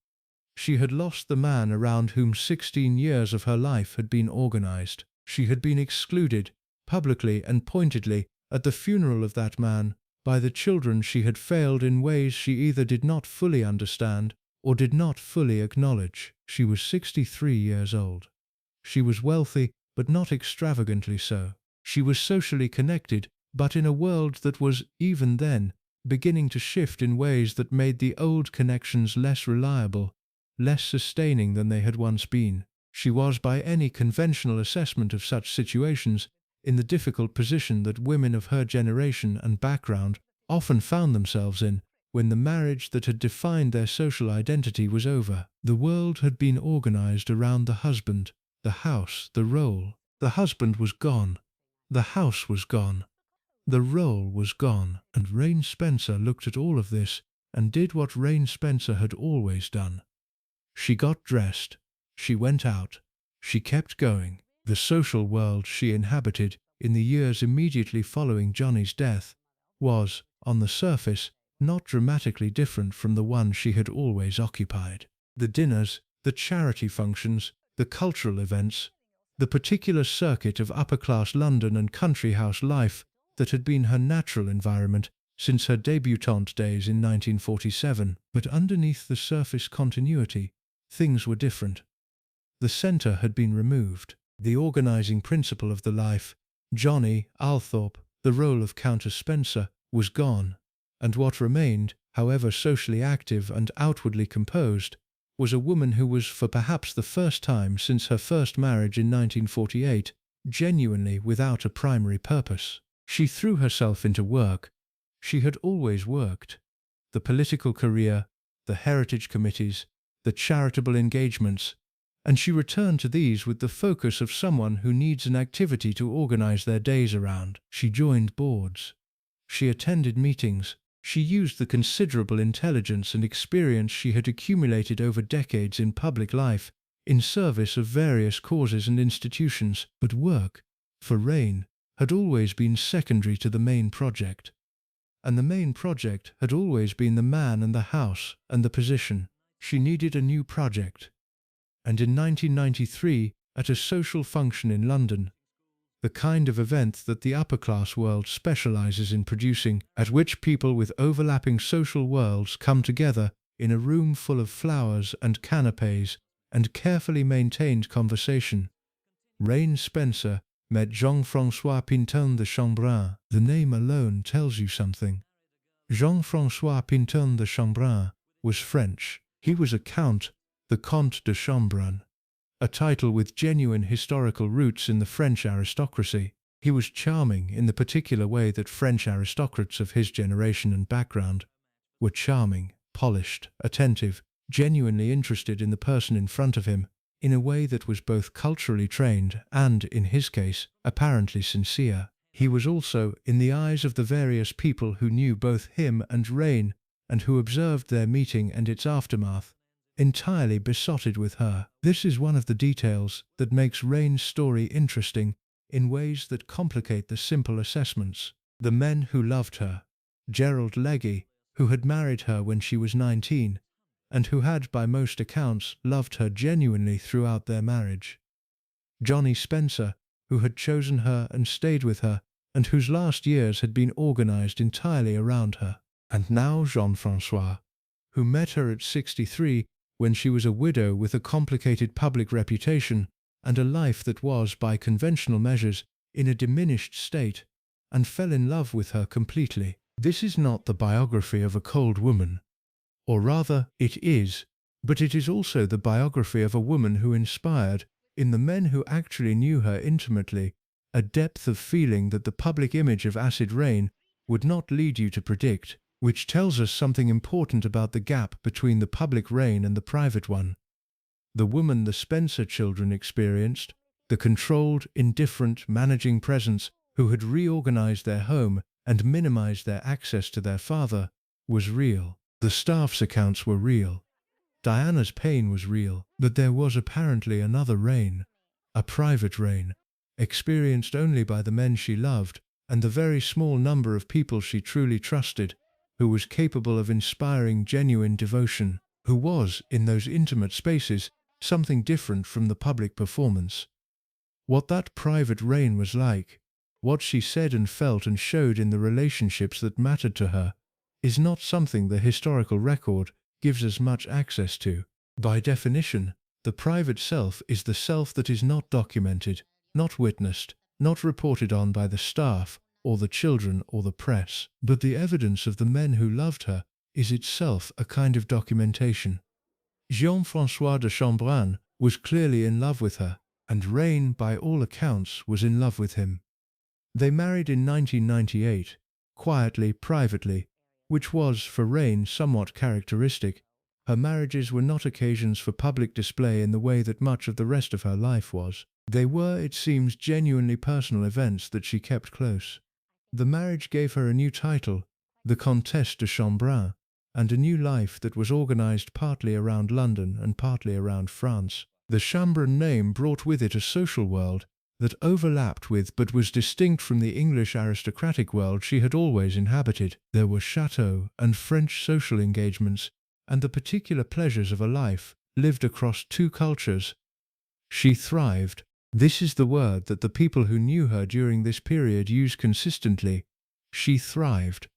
She had lost the man around whom 16 years of her life had been organized. She had been excluded, publicly and pointedly, at the funeral of that man, by the children she had failed in ways she either did not fully understand or did not fully acknowledge. She was 63 years old. She was wealthy but not extravagantly so. She was socially connected, but in a world that was, even then, beginning to shift in ways that made the old connections less reliable, less sustaining than they had once been. She was, by any conventional assessment of such situations, in the difficult position that women of her generation and background often found themselves in when the marriage that had defined their social identity was over. The world had been organized around the husband, the house, the role. The husband was gone. The house was gone. The role was gone. And Raine Spencer looked at all of this and did what Raine Spencer had always done. She got dressed. She went out. She kept going. The social world she inhabited in the years immediately following Johnny's death was, on the surface, not dramatically different from the one she had always occupied. The dinners, the charity functions, the cultural events, the particular circuit of upper-class London and country house life that had been her natural environment since her debutante days in 1947. But underneath the surface continuity, things were different. The centre had been removed. The organising principle of the life, Johnny, Althorp, the role of Countess Spencer, was gone, and what remained, however socially active and outwardly composed, was a woman who was, for perhaps the first time since her first marriage in 1948, genuinely without a primary purpose. She threw herself into work. She had always worked. The political career, the heritage committees, the charitable engagements, and she returned to these with the focus of someone who needs an activity to organize their days around. She joined boards. She attended meetings. She used the considerable intelligence and experience she had accumulated over decades in public life in service of various causes and institutions. But work, for Raine, had always been secondary to the main project. And the main project had always been the man and the house and the position. She needed a new project. And in 1993, at a social function in London, the kind of event that the upper-class world specializes in producing, at which people with overlapping social worlds come together in a room full of flowers and canapés and carefully maintained conversation, Raine Spencer met Jean-François Pinton de Chambrun. The name alone tells you something. Jean-François Pinton de Chambrun was French. He was a count, the Comte de Chambrun, a title with genuine historical roots in the French aristocracy. He was charming in the particular way that French aristocrats of his generation and background were charming, polished, attentive, genuinely interested in the person in front of him, in a way that was both culturally trained and, in his case, apparently sincere. He was also, in the eyes of the various people who knew both him and Raine, and who observed their meeting and its aftermath, entirely besotted with her. This is one of the details that makes Raine's story interesting in ways that complicate the simple assessments. The men who loved her, Gerald Legge, who had married her when she was 19, and who had, by most accounts, loved her genuinely throughout their marriage. Johnny Spencer, who had chosen her and stayed with her, and whose last years had been organized entirely around her. And now Jean-François, who met her at 63, when she was a widow with a complicated public reputation and a life that was, by conventional measures, in a diminished state, and fell in love with her completely. This is not the biography of a cold woman. Or rather, it is, but it is also the biography of a woman who inspired, in the men who actually knew her intimately, a depth of feeling that the public image of Acid Raine would not lead you to predict, which tells us something important about the gap between the public Raine and the private one. The woman the Spencer children experienced, the controlled, indifferent, managing presence who had reorganized their home and minimized their access to their father, was real. The staff's accounts were real. Diana's pain was real, but there was apparently another Raine, a private Raine, experienced only by the men she loved and the very small number of people she truly trusted, who was capable of inspiring genuine devotion, who was, in those intimate spaces, something different from the public performance. What that private Raine was like, what she said and felt and showed in the relationships that mattered to her, is not something the historical record gives us much access to. By definition, the private self is the self that is not documented, not witnessed, not reported on by the staff, or the children, or the press, but the evidence of the men who loved her is itself a kind of documentation. Jean-François de Chambrun was clearly in love with her, and Raine, by all accounts, was in love with him. They married in 1998, quietly, privately, which was, for Raine, somewhat characteristic. Her marriages were not occasions for public display in the way that much of the rest of her life was. They were, it seems, genuinely personal events that she kept close. The marriage gave her a new title, the Comtesse de Chambrun, and a new life that was organized partly around London and partly around France. The Chambrun name brought with it a social world that overlapped with but was distinct from the English aristocratic world she had always inhabited. There were chateaux and French social engagements, and the particular pleasures of a life lived across two cultures. She thrived. This is the word that the people who knew her during this period used consistently. She thrived.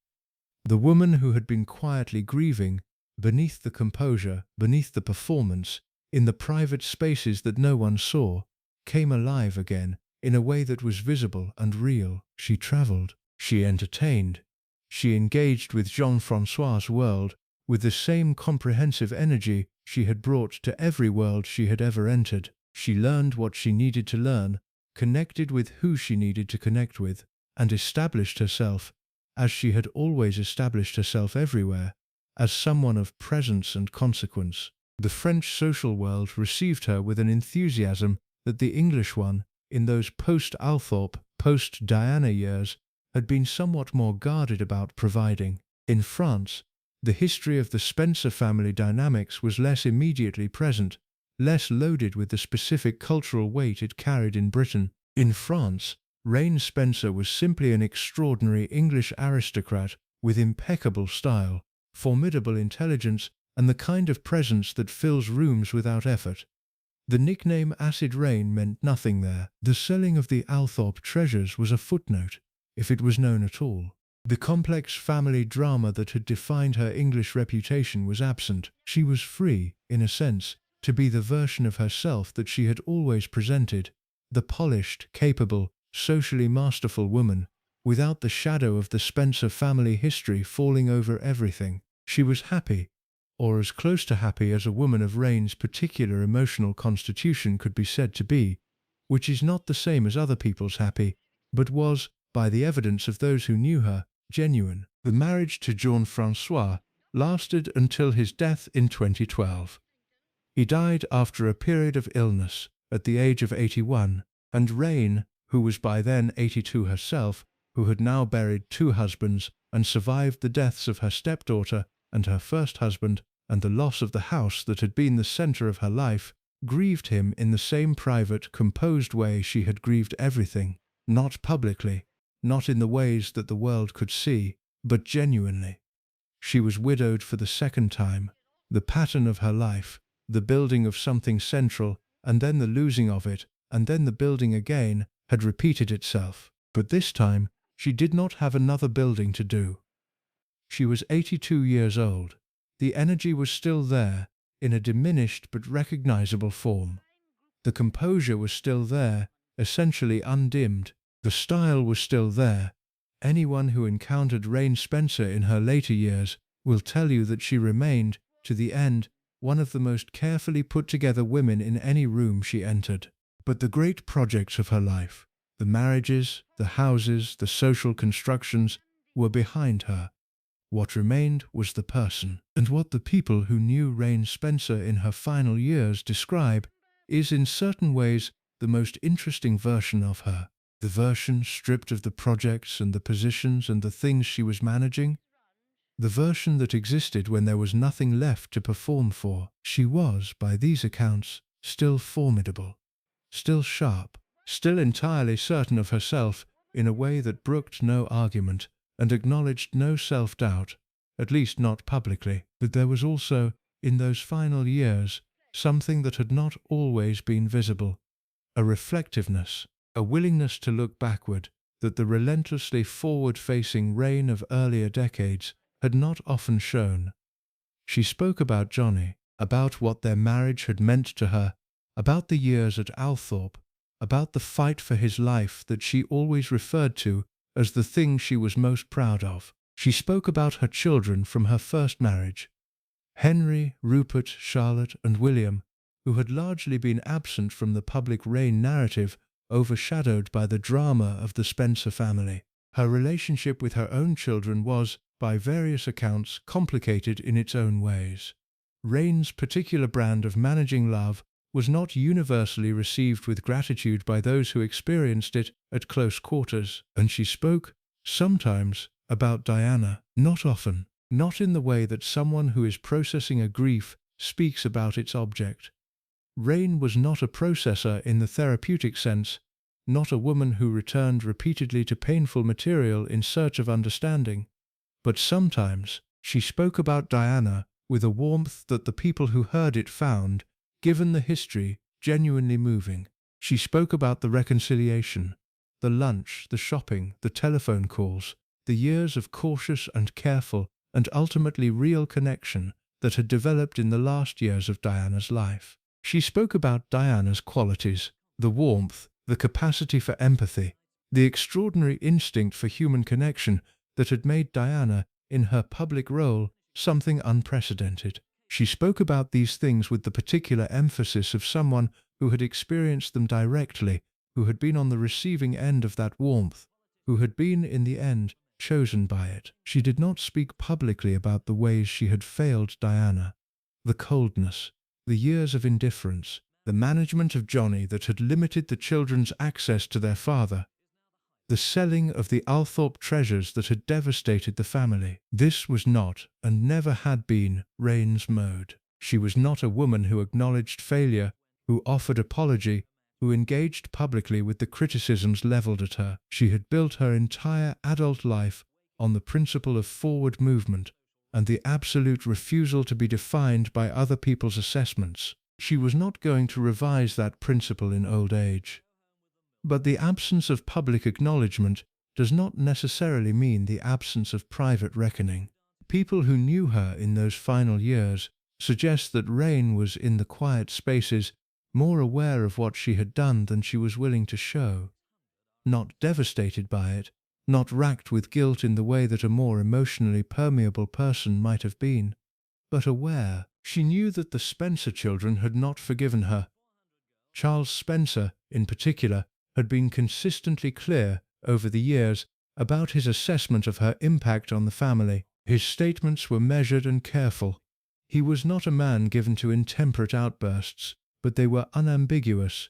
The woman who had been quietly grieving, beneath the composure, beneath the performance, in the private spaces that no one saw, came alive again, in a way that was visible and real. She travelled. She entertained. She engaged with Jean-François's world with the same comprehensive energy she had brought to every world she had ever entered. She learned what she needed to learn, connected with who she needed to connect with, and established herself, as she had always established herself everywhere, as someone of presence and consequence. The French social world received her with an enthusiasm that the English one, in those post-Althorp, post-Diana years, had been somewhat more guarded about providing. In France, the history of the Spencer family dynamics was less immediately present, less loaded with the specific cultural weight it carried in Britain. In France, Raine Spencer was simply an extraordinary English aristocrat with impeccable style, formidable intelligence, and the kind of presence that fills rooms without effort. The nickname Acid Rain meant nothing there. The selling of the Althorp treasures was a footnote, if it was known at all. The complex family drama that had defined her English reputation was absent. She was free, in a sense, to be the version of herself that she had always presented, the polished, capable, socially masterful woman, without the shadow of the Spencer family history falling over everything. She was happy, or as close to happy as a woman of Raine's particular emotional constitution could be said to be, which is not the same as other people's happy, but was, by the evidence of those who knew her, genuine. The marriage to Jean-François lasted until his death in 2012. He died after a period of illness, at the age of 81, and Raine, who was by then 82 herself, who had now buried two husbands and survived the deaths of her stepdaughter and her first husband and the loss of the house that had been the centre of her life, grieved him in the same private, composed way she had grieved everything, not publicly, not in the ways that the world could see, but genuinely. She was widowed for the second time. The pattern of her life, the building of something central, and then the losing of it, and then the building again, had repeated itself. But this time, she did not have another building to do. She was 82 years old. The energy was still there, in a diminished but recognizable form. The composure was still there, essentially undimmed. The style was still there. Anyone who encountered Raine Spencer in her later years will tell you that she remained, to the end, one of the most carefully put-together women in any room she entered. But the great projects of her life, the marriages, the houses, the social constructions, were behind her. What remained was the person. And what the people who knew Raine Spencer in her final years describe is, in certain ways, the most interesting version of her. The version stripped of the projects and the positions and the things she was managing. The version that existed when there was nothing left to perform for. She was, by these accounts, still formidable, still sharp, still entirely certain of herself in a way that brooked no argument and acknowledged no self-doubt, at least not publicly. But there was also, in those final years, something that had not always been visible, a reflectiveness, a willingness to look backward that the relentlessly forward-facing Raine of earlier decades had not often shown. She spoke about Johnny, about what their marriage had meant to her, about the years at Althorp, about the fight for his life that she always referred to as the thing she was most proud of. She spoke about her children from her first marriage, Henry, Rupert, Charlotte, and William, who had largely been absent from the public Raine narrative, overshadowed by the drama of the Spencer family. Her relationship with her own children was, by various accounts, complicated in its own ways. Raine's particular brand of managing love was not universally received with gratitude by those who experienced it at close quarters, and she spoke, sometimes, about Diana, not often, not in the way that someone who is processing a grief speaks about its object. Raine was not a processor in the therapeutic sense, not a woman who returned repeatedly to painful material in search of understanding, but sometimes she spoke about Diana with a warmth that the people who heard it found, given the history, genuinely moving. She spoke about the reconciliation, the lunch, the shopping, the telephone calls, the years of cautious and careful and ultimately real connection that had developed in the last years of Diana's life. She spoke about Diana's qualities, the warmth, the capacity for empathy, the extraordinary instinct for human connection that had made Diana, in her public role, something unprecedented. She spoke about these things with the particular emphasis of someone who had experienced them directly, who had been on the receiving end of that warmth, who had been, in the end, chosen by it. She did not speak publicly about the ways she had failed Diana, the coldness, the years of indifference, the management of Johnny that had limited the children's access to their father, the selling of the Althorp treasures that had devastated the family. This was not, and never had been, Raine's mode. She was not a woman who acknowledged failure, who offered apology, who engaged publicly with the criticisms leveled at her. She had built her entire adult life on the principle of forward movement and the absolute refusal to be defined by other people's assessments. She was not going to revise that principle in old age. But the absence of public acknowledgement does not necessarily mean the absence of private reckoning. People who knew her in those final years suggest that Raine was, in the quiet spaces, more aware of what she had done than she was willing to show. Not devastated by it, not racked with guilt in the way that a more emotionally permeable person might have been, but aware. She knew that the Spencer children had not forgiven her. Charles Spencer, in particular, had been consistently clear, over the years, about his assessment of her impact on the family. His statements were measured and careful. He was not a man given to intemperate outbursts, but they were unambiguous.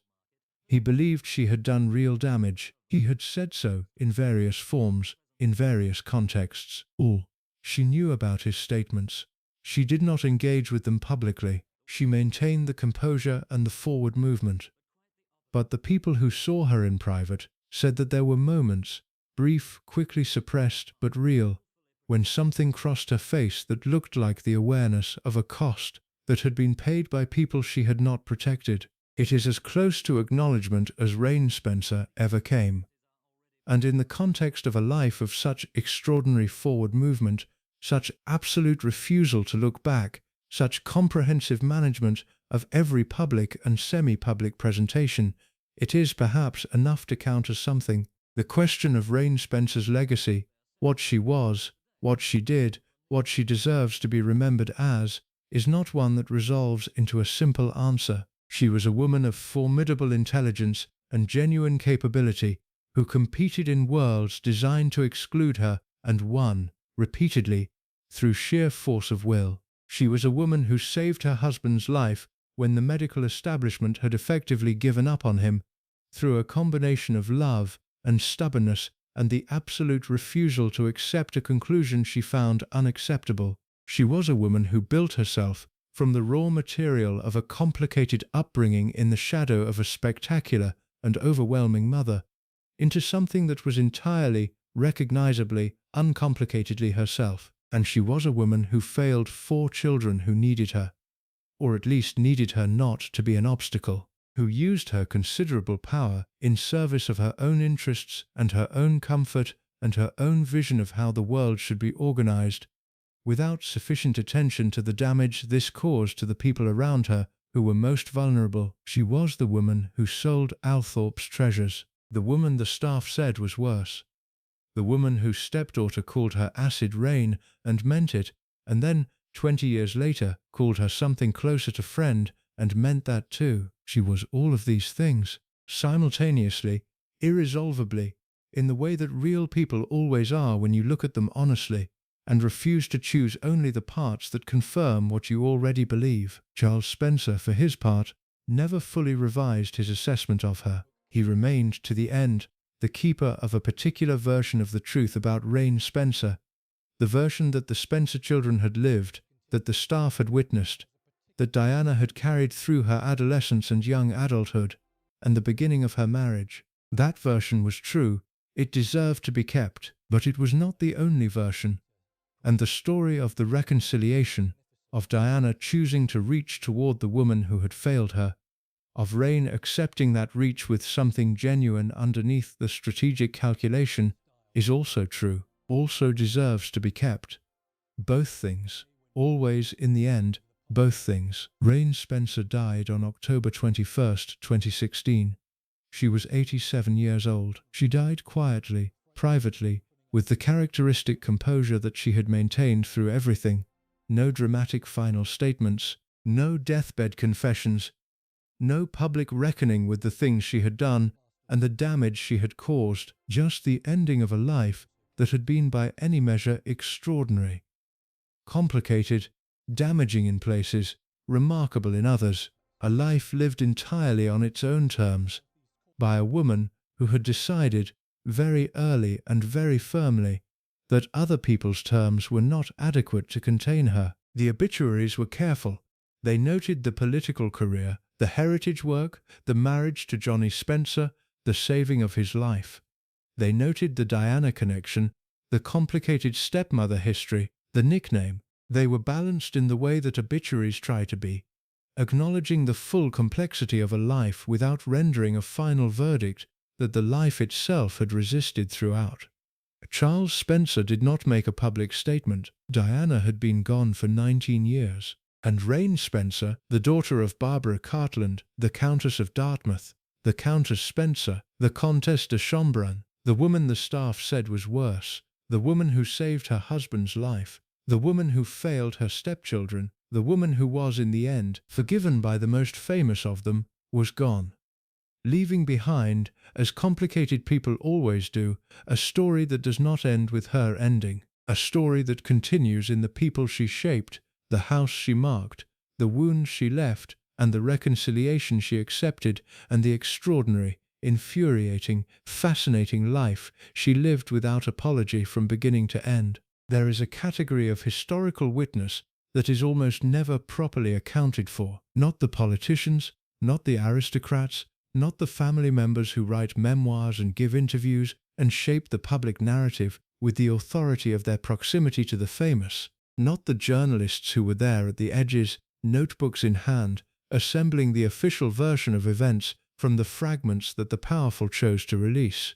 He believed she had done real damage. He had said so, in various forms, in various contexts. All she knew about his statements. She did not engage with them publicly. She maintained the composure and the forward movement. But the people who saw her in private said that there were moments, brief, quickly suppressed, but real, when something crossed her face that looked like the awareness of a cost that had been paid by people she had not protected. It is as close to acknowledgement as Raine Spencer ever came. And in the context of a life of such extraordinary forward movement, such absolute refusal to look back, such comprehensive management of every public and semi-public presentation, it is perhaps enough to count as something. The question of Raine Spencer's legacy, what she was, what she did, what she deserves to be remembered as, is not one that resolves into a simple answer. She was a woman of formidable intelligence and genuine capability, who competed in worlds designed to exclude her and won, repeatedly, through sheer force of will. She was a woman who saved her husband's life when the medical establishment had effectively given up on him, through a combination of love and stubbornness and the absolute refusal to accept a conclusion she found unacceptable. She was a woman who built herself from the raw material of a complicated upbringing in the shadow of a spectacular and overwhelming mother, into something that was entirely, recognizably, uncomplicatedly herself. And she was a woman who failed 4 children who needed her, or at least needed her not to be an obstacle, who used her considerable power in service of her own interests and her own comfort and her own vision of how the world should be organized, without sufficient attention to the damage this caused to the people around her who were most vulnerable. She was the woman who sold Althorp's treasures. The woman the staff said was worse. The woman whose stepdaughter called her acid rain and meant it, and then, 20 years later, called her something closer to friend and meant that too. She was all of these things, simultaneously, irresolvably, in the way that real people always are when you look at them honestly, and refuse to choose only the parts that confirm what you already believe. Charles Spencer, for his part, never fully revised his assessment of her. He remained, to the end, the keeper of a particular version of the truth about Raine Spencer, the version that the Spencer children had lived, that the staff had witnessed, that Diana had carried through her adolescence and young adulthood, and the beginning of her marriage. That version was true, it deserved to be kept, but it was not the only version. And the story of the reconciliation, of Diana choosing to reach toward the woman who had failed her, of Raine accepting that reach with something genuine underneath the strategic calculation, is also true, also deserves to be kept. Both things, always in the end, both things. Raine Spencer died on October 21, 2016. She was 87 years old. She died quietly, privately, with the characteristic composure that she had maintained through everything. No dramatic final statements, no deathbed confessions, no public reckoning with the things she had done and the damage she had caused, just the ending of a life that had been by any measure extraordinary. Complicated, damaging in places, remarkable in others, a life lived entirely on its own terms, by a woman who had decided, very early and very firmly, that other people's terms were not adequate to contain her. The obituaries were careful. They noted the political career, the heritage work, the marriage to Johnny Spencer, the saving of his life. They noted the Diana connection, the complicated stepmother history, the nickname. They were balanced in the way that obituaries try to be, acknowledging the full complexity of a life without rendering a final verdict that the life itself had resisted throughout. Charles Spencer did not make a public statement. Diana had been gone for 19 years. And Raine Spencer, the daughter of Barbara Cartland, the Countess of Dartmouth, the Countess Spencer, the Comtesse de Chambrun, the woman the staff said was worse, the woman who saved her husband's life, the woman who failed her stepchildren, the woman who was in the end forgiven by the most famous of them, was gone, leaving behind, as complicated people always do, a story that does not end with her ending, a story that continues in the people she shaped, the house she marked, the wounds she left, and the reconciliation she accepted, and the extraordinary, infuriating, fascinating life she lived without apology from beginning to end. There is a category of historical witness that is almost never properly accounted for. Not the politicians, not the aristocrats, not the family members who write memoirs and give interviews and shape the public narrative with the authority of their proximity to the famous. Not the journalists who were there at the edges, notebooks in hand, assembling the official version of events from the fragments that the powerful chose to release.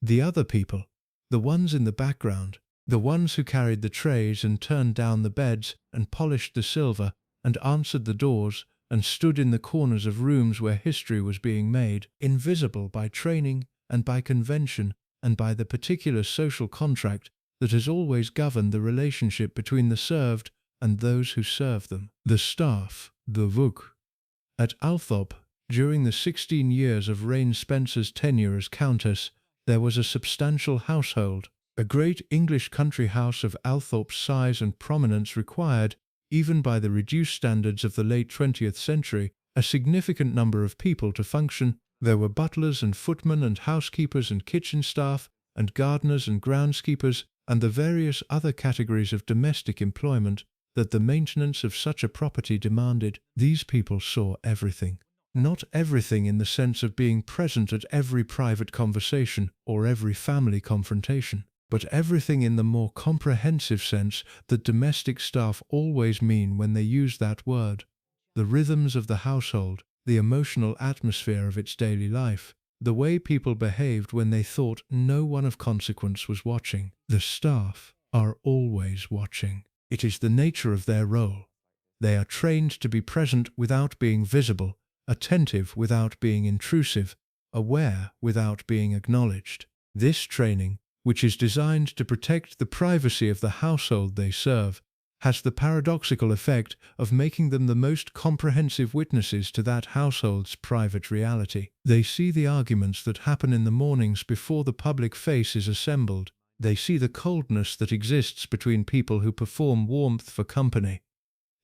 The other people, the ones in the background, the ones who carried the trays and turned down the beds and polished the silver and answered the doors and stood in the corners of rooms where history was being made, invisible by training and by convention and by the particular social contract that has always governed the relationship between the served and those who serve them. The staff, the VUC. At Althorp, during the 16 years of Raine Spencer's tenure as Countess, there was a substantial household. A great English country house of Althorp's size and prominence required, even by the reduced standards of the late 20th century, a significant number of people to function. There were butlers and footmen and housekeepers and kitchen staff and gardeners and groundskeepers and the various other categories of domestic employment that the maintenance of such a property demanded. These people saw everything. Not everything in the sense of being present at every private conversation or every family confrontation, but everything in the more comprehensive sense that domestic staff always mean when they use that word. The rhythms of the household, the emotional atmosphere of its daily life, the way people behaved when they thought no one of consequence was watching. The staff are always watching. It is the nature of their role. They are trained to be present without being visible, attentive without being intrusive, aware without being acknowledged. This training, which is designed to protect the privacy of the household they serve, has the paradoxical effect of making them the most comprehensive witnesses to that household's private reality. They see the arguments that happen in the mornings before the public face is assembled. They see the coldness that exists between people who perform warmth for company.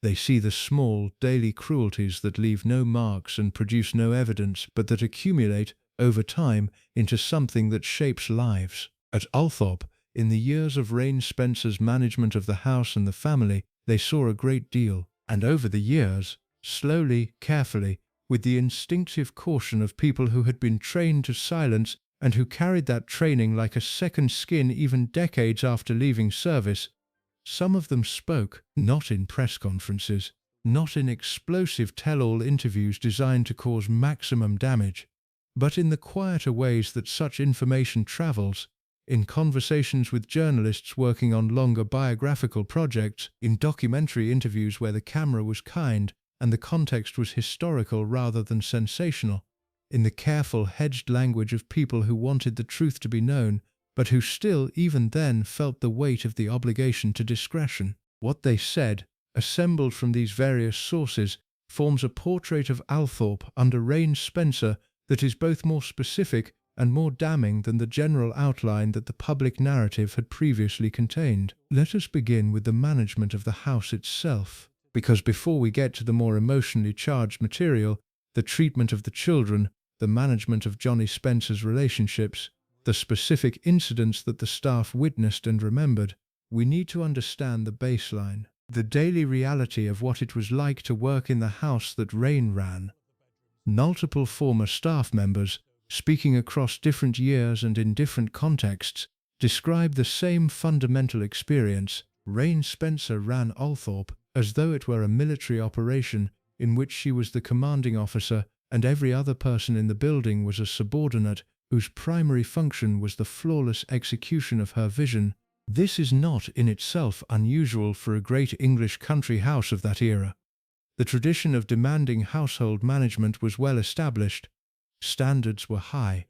They see the small, daily cruelties that leave no marks and produce no evidence, but that accumulate, over time, into something that shapes lives. At Althorp, in the years of Raine Spencer's management of the house and the family, they saw a great deal, and over the years, slowly, carefully, with the instinctive caution of people who had been trained to silence and who carried that training like a second skin even decades after leaving service, some of them spoke, not in press conferences, not in explosive tell-all interviews designed to cause maximum damage, but in the quieter ways that such information travels, in conversations with journalists working on longer biographical projects, in documentary interviews where the camera was kind and the context was historical rather than sensational, in the careful, hedged language of people who wanted the truth to be known, but who still, even then, felt the weight of the obligation to discretion. What they said, assembled from these various sources, forms a portrait of Althorp under Raine Spencer that is both more specific and more damning than the general outline that the public narrative had previously contained. Let us begin with the management of the house itself, because before we get to the more emotionally charged material, the treatment of the children, the management of Johnny Spencer's relationships, the specific incidents that the staff witnessed and remembered, we need to understand the baseline, the daily reality of what it was like to work in the house that Raine ran. Multiple former staff members, speaking across different years and in different contexts, describe the same fundamental experience. Raine Spencer ran Althorp as though it were a military operation in which she was the commanding officer and every other person in the building was a subordinate whose primary function was the flawless execution of her vision. This is not in itself unusual for a great English country house of that era. The tradition of demanding household management was well established. Standards were high.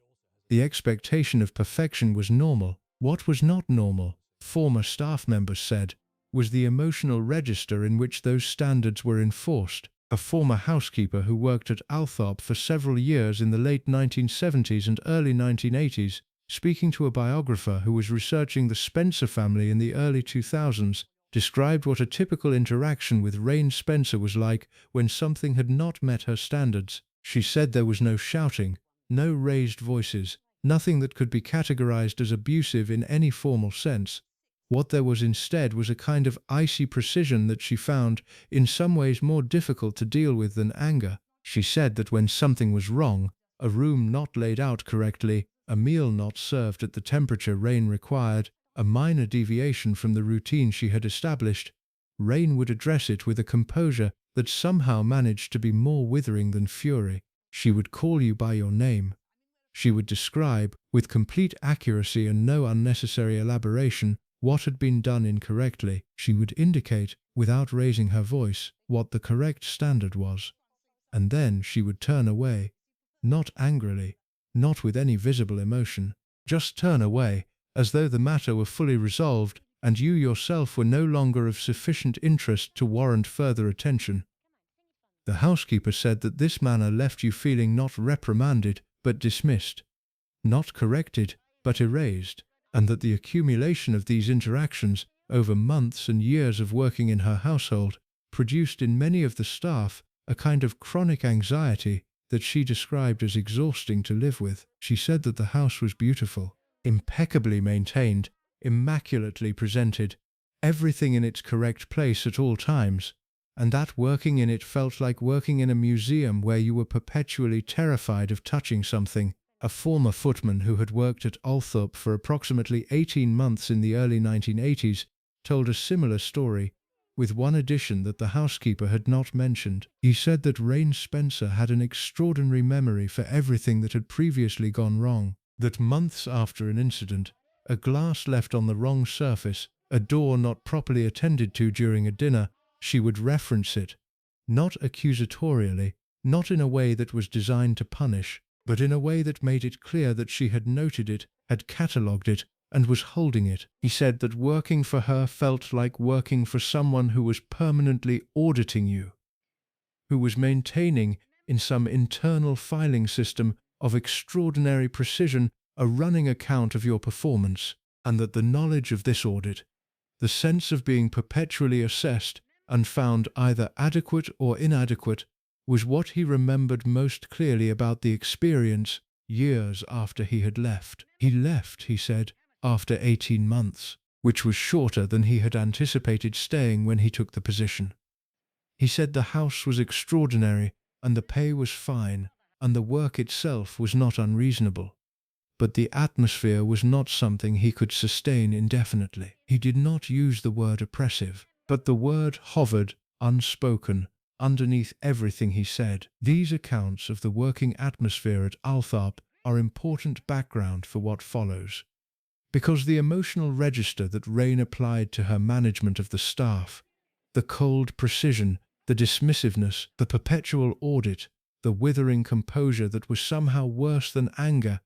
The expectation of perfection was normal. What was not normal, former staff members said, was the emotional register in which those standards were enforced. A former housekeeper who worked at Althorp for several years in the late 1970s and early 1980s, speaking to a biographer who was researching the Spencer family in the early 2000s, described what a typical interaction with Raine Spencer was like when something had not met her standards. She said there was no shouting, no raised voices, nothing that could be categorized as abusive in any formal sense. What there was instead was a kind of icy precision that she found in some ways more difficult to deal with than anger. She said that when something was wrong, a room not laid out correctly, a meal not served at the temperature Raine required, a minor deviation from the routine she had established, Raine would address it with a composure that somehow managed to be more withering than fury. She would call you by your name. She would describe, with complete accuracy and no unnecessary elaboration, what had been done incorrectly. She would indicate, without raising her voice, what the correct standard was. And then she would turn away, not angrily, not with any visible emotion, just turn away, as though the matter were fully resolved and you yourself were no longer of sufficient interest to warrant further attention. The housekeeper said that this manner left you feeling not reprimanded but dismissed, not corrected but erased, and that the accumulation of these interactions over months and years of working in her household produced in many of the staff a kind of chronic anxiety that she described as exhausting to live with. She said that the house was beautiful, impeccably maintained, immaculately presented, everything in its correct place at all times, and that working in it felt like working in a museum where you were perpetually terrified of touching something. A former footman who had worked at Althorp for approximately 18 months in the early 1980s told a similar story, with one addition that the housekeeper had not mentioned. He said that Raine Spencer had an extraordinary memory for everything that had previously gone wrong, that months after an incident, a glass left on the wrong surface, a door not properly attended to during a dinner, She would reference it, not accusatorially, not in a way that was designed to punish, but in a way that made it clear that she had noted it, had catalogued it, and was holding it. He said that working for her felt like working for someone who was permanently auditing you, who was maintaining, in some internal filing system of extraordinary precision, a running account of your performance, and that the knowledge of this audit, the sense of being perpetually assessed and found either adequate or inadequate, was what he remembered most clearly about the experience years after he had left. He left, he said, after 18 months, which was shorter than he had anticipated staying when he took the position. He said the house was extraordinary, and the pay was fine, and the work itself was not unreasonable. But the atmosphere was not something he could sustain indefinitely. He did not use the word oppressive, but the word hovered, unspoken, underneath everything he said. These accounts of the working atmosphere at Althorp are important background for what follows, because the emotional register that Raine applied to her management of the staff, the cold precision, the dismissiveness, the perpetual audit, the withering composure that was somehow worse than anger,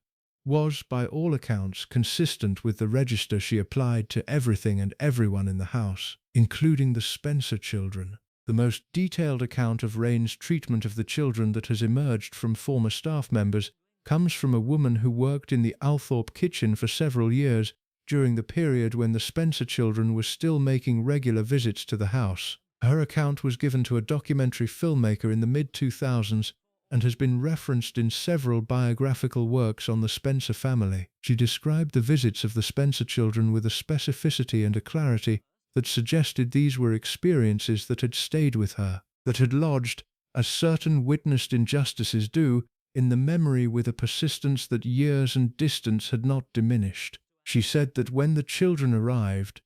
was, by all accounts, consistent with the register she applied to everything and everyone in the house, including the Spencer children. The most detailed account of Raine's treatment of the children that has emerged from former staff members comes from a woman who worked in the Althorp kitchen for several years during the period when the Spencer children were still making regular visits to the house. Her account was given to a documentary filmmaker in the mid-2000s and has been referenced in several biographical works on the Spencer family. She described the visits of the Spencer children with a specificity and a clarity that suggested these were experiences that had stayed with her, that had lodged, as certain witnessed injustices do, in the memory with a persistence that years and distance had not diminished. She said that when the children arrived,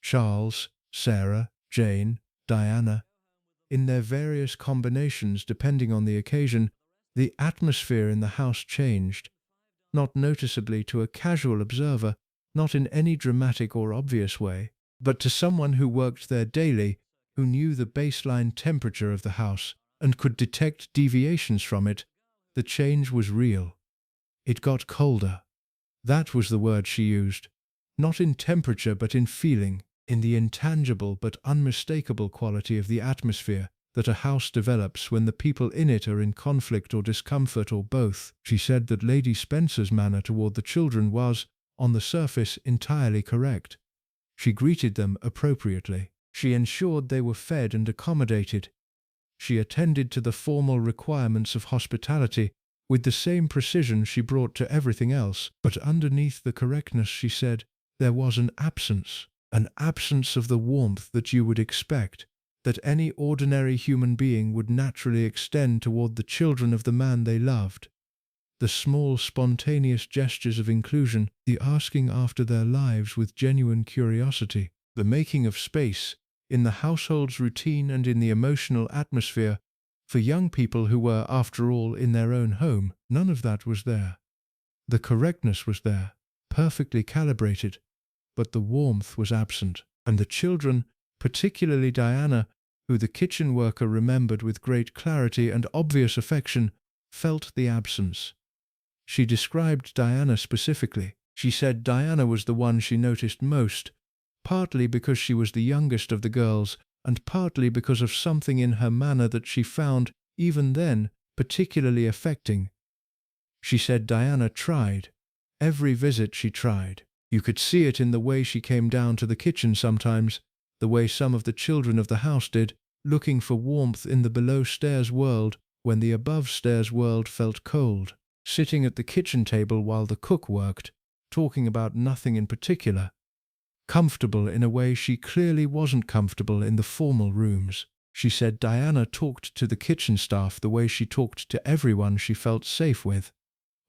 Charles, Sarah, Jane, Diana, in their various combinations depending on the occasion, the atmosphere in the house changed, not noticeably to a casual observer, not in any dramatic or obvious way, but to someone who worked there daily, who knew the baseline temperature of the house and could detect deviations from it. The change was real. It got colder. That was the word she used, not in temperature but in feeling, in the intangible but unmistakable quality of the atmosphere that a house develops when the people in it are in conflict or discomfort or both. She said that Lady Spencer's manner toward the children was, on the surface, entirely correct. She greeted them appropriately. She ensured they were fed and accommodated. She attended to the formal requirements of hospitality with the same precision she brought to everything else, but underneath the correctness, she said, there was an absence of the warmth that you would expect, that any ordinary human being would naturally extend toward the children of the man they loved. The small, spontaneous gestures of inclusion, the asking after their lives with genuine curiosity, the making of space, in the household's routine and in the emotional atmosphere, for young people who were, after all, in their own home, none of that was there. The correctness was there, perfectly calibrated, but the warmth was absent, and the children, particularly Diana, who the kitchen worker remembered with great clarity and obvious affection, felt the absence. She described Diana specifically. She said Diana was the one she noticed most, partly because she was the youngest of the girls, and partly because of something in her manner that she found, even then, particularly affecting. She said Diana tried. Every visit she tried. You could see it in the way she came down to the kitchen sometimes, the way some of the children of the house did, looking for warmth in the below-stairs world when the above-stairs world felt cold, sitting at the kitchen table while the cook worked, talking about nothing in particular, comfortable in a way she clearly wasn't comfortable in the formal rooms. She said Diana talked to the kitchen staff the way she talked to everyone she felt safe with,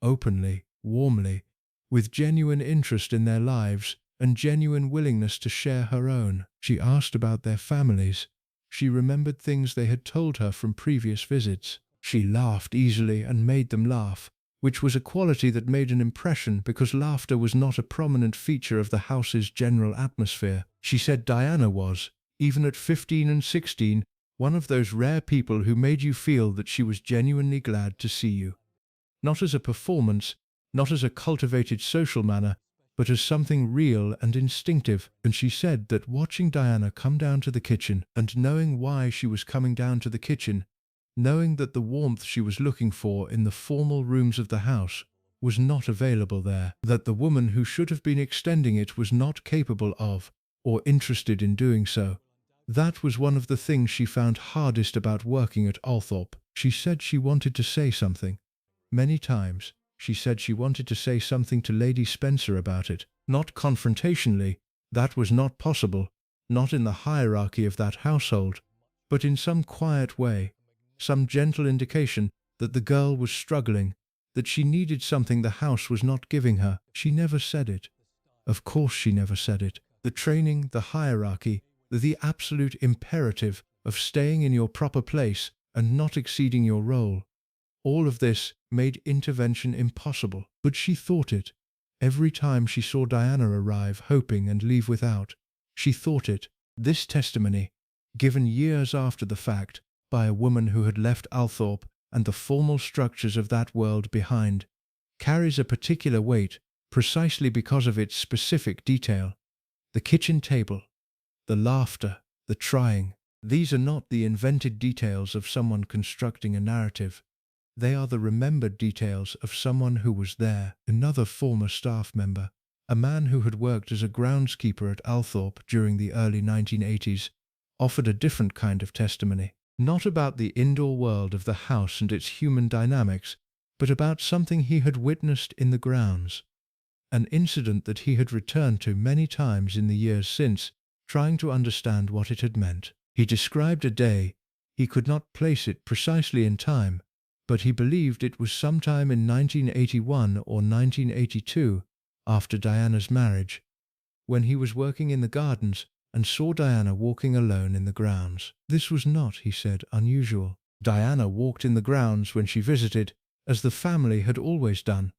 openly, warmly, with genuine interest in their lives and genuine willingness to share her own. She asked about their families. She remembered things they had told her from previous visits. She laughed easily and made them laugh, which was a quality that made an impression because laughter was not a prominent feature of the house's general atmosphere. She said Diana was, Even at 15 and 16, one of those rare people who made you feel that she was genuinely glad to see you. Not as a performance, not as a cultivated social manner, but as something real and instinctive. And she said that watching Diana come down to the kitchen and knowing why she was coming down to the kitchen, knowing that the warmth she was looking for in the formal rooms of the house was not available there, that the woman who should have been extending it was not capable of or interested in doing so. That was one of the things she found hardest about working at Althorp. She said she wanted to say something. Many times, she said she wanted to say something to Lady Spencer about it, not confrontationally, that was not possible, not in the hierarchy of that household, but in some quiet way, some gentle indication that the girl was struggling, that she needed something the house was not giving her. She never said it. Of course she never said it. The training, the hierarchy, the absolute imperative of staying in your proper place and not exceeding your role. All of this made intervention impossible, but she thought it. Every time she saw Diana arrive hoping and leave without, she thought it. This testimony, given years after the fact, by a woman who had left Althorp and the formal structures of that world behind, carries a particular weight precisely because of its specific detail. The kitchen table, the laughter, the trying. These are not the invented details of someone constructing a narrative. They are the remembered details of someone who was there. Another former staff member, a man who had worked as a groundskeeper at Althorp during the early 1980s, offered a different kind of testimony. Not about the indoor world of the house and its human dynamics, but about something he had witnessed in the grounds. An incident that he had returned to many times in the years since, trying to understand what it had meant. He described a day. He could not place it precisely in time, but he believed it was sometime in 1981 or 1982, after Diana's marriage, when he was working in the gardens and saw Diana walking alone in the grounds. This was not, he said, unusual. Diana walked in the grounds when she visited, as the family had always done.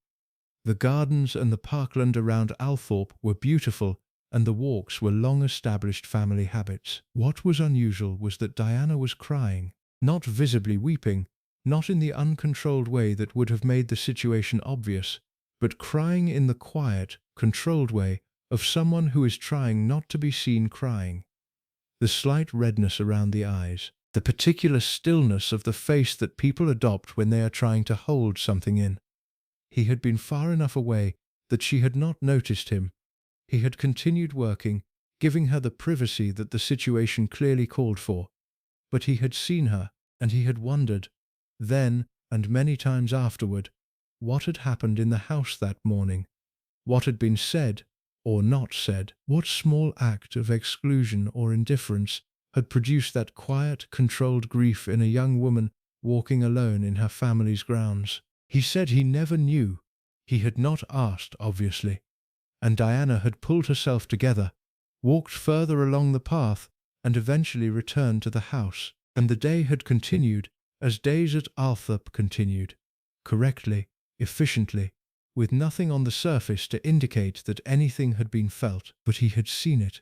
The gardens and the parkland around Althorp were beautiful, and the walks were long-established family habits. What was unusual was that Diana was crying, not visibly weeping, not in the uncontrolled way that would have made the situation obvious, but crying in the quiet, controlled way of someone who is trying not to be seen crying. The slight redness around the eyes, the particular stillness of the face that people adopt when they are trying to hold something in. He had been far enough away that she had not noticed him. He had continued working, giving her the privacy that the situation clearly called for. But he had seen her, and he had wondered, then and many times afterward, what had happened in the house that morning, what had been said or not said, what small act of exclusion or indifference had produced that quiet, controlled grief in a young woman walking alone in her family's grounds. He said he never knew. He had not asked, obviously. And Diana had pulled herself together, walked further along the path, and eventually returned to the house. And the day had continued, as days at Althorp continued, correctly, efficiently, with nothing on the surface to indicate that anything had been felt. But he had seen it,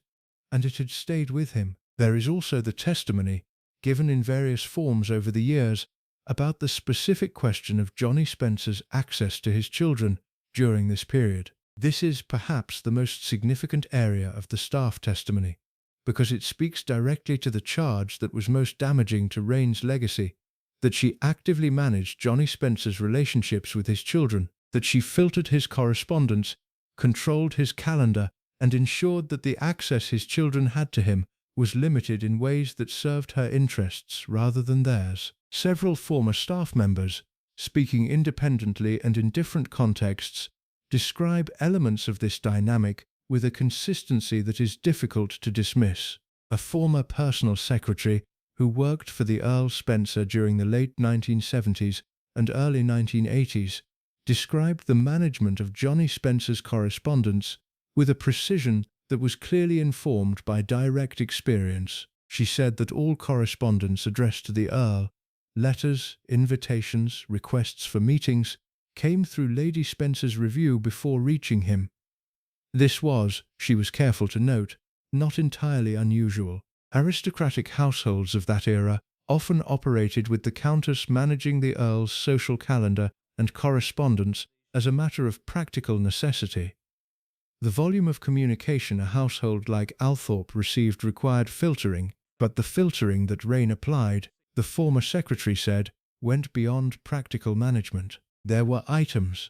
and it had stayed with him. There is also the testimony, given in various forms over the years, about the specific question of Johnny Spencer's access to his children during this period. This is perhaps the most significant area of the staff testimony, because it speaks directly to the charge that was most damaging to Raine's legacy, that she actively managed Johnny Spencer's relationships with his children, that she filtered his correspondence, controlled his calendar, and ensured that the access his children had to him was limited in ways that served her interests rather than theirs. Several former staff members, speaking independently and in different contexts, describe elements of this dynamic with a consistency that is difficult to dismiss. A former personal secretary who worked for the Earl Spencer during the late 1970s and early 1980s described the management of Johnny Spencer's correspondence with a precision that was clearly informed by direct experience. She said that all correspondence addressed to the Earl, letters, invitations, requests for meetings, came through Lady Spencer's review before reaching him. This was, she was careful to note, not entirely unusual. Aristocratic households of that era often operated with the Countess managing the Earl's social calendar and correspondence as a matter of practical necessity. The volume of communication a household like Althorp received required filtering, but the filtering that Raine applied, the former secretary said, went beyond practical management. There were items,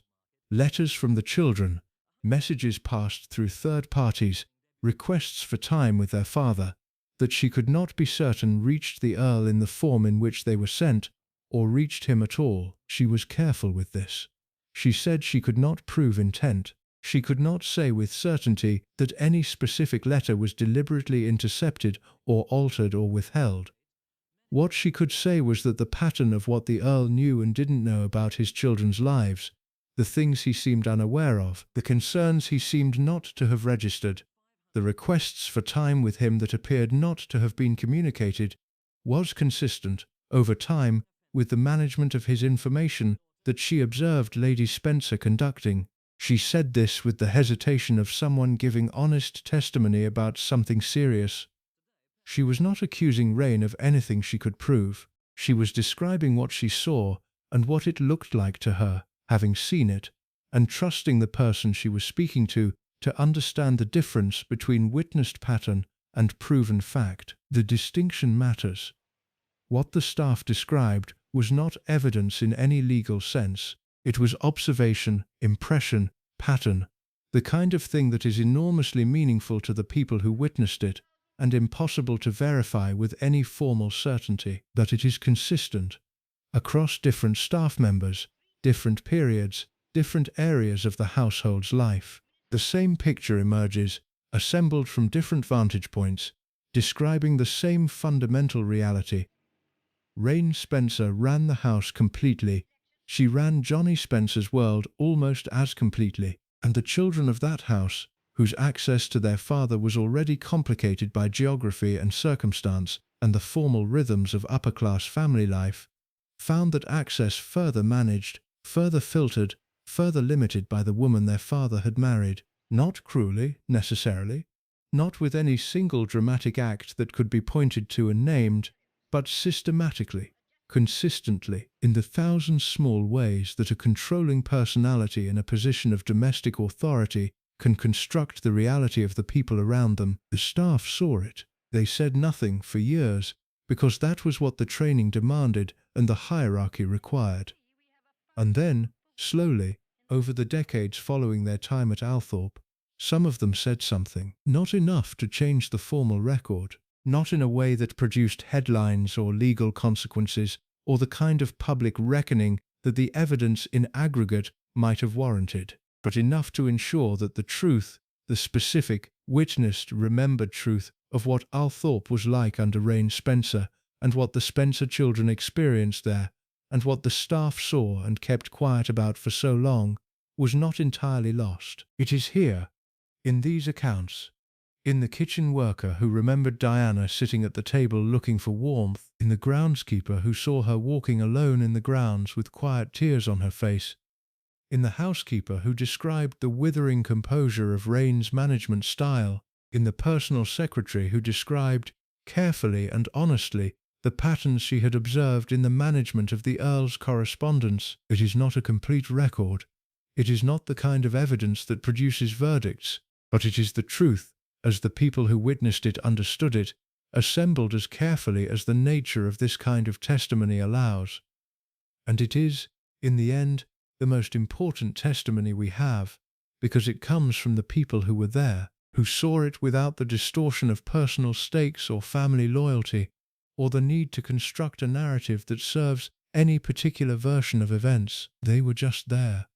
letters from the children, messages passed through third parties, requests for time with their father, that she could not be certain reached the Earl in the form in which they were sent, or reached him at all. She was careful with this. She said she could not prove intent. She could not say with certainty that any specific letter was deliberately intercepted or altered or withheld. What she could say was that the pattern of what the Earl knew and didn't know about his children's lives, the things he seemed unaware of, the concerns he seemed not to have registered, the requests for time with him that appeared not to have been communicated, was consistent, over time, with the management of his information that she observed Lady Spencer conducting. She said this with the hesitation of someone giving honest testimony about something serious. She was not accusing Raine of anything she could prove. She was describing what she saw and what it looked like to her, having seen it, and trusting the person she was speaking to understand the difference between witnessed pattern and proven fact. The distinction matters. What the staff described was not evidence in any legal sense. It was observation, impression, pattern, the kind of thing that is enormously meaningful to the people who witnessed it, and impossible to verify with any formal certainty. But it is consistent across different staff members, different periods, different areas of the household's life. The same picture emerges, assembled from different vantage points, describing the same fundamental reality. Raine Spencer ran the house completely. She ran Johnny Spencer's world almost as completely, and the children of that house, whose access to their father was already complicated by geography and circumstance and the formal rhythms of upper-class family life, found that access further managed, further filtered, further limited by the woman their father had married, not cruelly, necessarily, not with any single dramatic act that could be pointed to and named, but systematically, consistently, in the thousand small ways that a controlling personality in a position of domestic authority can construct the reality of the people around them. The staff saw it. They said nothing for years, because that was what the training demanded and the hierarchy required. And then, slowly, over the decades following their time at Althorp, some of them said something. Not enough to change the formal record, not in a way that produced headlines or legal consequences or the kind of public reckoning that the evidence in aggregate might have warranted, but enough to ensure that the truth, the specific, witnessed, remembered truth of what Althorp was like under Raine Spencer, and what the Spencer children experienced there, and what the staff saw and kept quiet about for so long, was not entirely lost. It is here, in these accounts, in the kitchen worker who remembered Diana sitting at the table looking for warmth, in the groundskeeper who saw her walking alone in the grounds with quiet tears on her face, in the housekeeper who described the withering composure of Raine's management style, in the personal secretary who described, carefully and honestly, the patterns she had observed in the management of the Earl's correspondence. It is not a complete record. It is not the kind of evidence that produces verdicts, but it is the truth, as the people who witnessed it understood it, assembled as carefully as the nature of this kind of testimony allows. And it is, in the end, the most important testimony we have, because it comes from the people who were there, who saw it without the distortion of personal stakes or family loyalty, or the need to construct a narrative that serves any particular version of events. They were just there.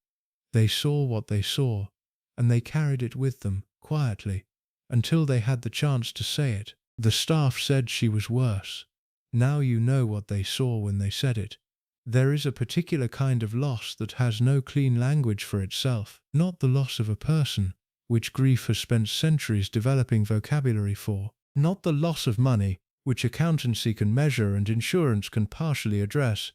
They saw what they saw, and they carried it with them, quietly, until they had the chance to say it. The staff said she was worse. Now you know what they saw when they said it. There is a particular kind of loss that has no clean language for itself, not the loss of a person, which grief has spent centuries developing vocabulary for, not the loss of money, which accountancy can measure and insurance can partially address,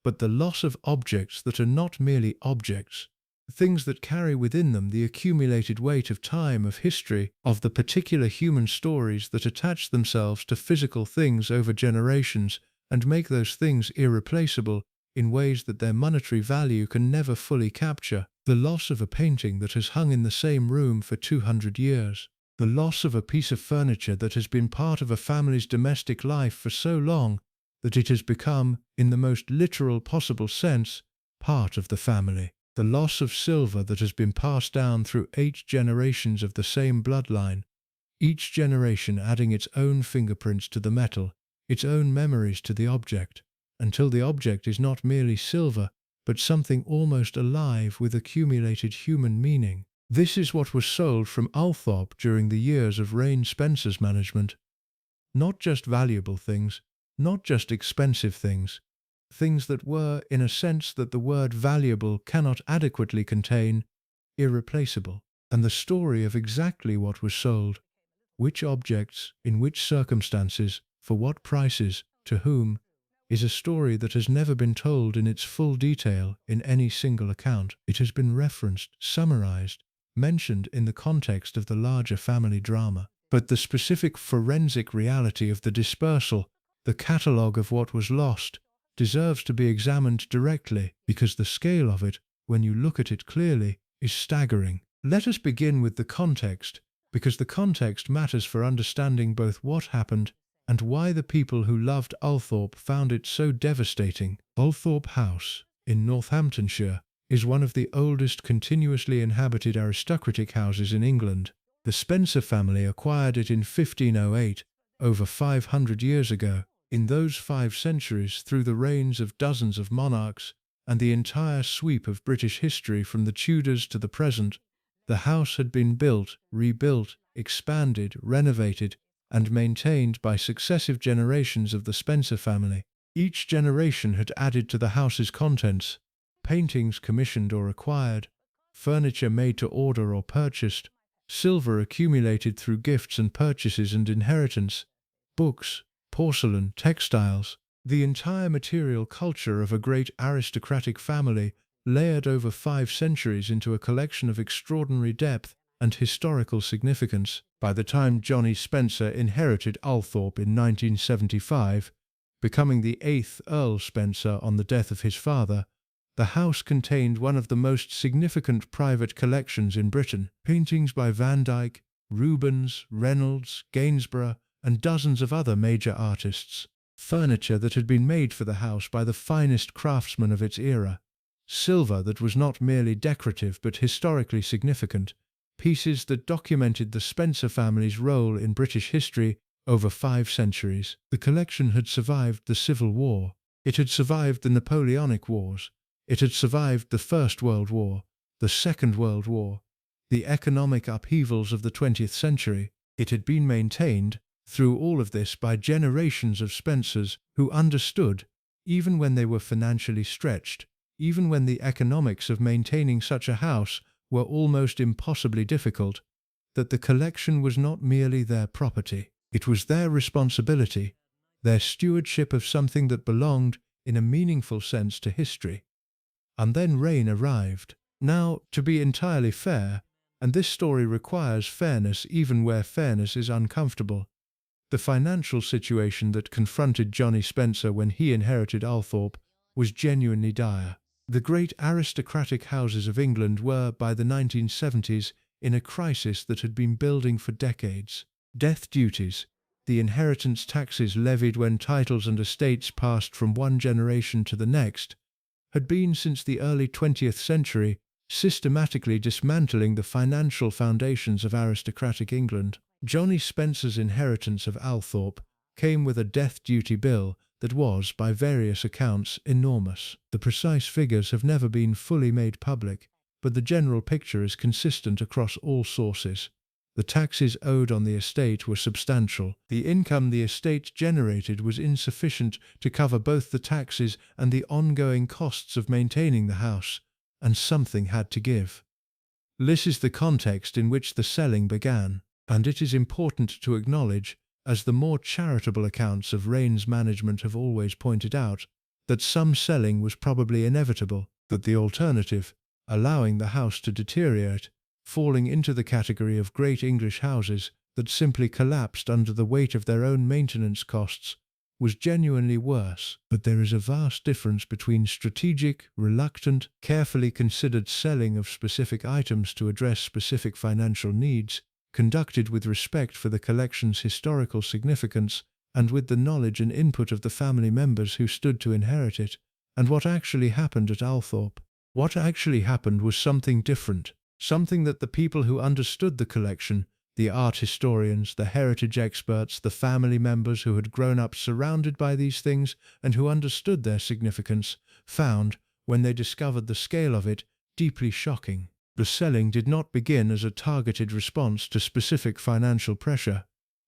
but the loss of objects that are not merely objects, things that carry within them the accumulated weight of time, of history, of the particular human stories that attach themselves to physical things over generations and make those things irreplaceable in ways that their monetary value can never fully capture. The loss of a painting that has hung in the same room for 200 years. The loss of a piece of furniture that has been part of a family's domestic life for so long that it has become, in the most literal possible sense, part of the family. The loss of silver that has been passed down through 8 generations of the same bloodline, each generation adding its own fingerprints to the metal, its own memories to the object, until the object is not merely silver, but something almost alive with accumulated human meaning. This is what was sold from Althorp during the years of Raine Spencer's management. Not just valuable things, not just expensive things, things that were, in a sense that the word valuable cannot adequately contain, irreplaceable, and the story of exactly what was sold, which objects, in which circumstances, for what prices, to whom, is a story that has never been told in its full detail in any single account. It has been referenced, summarized, mentioned in the context of the larger family drama. But the specific forensic reality of the dispersal, the catalogue of what was lost, deserves to be examined directly, because the scale of it, when you look at it clearly, is staggering. Let us begin with the context, because the context matters for understanding both what happened and why the people who loved Althorp found it so devastating. Althorp House, in Northamptonshire, is one of the oldest continuously inhabited aristocratic houses in England. The Spencer family acquired it in 1508, over 500 years ago. In those 5 centuries, through the reigns of dozens of monarchs and the entire sweep of British history from the Tudors to the present, the house had been built, rebuilt, expanded, renovated, and maintained by successive generations of the Spencer family. Each generation had added to the house's contents: paintings commissioned or acquired, furniture made to order or purchased, silver accumulated through gifts and purchases and inheritance, books, porcelain, textiles, the entire material culture of a great aristocratic family layered over 5 centuries into a collection of extraordinary depth and historical significance. By the time Johnny Spencer inherited Althorp in 1975, becoming the 8th Earl Spencer on the death of his father, the house contained one of the most significant private collections in Britain. Paintings by Van Dyck, Rubens, Reynolds, Gainsborough, and dozens of other major artists. Furniture that had been made for the house by the finest craftsmen of its era. Silver that was not merely decorative but historically significant. Pieces that documented the Spencer family's role in British history over 5 centuries. The collection had survived the Civil War. It had survived the Napoleonic Wars. It had survived the First World War, the Second World War, the economic upheavals of the 20th century. It had been maintained, through all of this, by generations of Spencers who understood, even when they were financially stretched, even when the economics of maintaining such a house were almost impossibly difficult, that the collection was not merely their property. It was their responsibility, their stewardship of something that belonged, in a meaningful sense, to history. And then Raine arrived. Now, to be entirely fair, and this story requires fairness even where fairness is uncomfortable, the financial situation that confronted Johnny Spencer when he inherited Althorp was genuinely dire. The great aristocratic houses of England were, by the 1970s, in a crisis that had been building for decades. Death duties, the inheritance taxes levied when titles and estates passed from one generation to the next, had been since the early 20th century systematically dismantling the financial foundations of aristocratic England. Johnny Spencer's inheritance of Althorp came with a death duty bill that was, by various accounts, enormous. The precise figures have never been fully made public, but the general picture is consistent across all sources. The taxes owed on the estate were substantial. The income the estate generated was insufficient to cover both the taxes and the ongoing costs of maintaining the house, and something had to give. This is the context in which the selling began, and it is important to acknowledge, as the more charitable accounts of Raine's management have always pointed out, that some selling was probably inevitable, that the alternative, allowing the house to deteriorate, falling into the category of great English houses that simply collapsed under the weight of their own maintenance costs, was genuinely worse. But there is a vast difference between strategic, reluctant, carefully considered selling of specific items to address specific financial needs, conducted with respect for the collection's historical significance and with the knowledge and input of the family members who stood to inherit it, and what actually happened at Althorp. What actually happened was something different, something that the people who understood the collection, the art historians, the heritage experts, the family members who had grown up surrounded by these things and who understood their significance, found, when they discovered the scale of it, deeply shocking. The selling did not begin as a targeted response to specific financial pressure.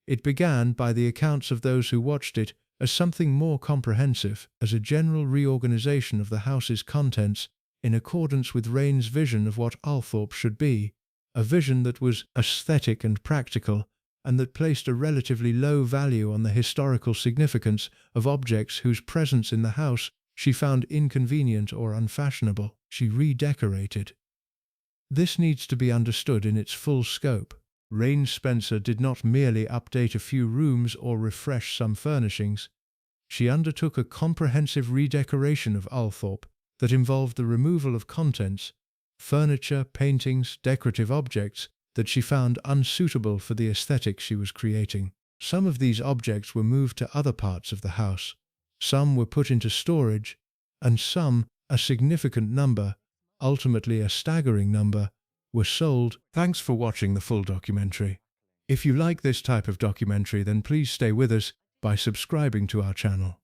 It began, by the accounts of those who watched it, as something more comprehensive, as a general reorganization of the house's contents in accordance with Raine's vision of what Althorp should be, a vision that was aesthetic and practical, and that placed a relatively low value on the historical significance of objects whose presence in the house she found inconvenient or unfashionable. She redecorated. This needs to be understood in its full scope. Raine Spencer did not merely update a few rooms or refresh some furnishings. She undertook a comprehensive redecoration of Althorp that involved the removal of contents, furniture, paintings, decorative objects that she found unsuitable for the aesthetic she was creating. Some of these objects were moved to other parts of the house, some were put into storage, and some, a significant number, ultimately a staggering number, were sold. Thanks for watching the full documentary. If you like this type of documentary, then please stay with us by subscribing to our channel.